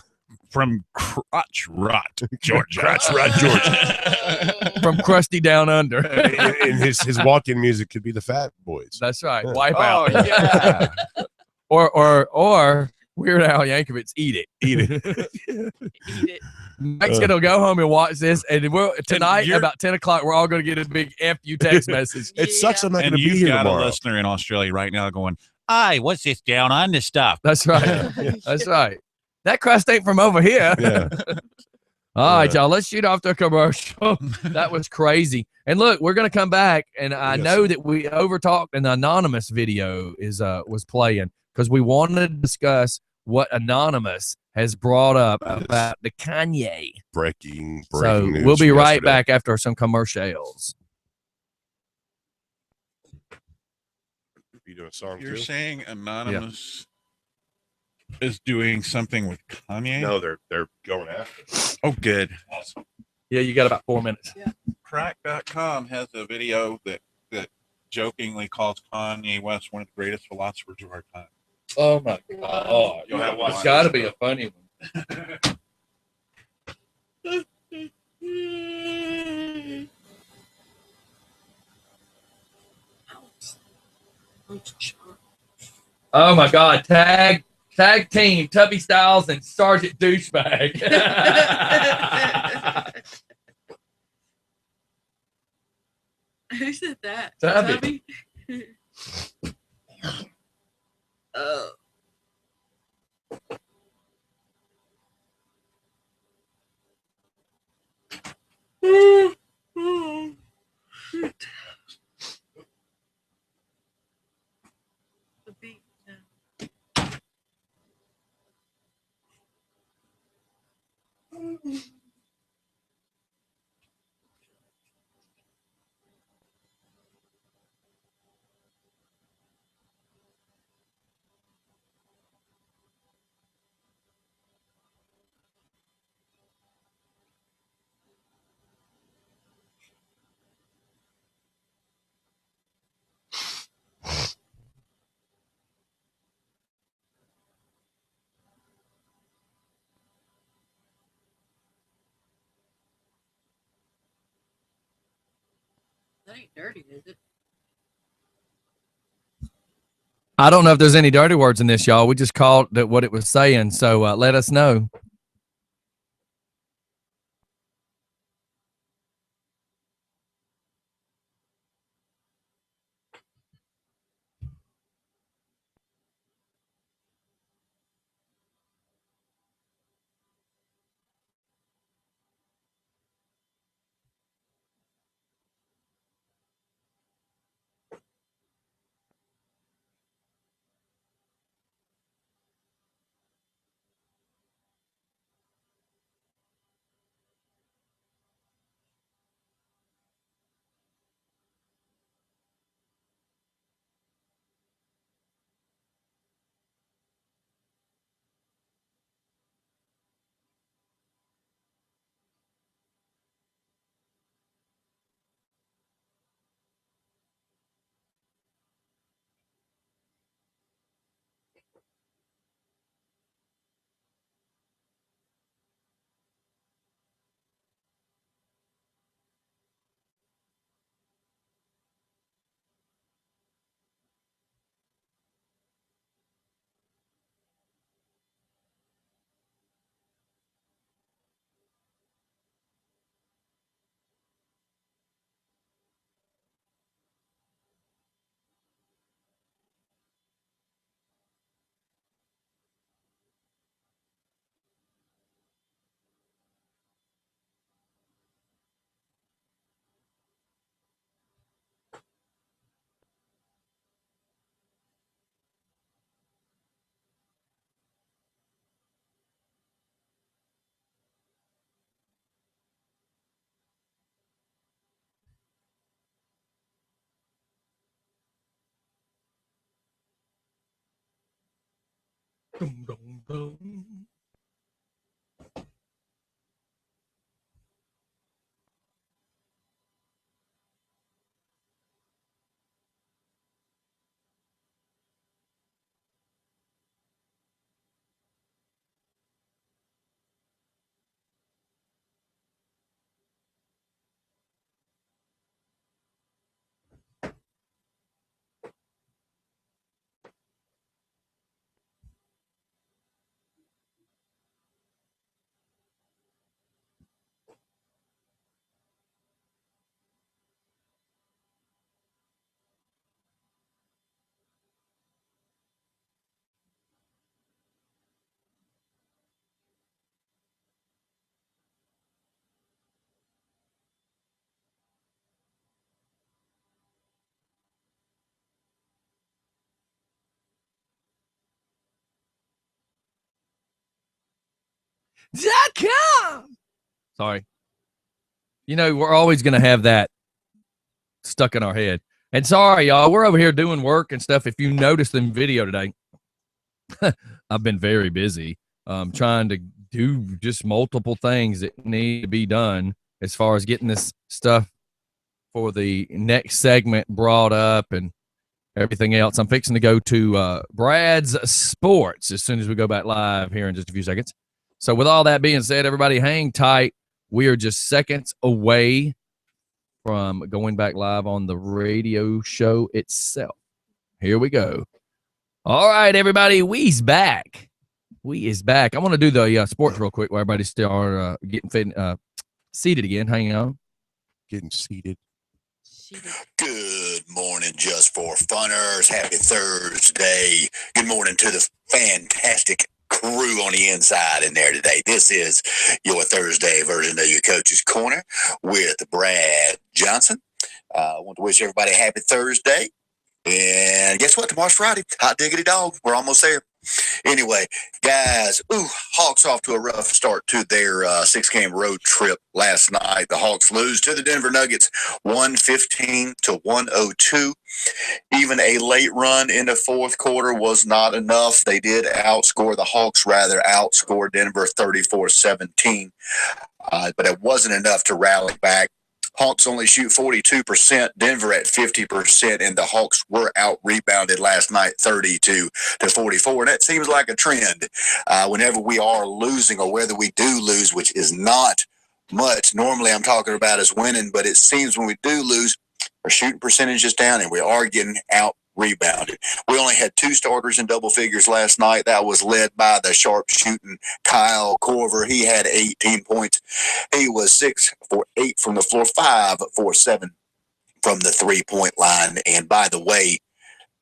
from Crotch Rot, Georgia. Crotch Rot, Georgia. From Crusty Down Under. And his walk-in music could be the Fat Boys. That's right. Yeah. Wipe Oh, out. yeah. or Weird Al Yankovic's Eat It. Eat it. Eat it. Mike's gonna go home and watch this, and tonight you're- about 10 o'clock, we're all gonna get a big F you text message. It sucks I'm not going And to be you've here got tomorrow. a listener in Australia right now going, Hi, what's this down on this stuff? That's right. That's right. That crust ain't from over here. Yeah. All right, y'all. Let's shoot off the commercial. That was crazy. And look, we're gonna come back, and I know that we overtalked, and the anonymous video is was playing because we wanted to discuss what Anonymous has brought up about the Kanye. Breaking So news we'll be from right yesterday. back after some commercials. You doing a song You're too? saying Anonymous is doing something with Kanye? No, they're going after. Oh, good. Awesome. Yeah, you got about 4 minutes. Crack.com has a video that jokingly calls Kanye West one of the greatest philosophers of our time. Oh my God! You'll have one. It's got to be a funny one. Oh my God! Tag team Tubby Styles and Sergeant Douchebag. Who said that? Tubby. Oh. Shoot. The beat. That ain't dirty, is it? I don't know if there's any dirty words in this, y'all. We just called that what it was saying, so let us know. Dum, dum, dum. Sports.com. Sorry. You know, we're always going to have that stuck in our head. And sorry, y'all, we're over here doing work and stuff. If you noticed in video today, I've been very busy trying to do just multiple things that need to be done as far as getting this stuff for the next segment brought up and everything else. I'm fixing to go to Brad's Sports as soon as we go back live here in just a few seconds. So with all that being said, everybody hang tight. We are just seconds away from going back live on the radio show itself. Here we go. All right, everybody, we's back. We is back. I want to do the sports real quick while everybody's still getting seated again. Hang on. Getting seated. Good morning, Just for Funners. Happy Thursday. Good morning to the fantastic crew on the inside in there today. This is your Thursday version of your Coach's Corner with Brad Johnson. I want to wish everybody a happy Thursday. And guess what? Tomorrow's Friday. Hot diggity dog. We're almost there. Anyway, guys, Hawks off to a rough start to their 6-game road trip last night. The Hawks lose to the Denver Nuggets 115-102. Even a late run in the fourth quarter was not enough. They did outscore the Hawks, outscore Denver 34-17. But it wasn't enough to rally back. Hawks only shoot 42%, Denver at 50%, and the Hawks were out-rebounded last night 32-44. And that seems like a trend whenever we are losing or whether we do lose, which is not much. Normally I'm talking about is winning, but it seems when we do lose, our shooting percentage is down and we are getting out-rebounded. We only had 2 starters in double figures last night. That was led by the sharp-shooting Kyle Korver. He had 18 points. He was 6 for 8 from the floor, 5 for 7 from the three-point line. And by the way,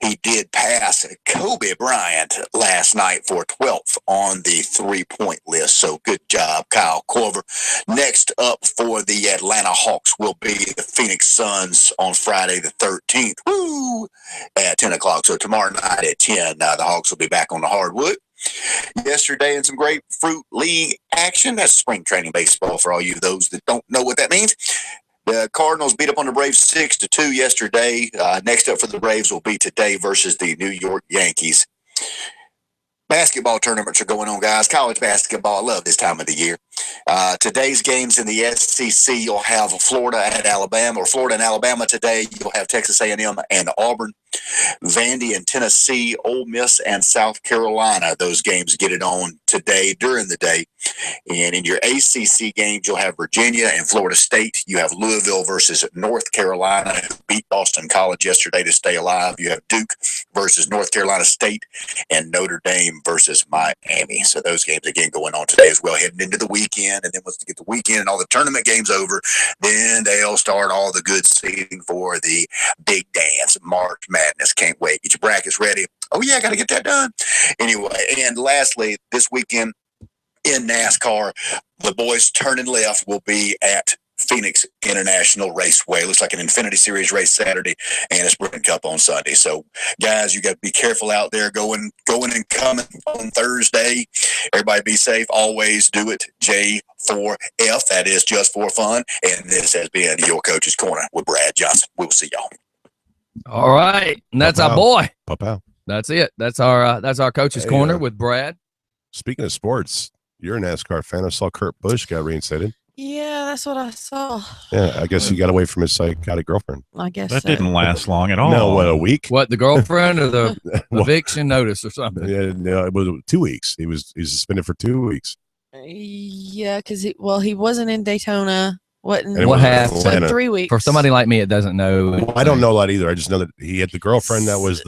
he did pass Kobe Bryant last night for 12th on the three-point list. So good job, Kyle Korver. Next up for the Atlanta Hawks will be the Phoenix Suns on Friday the 13th at 10 o'clock. So tomorrow night at 10, the Hawks will be back on the hardwood. Yesterday in some Grapefruit League action, that's spring training baseball for all you those that don't know what that means. The Cardinals beat up on the Braves 6-2 yesterday. Next up for the Braves will be today versus the New York Yankees. Basketball tournaments are going on, guys. College basketball, I love this time of the year. Today's games in the SEC, you'll have Florida at Alabama, or Florida and Alabama today. You'll have Texas A&M and Auburn, Vandy and Tennessee, Ole Miss and South Carolina. Those games get it on today during the day. And in your ACC games, you'll have Virginia and Florida State. You have Louisville versus North Carolina, who beat Boston College yesterday to stay alive. You have Duke versus North Carolina State and Notre Dame versus Miami. So those games, again, going on today as well, heading into the weekend. And then once you get the weekend and all the tournament games over, then they'll start all the good seeding for the big dance, March Madness. Can't wait. Get your brackets ready. Oh, yeah, got to get that done. Anyway, and lastly, this weekend in NASCAR, the boys turning left will be at Phoenix International Raceway. Looks like an Infinity Series race Saturday and a Sprint Cup on Sunday. So, guys, you got to be careful out there going and coming on Thursday. Everybody be safe. Always do it. J4F. That is just for fun. And this has been your Coach's Corner with Brad Johnson. We'll see y'all. All right, and that's our boy. Pop-out. That's it. That's our Coach's Corner with Brad. Speaking of sports, you're a NASCAR fan. I saw Kurt Busch got reinstated. Yeah, that's what I saw. Yeah, I guess he got away from his psychotic girlfriend. I guess that didn't last long at all. No, what, a week? What, the girlfriend or the eviction notice or something? Yeah, no, it was 2 weeks. He's suspended for 2 weeks. Yeah, because he wasn't in Daytona. What happened? So 3 weeks. For somebody like me that doesn't know. Well, I don't know a lot either. I just know that he had the girlfriend that was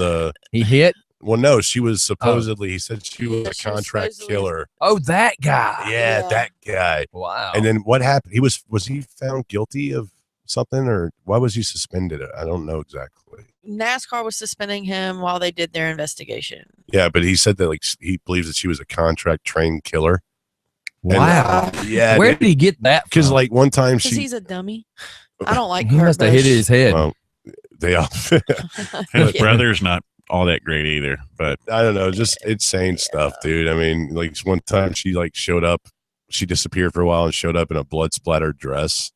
He hit? Well, no, she was supposedly, he said she was a contract killer. Oh, that guy. Yeah, that guy. Wow. And then what happened? Was he found guilty of something, or why was he suspended? I don't know exactly. NASCAR was suspending him while they did their investigation. Yeah, but he said that he believes that she was a contract trained killer. Wow. And, yeah. Where did he get that? Because like one time Because he's a dummy. I don't like He Kurt must have hit Busch. his head. Well, they all. His brother's not all that great either, but I don't know, just insane stuff, dude. I mean, like one time she like showed up she disappeared for a while and showed up in a blood splattered dress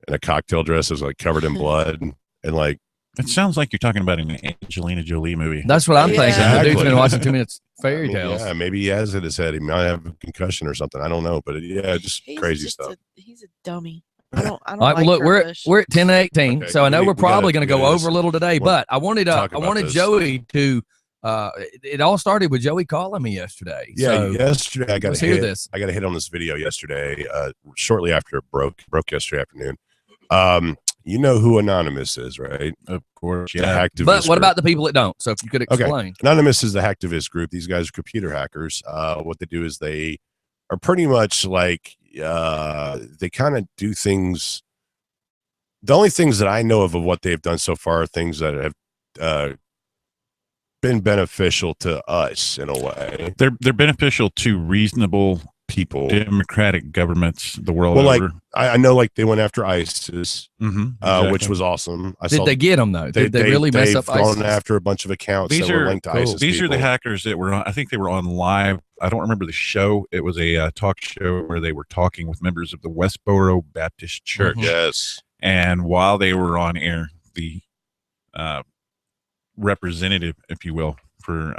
and a cocktail dress that was like covered in blood and like. It sounds like you're talking about an Angelina Jolie movie. That's what I'm thinking. Exactly. The dude's been watching too many fairy tales. Yeah, maybe he has it in his head. He might have a concussion or something. I don't know, but just crazy stuff. He's a dummy. I don't All right, like well, look, Kurt we're at 10:18, Okay, so I know we're probably going to go gotta- over a little today. But I wanted talk about this. Joey to. It all started with Joey calling me yesterday. Yeah, so yesterday I got let's a hear hit. this. I got a hit on this video yesterday, shortly after it broke yesterday afternoon. You know who Anonymous is, right? Of course, The yeah. hacktivist But what group. about the people that don't? So if you could Okay. explain. Anonymous is the hacktivist group. These guys are computer hackers. What they do is they are pretty much like they kind of do things. The only things that I know of what they've done so far are things that have been beneficial to us in a way. They're beneficial to reasonable People, democratic governments the world well, like over. I know, like they went after ISIS, Mm-hmm, which was awesome. Did they get them though? Did they really mess up They've gone ISIS? after a bunch of accounts These that were are linked to cool. ISIS. These are the people. hackers that were on. I think they were on live. I don't remember the show. It was a talk show where they were talking with members of the Westboro Baptist Church. Yes. And while they were on air, the representative, if you will, for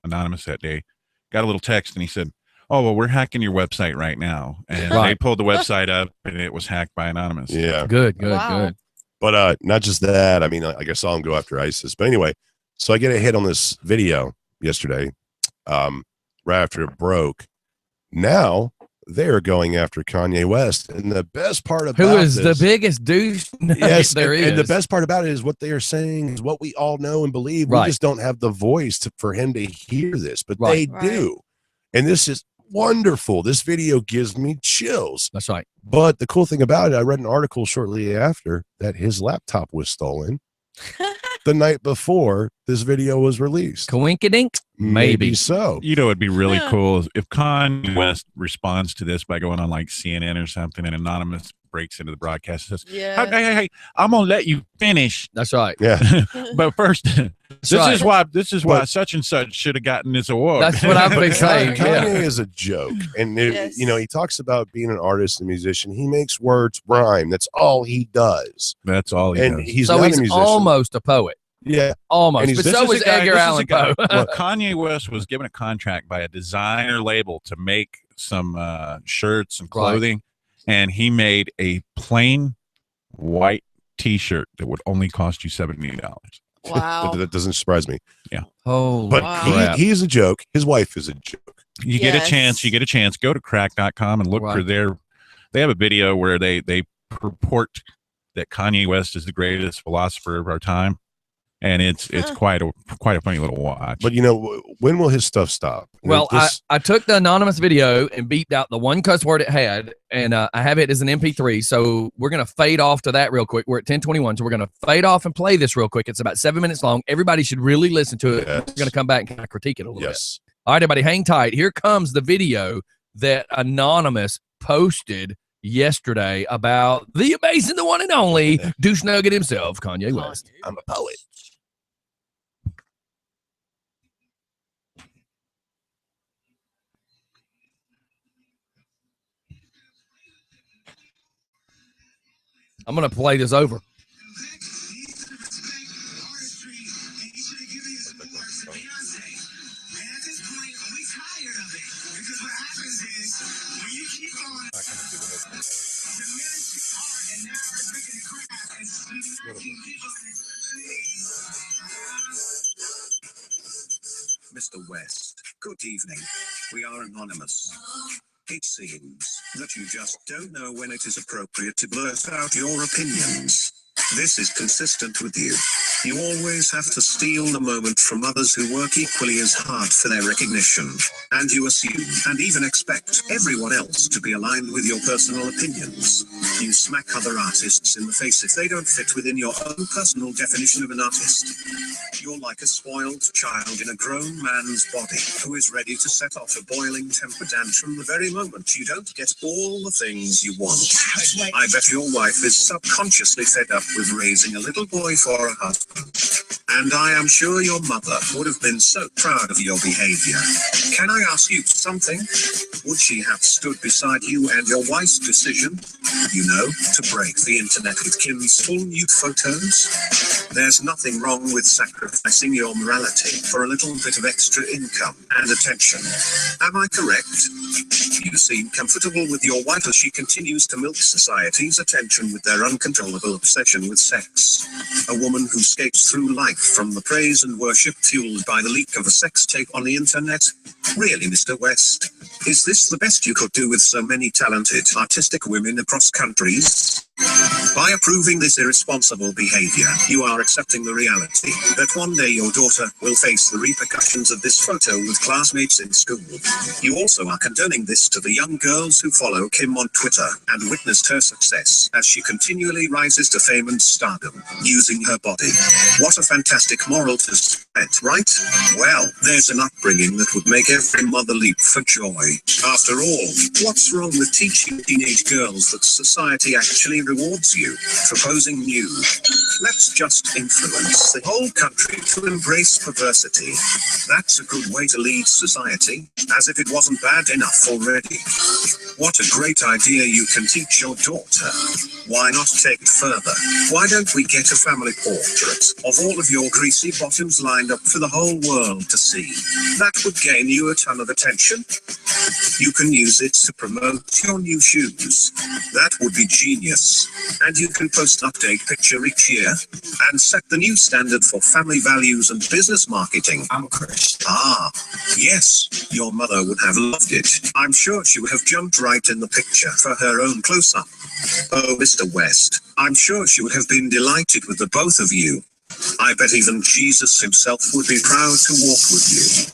Anonymous that day, got a little text and he said, "Oh, well, we're hacking your website right now." And Right. they pulled the website up and it was hacked by Anonymous. Yeah. Good. Wow. But not just that. I mean, like I saw him go after ISIS. But anyway, so I get a hit on this video yesterday, right after it broke. Now they're going after Kanye West, and the best part about Who is this, the biggest douche? yes, there is. and the best part about it is what they are saying is what we all know and believe. Right. We just don't have the voice for him to hear this, but Right. they do, and this is wonderful. This video gives me chills. That's right. But the cool thing about it, I read an article shortly after that his laptop was stolen the night before this video was released. Coinkydink? Maybe so. You know, it'd be really Yeah. cool if Kanye West responds to this by going on like CNN or something, and Anonymous breaks into the broadcast and says, Yeah. hey, I'm gonna let you finish. That's right. Yeah. But first, That's this right. is why But- such and such should have gotten this award. That's what I'm But been saying. Kanye Yeah. is a joke. And, Yes. he talks about being an artist and musician. He makes words rhyme. That's all he does. That's all he And does. he's So not he's a musician. almost a poet. Yeah. Almost. And he's- But this so is was a guy- Edgar this is a Allan guy- Poe. Well, Kanye West was given a contract by a designer label to make some shirts and Right. clothing, and he made a plain white T-shirt that would only cost you $70. Wow. That doesn't surprise me. Oh, But Wow. crap. he's a joke. His wife is a joke. You get a chance. Yes. You get a chance. Go to crack.com and look for Right. They have a video where they purport that Kanye West is the greatest philosopher of our time, and it's Huh. quite a funny little watch. But when will his stuff stop? Well, This- I took the anonymous video and beeped out the one cuss word it had, and I have it as an MP3. So we're going to fade off to that real quick. We're at 10:21, so we're going to fade off and play this real quick. It's about 7 minutes long. Everybody should really listen to it. Yes. We're going to come back and kind of critique it a little bit. yes. All right, everybody, hang tight. Here comes the video that Anonymous posted yesterday about the amazing, the one and only douche nugget himself, Kanye West. I'm a poet. I'm going to play this over. Mr. West, good evening. We are anonymous. It seems that you just don't know when it is appropriate to blurt out your opinions. This is consistent with you. You always have to steal the moment from others who work equally as hard for their recognition. And you assume and even expect everyone else to be aligned with your personal opinions. You smack other artists in the face if they don't fit within your own personal definition of an artist. You're like a spoiled child in a grown man's body who is ready to set off a boiling temper tantrum the very moment you don't get all the things you want. I bet your wife is subconsciously fed up with raising a little boy for a husband. And I am sure your mother would have been so proud of your behavior. Can I ask you something? Would she have stood beside you and your wife's decision, to break the internet with Kim's full nude photos? There's nothing wrong with sacrificing your morality for a little bit of extra income and attention. Am I correct? You seem comfortable with your wife as she continues to milk society's attention with their uncontrollable obsession with sex. A woman who skates through life from the praise and worship fueled by the leak of a sex tape on the internet. Really, Mr. West? Is this the best you could do with so many talented, artistic women across countries? By approving this irresponsible behavior, you are accepting the reality that one day your daughter will face the repercussions of this photo with classmates in school. You also are condoning this to the young girls who follow Kim on Twitter and witnessed her success as she continually rises to fame and stardom, using her body. What a fantastic moral to spread, right? Well, there's an upbringing that would make every mother leap for joy. After all, what's wrong with teaching teenage girls that society actually rewards you for posing nude? Let's just influence the whole country to embrace perversity. That's a good way to lead society, as if it wasn't bad enough already. What a great idea you can teach your daughter. Why not take it further? Why don't we get a family portrait of all of your greasy bottoms lined up for the whole world to see? That would gain you a ton of attention. You can use it to promote your new shoes. That would be genius. And you can post an update picture each year and set the new standard for family values and business marketing. I'm a Christian. Ah, yes, your mother would have loved it. I'm sure she would have jumped right in the picture for her own close-up. Oh, Mr. West, I'm sure she would have been delighted with the both of you. I bet even Jesus himself would be proud to walk with you.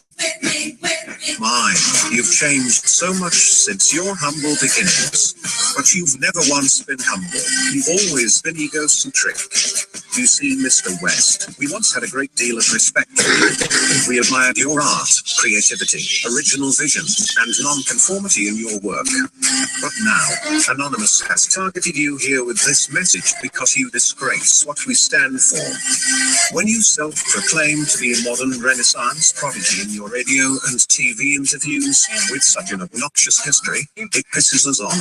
My, you've changed so much since your humble beginnings. But you've never once been humble. You've always been egocentric. You see, Mr. West, we once had a great deal of respect for you. We admired your art, creativity, original vision, and non-conformity in your work. But now, Anonymous has targeted you here with this message because you disgrace what we stand for. When you self-proclaim to be a modern Renaissance prodigy in your radio and TV interviews with such an obnoxious history, it pisses us off.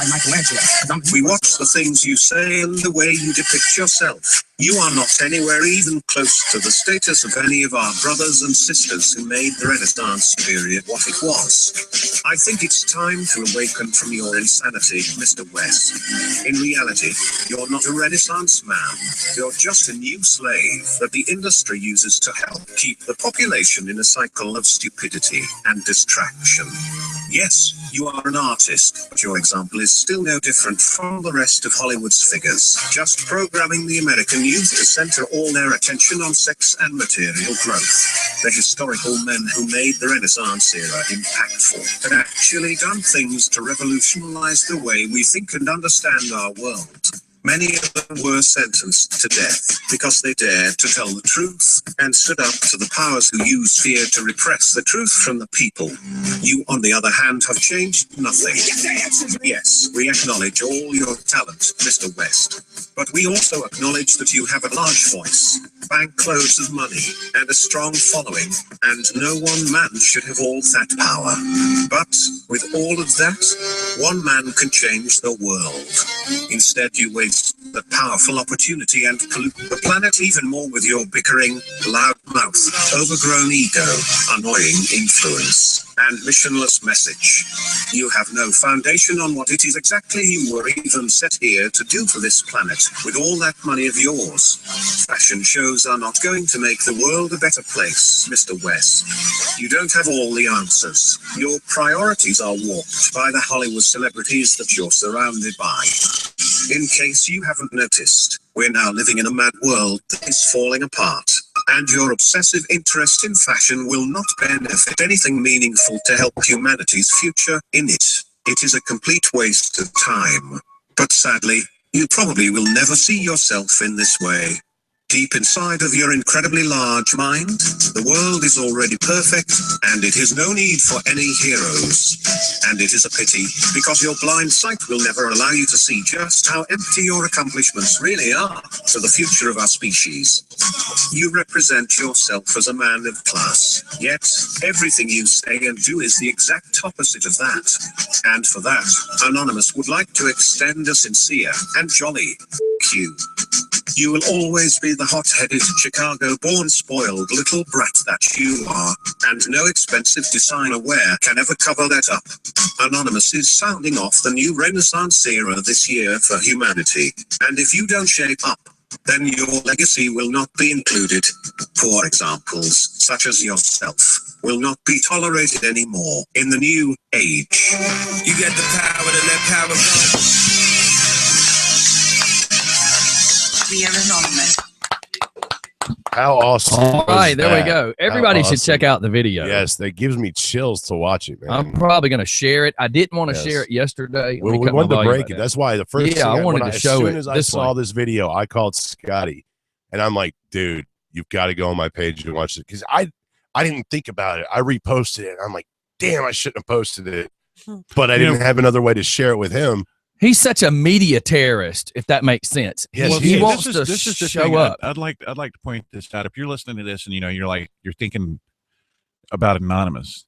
We watch the things you say and the way you depict yourself. You are not anywhere even close to the status of any of our brothers and sisters who made the Renaissance period what it was. I think it's time to awaken from your insanity, Mr. West. In reality, you're not a Renaissance man. You're just a new slave that the industry uses to help keep the population in a cycle of stupidity and distraction. Yes, you are an artist, but your example is still no different from the rest of Hollywood's figures, just programming the American youth to center all their attention on sex and material growth. The historical men who made the Renaissance era impactful had actually done things to revolutionize the way we think and understand our world. Many of them were sentenced to death because they dared to tell the truth and stood up to the powers who use fear to repress the truth from the people. You, on the other hand, have changed nothing. Yes, we acknowledge all your talent, Mr. West, but we also acknowledge that you have a large voice, bankloads of money, and a strong following, and no one man should have all that power. But with all of that, one man can change the world. Instead, you waste the powerful opportunity and pollute the planet even more with your bickering, loud-mouthed, overgrown ego, annoying influence, and missionless message. You have no foundation on what it is exactly you were even set here to do for this planet with all that money of yours. Fashion shows are not going to make the world a better place, Mr. West. You don't have all the answers. Your priorities are warped by the Hollywood celebrities that you're surrounded by. In case you haven't noticed, we're now living in a mad world that is falling apart, and your obsessive interest in fashion will not benefit anything meaningful to help humanity's future in it. It is a complete waste of time. But sadly, you probably will never see yourself in this way. Deep inside of your incredibly large mind, the world is already perfect, and it has no need for any heroes. And it is a pity, because your blind sight will never allow you to see just how empty your accomplishments really are to the future of our species. You represent yourself as a man of class, yet everything you say and do is the exact opposite of that. And for that, Anonymous would like to extend a sincere and jolly Q. You will always be the hot-headed, Chicago-born, spoiled little brat that you are, and no expensive designer wear can ever cover that up. Anonymous is sounding off the new Renaissance era this year for humanity, and if you don't shape up, then your legacy will not be included. Poor examples, such as yourself, will not be tolerated anymore in the new age. You got the power to let power go. Dear Anonymous. How awesome! All right, there we that? go. Everybody How should awesome. check out the video. Yes, that gives me chills to watch it, man. I'm probably going to share it. I didn't want to Yes. share it yesterday. We Let me cut my wanted to volume break back it. down. That's why the first Yeah, thing I wanted when to show as soon it as I this saw way. this video, I called Scotty, and I'm like, dude, you've got to go on my page and watch it because I didn't think about it. I reposted it. And I'm like, damn, I shouldn't have posted it, but I didn't have another way to share it with him. He's such a media terrorist, if that makes sense. Yes, Well, he he is. wants this to is the show thing. up. I'd like to point this out. If you're listening to this and you're thinking about Anonymous.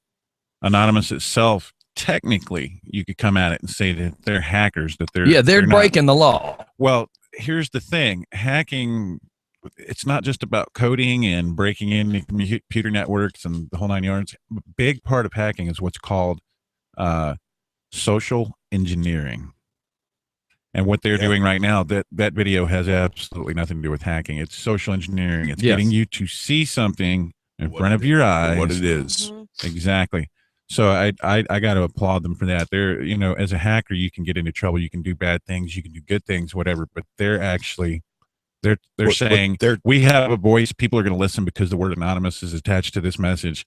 Anonymous itself, technically, you could come at it and say that they're hackers, that they're They're not. breaking the law. Well, here's the thing: hacking. It's not just about coding and breaking in computer networks and the whole 9 yards. A big part of hacking is what's called social engineering. And what they're doing right now, that video has absolutely nothing to do with hacking. It's social engineering. It's getting you to see something in front of your eyes. What it is. Exactly. So I got to applaud them for that. They're, as a hacker, you can get into trouble. You can do bad things. You can do good things, whatever. But they're actually, they're saying, we have a voice. People are going to listen because the word anonymous is attached to this message.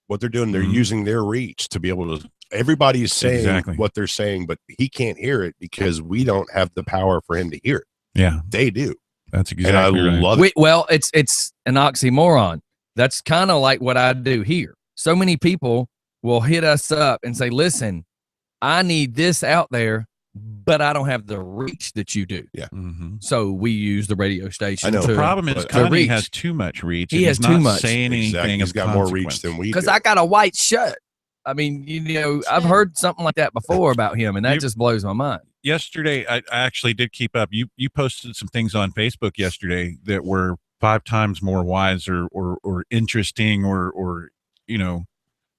What they're doing, they're using their reach to be able to. Everybody is saying Exactly. what they're saying, but he can't hear it because we don't have the power for him to hear it. Yeah, they do. That's exactly and I right. love it. Well, it's an oxymoron. That's kind of like what I do here. So many people will hit us up and say, listen, I need this out there, but I don't have the reach that you do. Yeah. So we use the radio station. I know. The problem is to Kanye reach. has too much reach. He and has he's too not much. saying anything. Exactly. He's of got more reach consequence. than we do. Because I got a white shirt. I mean, I've heard something like that before about him, and that just blows my mind. Yesterday, I actually did keep up. You posted some things on Facebook yesterday that were 5 times more wise or interesting or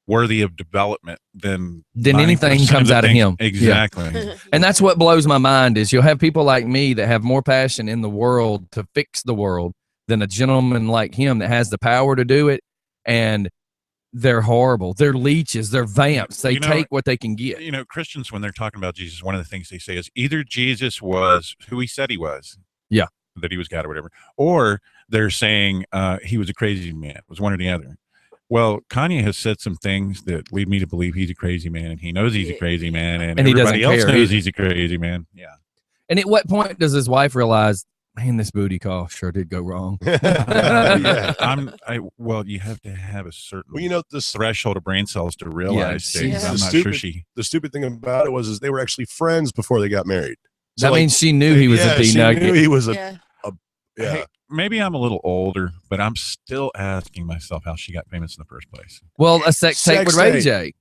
worthy of development than anything 90% comes the out of things. him. Exactly. Yeah. And that's what blows my mind is you'll have people like me that have more passion in the world to fix the world than a gentleman like him that has the power to do it. And they're horrible. They're leeches. They're vamps. They take what they can get. Christians, when they're talking about Jesus, one of the things they say is either Jesus was who he said he was. Yeah. That he was God or whatever. Or they're saying he was a crazy man. It was one or the other. Well, Kanye has said some things that lead me to believe he's a crazy man, and he knows he's a crazy man, and he everybody doesn't else care knows either. he's a crazy man. Yeah. And at what point does his wife realize, man, this booty call sure did go wrong? Well, you have to have a certain the threshold of brain cells to realize things. I'm The not stupid, sure she. The stupid thing about it was they were actually friends before they got married. That means she knew he was a she D-nugget. knew he was Yeah. Hey, maybe I'm a little older, but I'm still asking myself how she got famous in the first place. Well, a sex tape with Ray tape. J.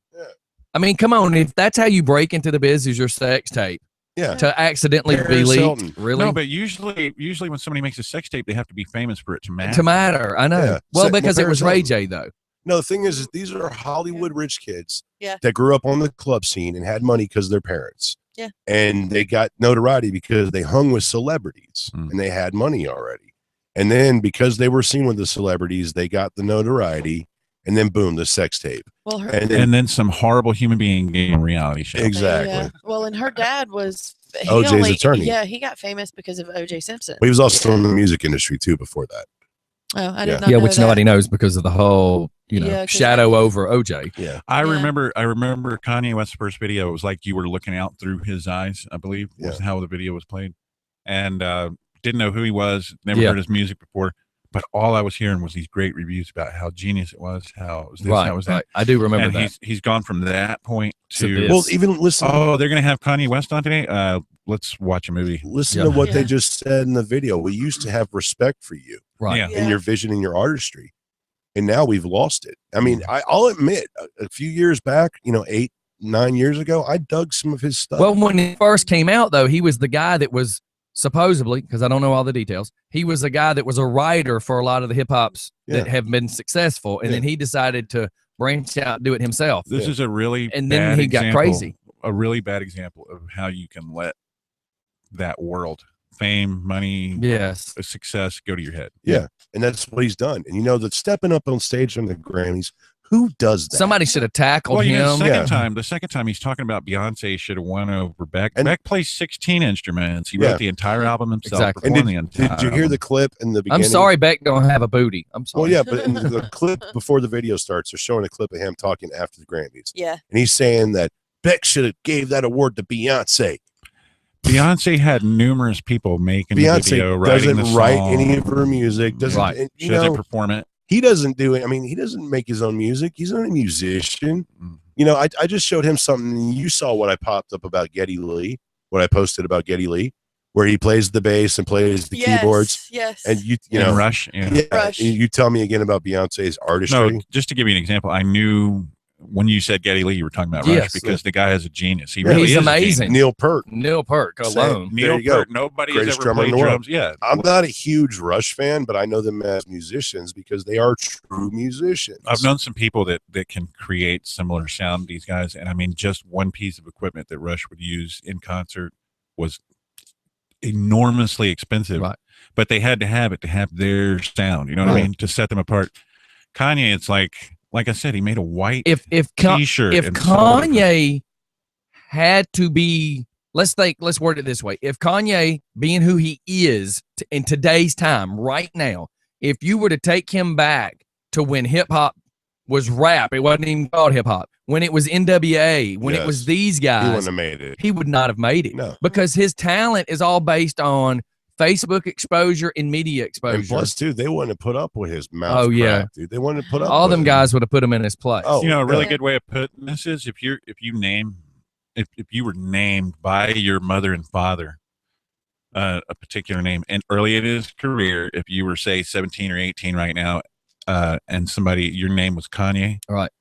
I mean, come on. If that's how you break into the biz is your sex tape. Yeah. To accidentally be Paris leaked. Hilton. Really? No, but usually when somebody makes a sex tape, they have to be famous for it to matter. To matter. I know. Yeah. Well, Se- because it was Paris Ray Hilton. J, though. No, the thing is these are Hollywood rich kids Yeah. that grew up on the club scene and had money because of their parents. Yeah. And they got notoriety because they hung with celebrities and they had money already. And then because they were seen with the celebrities, they got the notoriety. And then boom, the sex tape. Well, her, And then some horrible human being game reality show. Exactly. Yeah. Well, and her dad was OJ's attorney. Yeah, he got famous because of OJ Simpson. But he was also in the music industry too before that. Oh, I did not Yeah, know which that. nobody knows because of the whole, Yeah, 'cause shadow over OJ. Yeah. I remember Kanye West's first video. It was like you were looking out through his eyes, I believe, was how the video was played. And didn't know who he was, never heard his music before. But all I was hearing was these great reviews about how genius it was, how it was this, how it was that. Right. I do remember and that. He's gone from that point To to this. Well, even listen. oh, they're gonna have Kanye West on today. Let's watch a movie. Listen to what they just said in the video. We used to have respect for you. Right. Yeah. in your vision and your artistry. And now we've lost it. I mean, I'll admit, a few years back, 8, 9 years ago, I dug some of his stuff. Well, when it first came out, though, he was the guy that was supposedly, because I don't know all the details, he was a guy that was a writer for a lot of the hip hops that have been successful, and then he decided to branch out and do it himself. This is a really and then bad he got example- crazy. A really bad example of how you can let that world, fame, money, Yes, success go to your head. Yeah, and that's what he's done. And that stepping up on stage on the Grammys, who does that? somebody should have tackled Well, him. the second time he's talking about Beyonce should have won over Beck. Beck plays 16 instruments. He wrote the entire album himself. Exactly. And performed the did you hear entire the clip in the beginning? I'm sorry, Beck don't have a booty. I'm sorry. Well, yeah, but in the clip before the video starts, they're showing a clip of him talking after the Grammys. Yeah. And he's saying that Beck should have gave that award to Beyonce. Beyonce had numerous people making the video, Beyonce writing doesn't the write song. any of her music. Doesn't She doesn't perform it. He doesn't do it. I mean, he doesn't make his own music. He's not a musician. I just showed him something. And you saw what I popped up about Geddy Lee, what I posted about Geddy Lee, where he plays the bass and plays the keyboards. Yes. And you In know, Rush, yeah. Rush. You tell me again about Beyonce's artistry. No, just to give you an example, I knew when you said Geddy Lee, you were talking about Rush Yes. because the guy is a genius. He Yeah, really he's is a amazing. genius. Neil Peart. Neil Peart alone. There Neil you go. Peart, nobody has Greatest ever drummer in played the world. drums. Yeah. I'm not a huge Rush fan, but I know them as musicians because they are true musicians. I've known some people that can create similar sound to these guys, and I mean, just one piece of equipment that Rush would use in concert was enormously expensive, Right. but they had to have it to have their sound. You know what I mean? To set them apart. Kanye, it's like I said, he made a white If T-shirt. if and sold it. Kanye had to be, let's word it this way: if Kanye, being who he is in today's time, right now, if you were to take him back to when hip hop was rap, it wasn't even called hip hop. When it was NWA, when it was these guys, He wouldn't have made it. he would not have made it. No. Because his talent is all based on Facebook exposure and media exposure. And plus, too, they wouldn't have put up with his mouth. Oh, yeah. crap, dude. They wouldn't have put up. all with them it. guys would have put him in his place. Oh, You know, a really yeah. good way of putting this is if you were named by your mother and father a particular name, and early in his career, if you were say 17 or 18 right now, and your name was Kanye, right?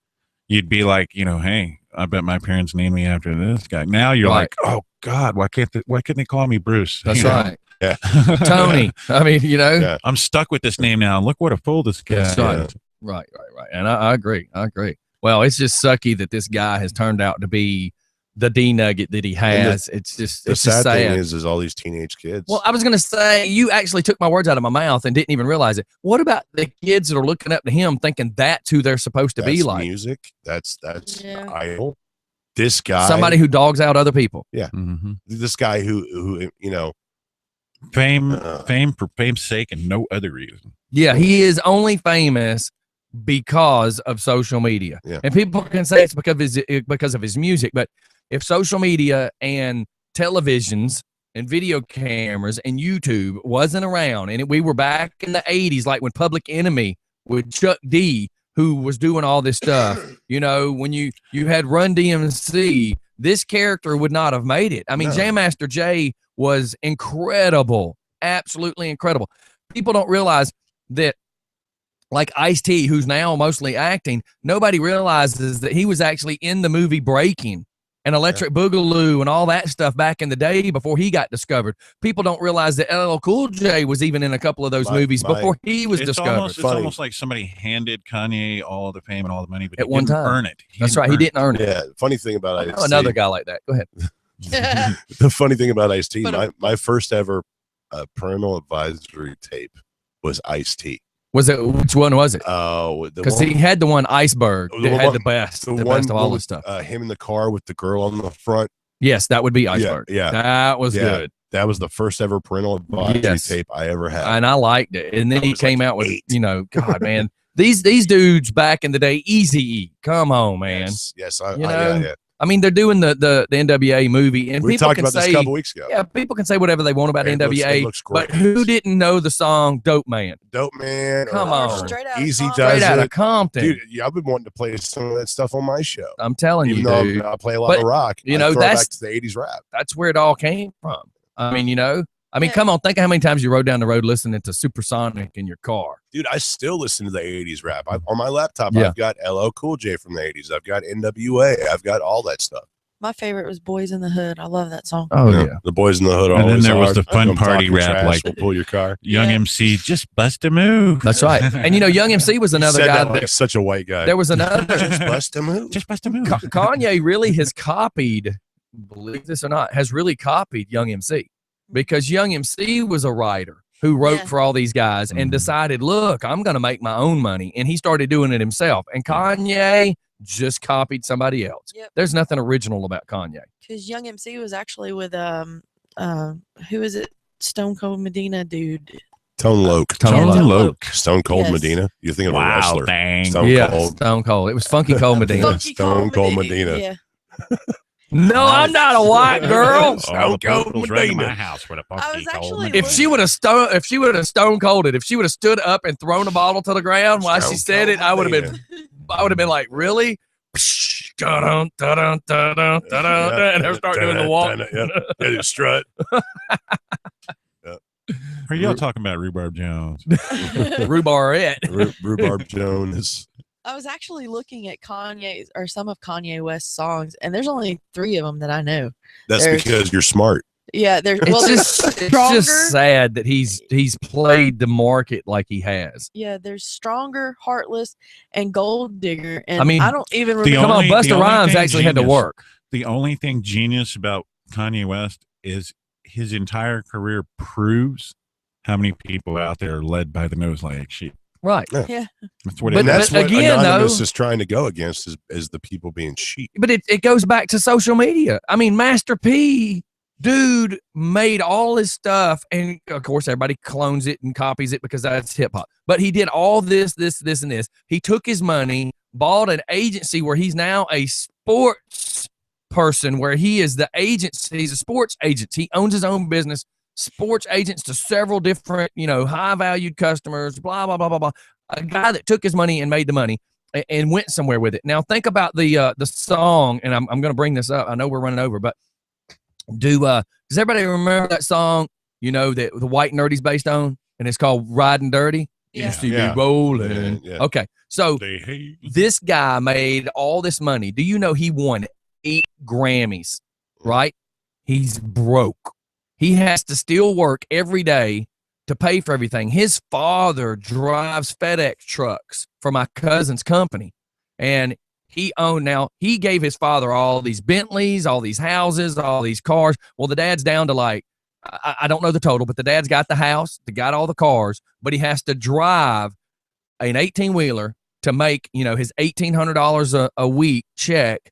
You'd be like, hey, I bet my parents named me after this guy. Now you're Right. like, oh God, why couldn't they call me Bruce? That's You know? right. Yeah. Tony. I mean, Yeah. I'm stuck with this name now. Look what a fool this guy That's is. right. Right. And I agree. Well, it's just sucky that this guy has turned out to be the D nugget that he has. It's just sad sad. thing is all these teenage kids. Well, I was going to say, you actually took my words out of my mouth and didn't even realize it. What about the kids that are looking up to him thinking that's who they're supposed to be That's like? music. That's Yeah. idol. This guy, Somebody who dogs out other people. yeah, Mm-hmm. this guy who Fame for fame's sake and no other reason. Yeah, he is only famous because of social media. Yeah. And people can say it's because of his music, but if social media and televisions and video cameras and YouTube wasn't around, and we were back in the 80s, like when Public Enemy with Chuck D, who was doing all this stuff, when you had Run DMC, this character would not have made it. I mean, No. Jam Master Jay was incredible, absolutely incredible. People don't realize that, like Ice-T, who's now mostly acting, nobody realizes that he was actually in the movie Breaking and Electric Boogaloo and all that stuff back in the day before he got discovered. People don't realize that LL Cool J was even in a couple of those movies before he was discovered. It's almost like somebody handed Kanye all the fame and all the money, but At he one didn't time. earn it. That's right. He didn't earn it. yeah. Funny thing about I know Ice-T, another guy like that. Go ahead. the funny thing about Ice-T, But- my first ever parental advisory tape was Ice-T. Was it? Which one was it? Oh, Because he had the one Iceberg that had the best, the best of all with, this stuff. Him in the car with the girl on the front. Yes, that would be Iceberg. Yeah, That was yeah. good. That was the first ever parental advisory Yes. tape I ever had. And I liked it. And then he was came like out with, 8. God, man, these dudes back in the day, Eazy-E, come on, man. Yes, yeah. I mean, they're doing the NWA movie, and We people talked can about this say, a couple weeks ago. yeah, people can say whatever they want about It looks- NWA, it looks but great. who didn't know the song "Dope Man"? Dope Man. Come or on. Straight Outta Easy Compton. does Straight out it. of Compton. Dude, yeah, I've been wanting to play some of that stuff on my show. I'm telling Even you, though dude. I play a lot But, of rock, you I know, throw back that's- to the 80s rap. That's where it all came from. I mean, I mean, come on, think of how many times you rode down the road listening to Supersonic in your car. Dude, I still listen to the 80s rap. On my laptop, Yeah. I've got LL Cool J from the 80s. I've got NWA. I've got all that stuff. My favorite was Boys in the Hood. I love that song. Oh, yeah. The Boys in the Hood are And then always there was hard. the fun Come party talking rap, trash, like we'll pull your car. Young MC, just bust a move. That's right. And, you know, Young MC was another Said guy that like such a white guy. There was another. Just bust a move. Just bust a move. Kanye really has copied, believe this or not, has really copied Young MC, because Young MC was a writer who wrote for all these guys and decided, look, I'm going to make my own money. And he started doing it himself. And Kanye just copied somebody else. Yep. There's nothing original about Kanye. Because Young MC was actually with who is it? Stone Cold Medina dude. Tone Loc. Tone Loc. Stone Cold Yes. Medina. You think of a Wow, wrestler. dang. Stone Yeah, Cold. Stone Cold. It was Funky Cold Medina. Funky Stone Cold Medina. Yeah. No, I'm not a white girl. All the Stone Cold purples right in my Medina. house with a I was funky cold actually Medina. If she would have stone colded, if she would have stood up and thrown a bottle to the ground while she Stone said Cold it, I would have Medina. been like, really? Dun-dun, dun-dun, dun-dun, dun-dun, and her start doing the walk. Yeah, the strut. Are y'all talking about Rhubarb Jones? Rhubarette. Rhubarb Jones. I was actually looking at Kanye's or some of Kanye West's songs, and there's only 3 of them that I know. That's There's- because you're smart. Yeah, there's It's well, there's just stronger. sad that he's played the market like he has. Yeah, there's Stronger, Heartless, and Gold Digger. And I mean, I don't even The remember. Come on, only- Busta the only Rhymes thing actually had to genius- work. The only thing genius about Kanye West is his entire career proves how many people out there are led by the nose like sheep. Right. Yeah. That's what But- it And is. that's what again, Anonymous though- is trying to go against is the people being sheep. But it goes back to social media. I mean, Master P, dude, made all his stuff, and of course everybody clones it and copies it because that's hip hop. But he did all this, and this. He took his money, bought an agency where he's now a sports person, where he is the agency. He's a sports agent. He owns his own business, sports agents to several different, high valued customers, blah, blah, blah, blah, blah. A guy that took his money and made the money and went somewhere with it. Now think about the song, and I'm going to bring this up. I know we're running over, but does everybody remember that song, that the White Nerdy's based on? And it's called Riding Dirty? Yeah. You see Yeah. me rolling. Yeah. Okay. So They hate me. this guy made all this money. Do you know he won 8 Grammys, right? He's broke. He has to still work every day to pay for everything. His father drives FedEx trucks for my cousin's company. And he gave his father all these Bentleys, all these houses, all these cars. Well, the dad's down to like, I don't know the total, but the dad's got the house, got all the cars, but he has to drive an 18-wheeler to make, his $1,800 a week check,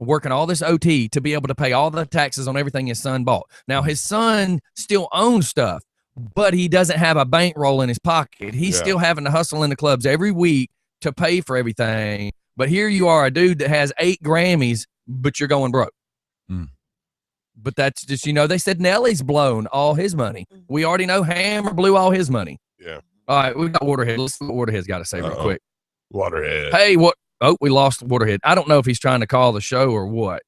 working all this OT to be able to pay all the taxes on everything his son bought. Now, his son still owns stuff, but he doesn't have a bankroll in his pocket. He's still having to hustle in the clubs every week to pay for everything. But here you are, a dude that has 8 Grammys, but you're going broke. Hmm. But that's just, they said Nelly's blown all his money. We already know Hammer blew all his money. Yeah. All right, we got Waterhead. Let's see what Waterhead's got to say real quick. Waterhead. Hey, what? Oh, we lost Waterhead. I don't know if he's trying to call the show or what.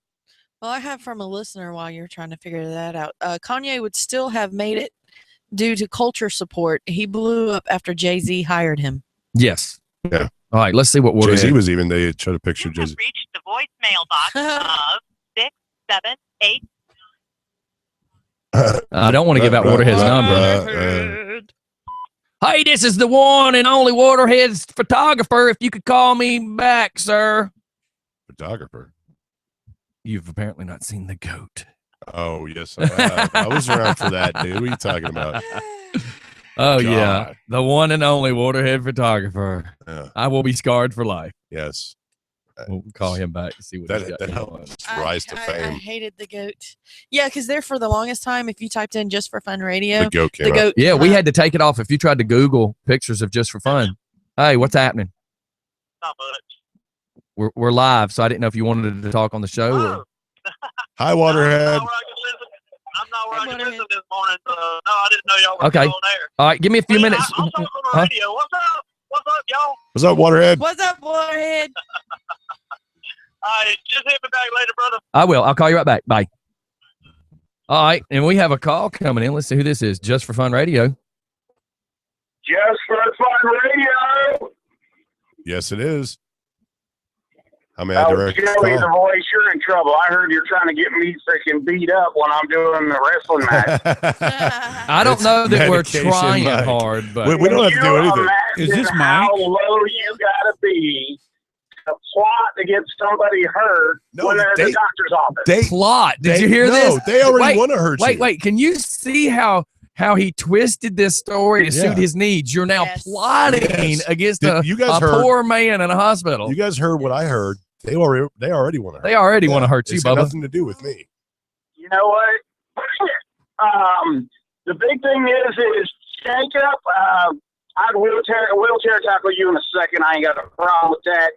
Well, I have from a listener while you're trying to figure that out. Kanye would still have made it due to culture support. He blew up after Jay-Z hired him. Yes. Yeah. All right, let's see what Jay-Z Waterhead. was even, they showed a picture of Jay-Z. Reached the voicemail box of 678. I don't want to give out Waterhead's number. Hey, this is the one and only Waterhead's photographer. If you could call me back, sir. Photographer. You've apparently not seen The Goat. Oh, yes, I have. I was around for that, dude. What are you talking about? Oh, God. yeah. The one and only Waterhead photographer. Yeah. I will be scarred for life. Yes. We'll call him back to see what he's got That going helps on. rise to I fame. hated the goat. Yeah, because there for the longest time, if you typed in Just for Fun Radio, The goat came up. Yeah, we had to take it off if you tried to Google pictures of Just for Fun. Hey, what's happening? Not much. We're live, so I didn't know if you wanted to talk on the show. Or... Hi, Waterhead. I'm not where I can listen this morning. No, I didn't know y'all were Okay. still on there. All right, give me a few minutes. I'll talk on the Huh? radio. What's up? What's up, y'all? What's up, Waterhead? What's up, Waterhead? All right, just hit me back later, brother. I will. I'll call you right back. Bye. All right, and we have a call coming in. Let's see who this is. Just for Fun Radio. Just for Fun Radio. Yes, it is. How may I direct the Joey, the call? voice, you're in trouble. I heard you're trying to get me freaking beat up when I'm doing the wrestling match. I don't know that we're medication, trying Mike. hard, but We don't have to do anything. Is this how Mike? low you gotta be to plot to get somebody hurt when they're at the doctor's office? plot. Did you hear this? They already Wait, want to hurt you. Wait. Can you see how he twisted this story to suit his needs? You're now plotting against You guys heard- poor man in a hospital. You guys heard what I heard. They already want to hurt. They already want to hurt you, It's got Bubba. nothing to do with me. You know what? The big thing is Jacob. I'd wheelchair tackle you in a second. I ain't got a problem with that.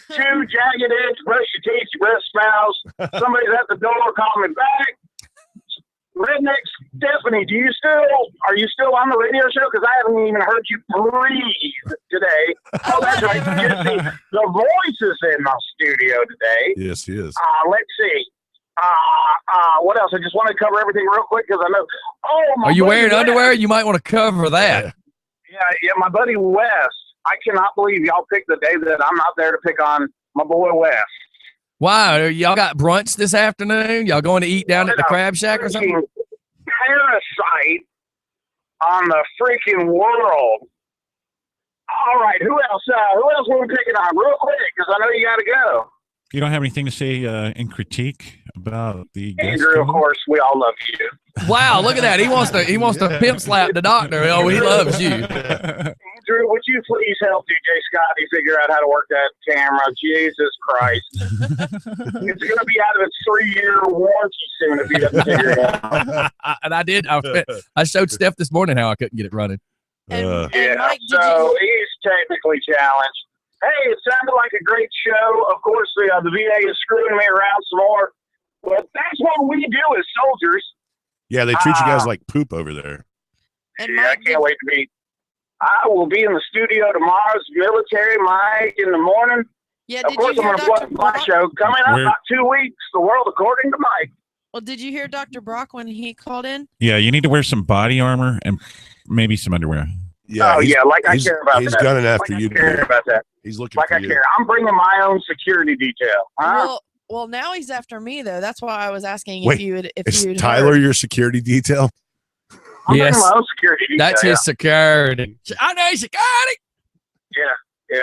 2 jagged edge, brush your teeth, your breath smells. Somebody's at the door, call me back. Redneck Stephanie, are you still on the radio show? Because I haven't even heard you breathe today. Oh, that's right. The voice is in my studio today. Yes, he is. Let's see. What else? I just want to cover everything real quick because I know. Are you buddy wearing Wes. underwear? You might want to cover that. Yeah, my buddy Wes. I cannot believe y'all picked the day that I'm not there to pick on my boy Wes. Wow, y'all got brunch this afternoon? Y'all going to eat down at the Crab Shack or something? Parasite on the freaking world. All right, who else? Who else were we picking on real quick? Because I know you got to go. You don't have anything to say in critique about the guest Andrew, of call? course, we all love you. Wow, look at that. He wants to pimp slap the doctor. Oh, he loves you. Andrew, would you please help DJ Scotty figure out how to work that camera? Jesus Christ. It's going to be out of its 3-year warranty soon if he doesn't figure it out. And I did. I showed Steph this morning how I couldn't get it running. Yeah, so he's technically challenged. Hey, it sounded like a great show. Of course, the VA is screwing me around some more. But that's what we do as soldiers. Yeah, they treat you guys like poop over there. I can't wait to be. I will be in the studio tomorrow. It's military, Mike, in the morning. Yeah, of course, I'm going to plug my show. Coming up about 2 weeks, The World According to Mike. Well, did you hear Dr. Brock when he called in? Yeah, you need to wear some body armor and maybe some underwear. Yeah, I care about that. He's gunning after like you. I care about that. He's looking like for I you. care. I'm bringing my own security detail. Huh? Well, now he's after me though. That's why I was asking Wait, if you would. If is you'd Tyler heard. your security detail? I'm Yes. bringing my own security detail. That's his security. I know security. Yeah.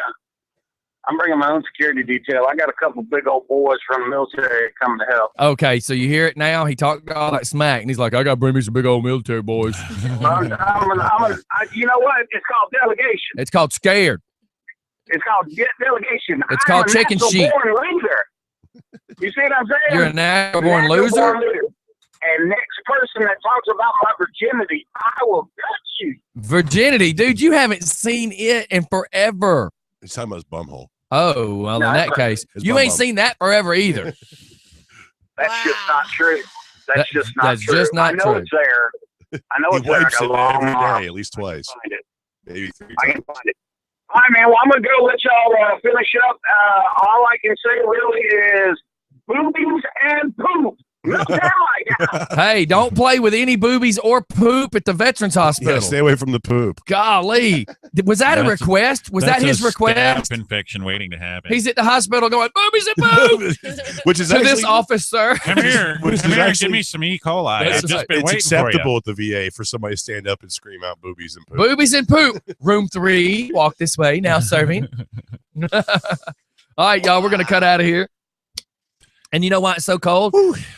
I'm bringing my own security detail. I got a couple big old boys from the military coming to help. Okay, so you hear it now. He talked all that smack, and he's like, "I got to bring me some big old military boys." You know what? It's called delegation. It's called scared. It's called delegation. It's called chicken sheep. Loser. You see what I'm saying? You're a natural-born loser? And next person that talks about my virginity, I will gut you. Virginity, dude, you haven't seen it in forever. He's talking about his bumhole. Oh, well, No, in that but- case, His you bum ain't bum. seen that forever either. That's just not true. That's just not that's true. just not I know true. it's there. I know He it's there. I wipes got a it long every arm. day, at least twice. Find it. Maybe 3 I times. can find it. All right, man. Well, I'm going to go let y'all finish up. All I can say really is boobies and poop. No time like that. Hey, don't play with any boobies or poop at the Veterans Hospital. Yeah, stay away from the poop. Golly. Was that a That's- request? Was that That's his a request? staph infection waiting to happen. He's at the hospital going, boobies and poop. Which is to actually this office, sir. Come here. Which is Come here. actually- Give me some E. coli. This I've is just been it's waiting for you. acceptable at the VA for somebody to stand up and scream out boobies and poop. Boobies and poop. Room 3. Walk this way. Now serving. All right, y'all. We're going to cut out of here. And you know why it's so cold?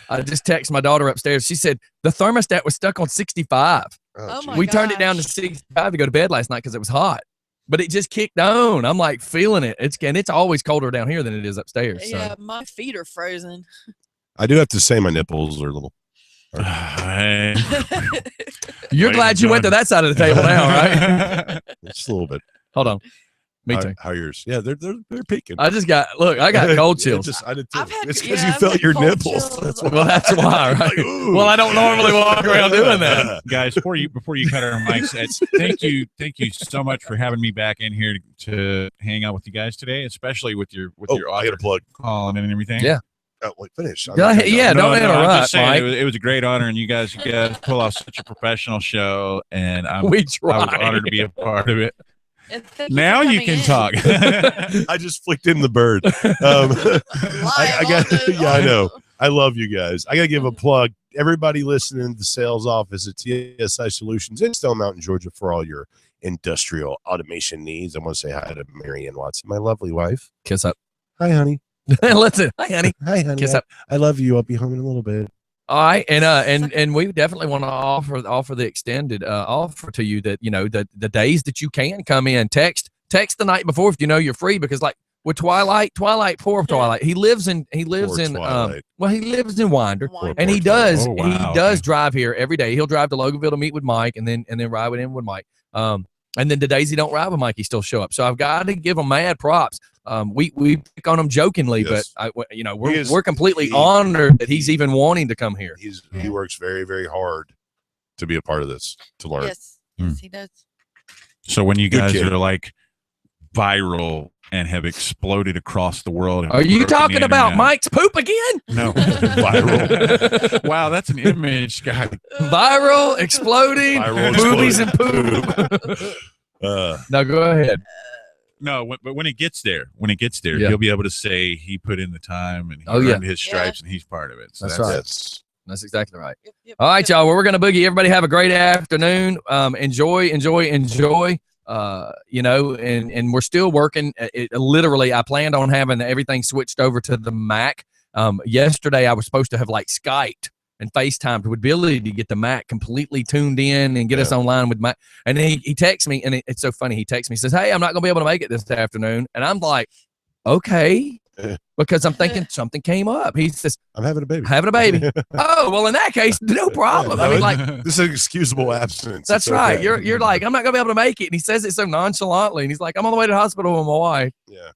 I just texted my daughter upstairs. She said the thermostat was stuck on 65. Oh my We turned it down to gosh. 65 to go to bed last night because it was hot. But it just kicked on. I'm like feeling it. It's always colder down here than it is upstairs. So. Yeah, my feet are frozen. I do have to say my nipples are a little. You're glad you went to that side of the table now, right? Just a little bit. Hold on. Me How- too. How yours? Yeah, they're peaking. I just got I got cold chills. I did too. I've had- It's because yeah, you I've felt had your cold nipples. chills. That's why. Well, that's why, right? Like, ooh. Well, I don't normally walk around doing that. Guys, before you cut our mics, thank you so much for having me back in here to hang out with you guys today, especially with your I got a plug. calling and everything. Yeah. Oh, wait, finish. Don't I'm interrupt, just saying, Mike. it was a great honor, and you guys pull off such a professional show, and I was tried. honored to be a part of it. Thank Now for you coming can in. talk. I just flicked in the bird. I got. Yeah, I know. I love you guys. I got to give a plug. Everybody listening to the sales office at TSI Solutions in Stone Mountain, Georgia, for all your industrial automation needs. I want to say hi to Marianne Watson, my lovely wife. Kiss up. Hi, honey. Listen. Hi, honey. Hi, honey. Kiss up. I love you. I'll be home in a little bit. All right, and we definitely want to offer the extended offer to you that the days that you can come in, text the night before if you know you're free, because like with Twilight, poor Twilight, he lives in Winder, and he does drive here every day. He'll drive to Loganville to meet with Mike, and then ride with him with Mike. And then the days he don't ride with Mike, he still show up. So I've got to give him mad props. We pick on him jokingly, Yes. but we're completely honored that he's even wanting to come here. He works very, very hard to be a part of this, to learn. Yes, he does. So when you Good guys kid. are like viral and have exploded across the world, and Are you broken the talking about internet- Mike's poop again? No, viral. Wow, that's an image, guy. Viral, exploding, movies and poop. No, go ahead. No, but when it gets there, Yeah. he'll be able to say he put in the time and he Oh, yeah. earned his stripes and he's part of it. So That's right. That's exactly right. All right, y'all. Well, we're gonna boogie. Everybody have a great afternoon. Enjoy. And we're still working. Literally, I planned on having everything switched over to the Mac. Yesterday, I was supposed to have like Skyped and FaceTimed with Billy to get the Mac completely tuned in and get us online with Mac. And then he texts me, and it's so funny. He texts me, says, "Hey, I'm not gonna be able to make it this afternoon." And I'm like, "Okay." Because I'm thinking something came up. He says, I'm having a baby. Oh, well, in that case, no problem. I mean, like, this is an excusable absence. that's It's right. okay. You're like, I'm not gonna be able to make it. And he says it so nonchalantly. And he's like, I'm on the way to the hospital with my wife. Yeah.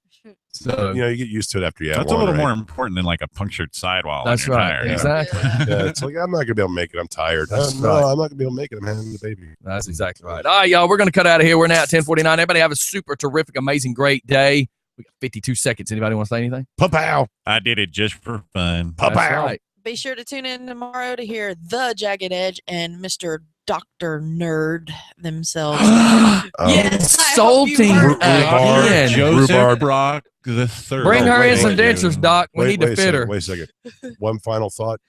So you get used to it after you have That's a one, little right? more important than like a punctured sidewall. That's on your right. tire, you know? Exactly. Yeah, it's like I'm not gonna be able to make it. I'm tired. That's No, right. I'm not gonna be able to make it. I'm having the baby. That's exactly right. All right, y'all. We're gonna cut out of here. We're now at 10:49. Everybody have a super terrific, amazing, great day. We got 52 seconds. Anybody want to say anything? Pa-pow. I did it just for fun. That's right. Be sure to tune in tomorrow to hear the Jagged Edge and Mr. Dr. Nerd themselves. Yes, I hope you Insulting heard that. again. Joseph Rhubarb. Brock the third. Bring her in wait, some wait, dentures, Doc. We need to wait a fit second, her. Wait a second. One final thought.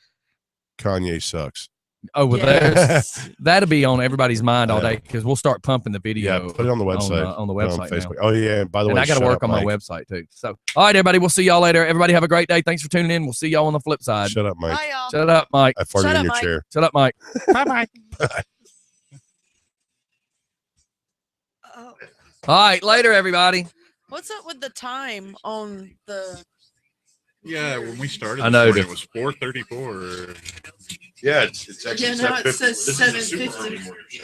Kanye sucks. Oh, well, that'll be on everybody's mind all day because we'll start pumping the video. Yeah, put it on the website. On the Put it website. now. Facebook. Oh yeah. And by the And way, I got to shut work up, on my Mike. website too. So, all right, everybody, we'll see y'all later. Everybody have a great day. Thanks for tuning in. We'll see y'all on the flip side. Shut up, Mike. Bye, y'all. Shut up, Mike. I farted Shut in up, your Mike. chair. Shut up, Mike. Bye-bye. All right, later, everybody. What's up with the time on the... Yeah, when we started, I know. it was 4:34. Yeah, it's actually Yeah, now it 7:50. says This is a super 7:50. early morning show.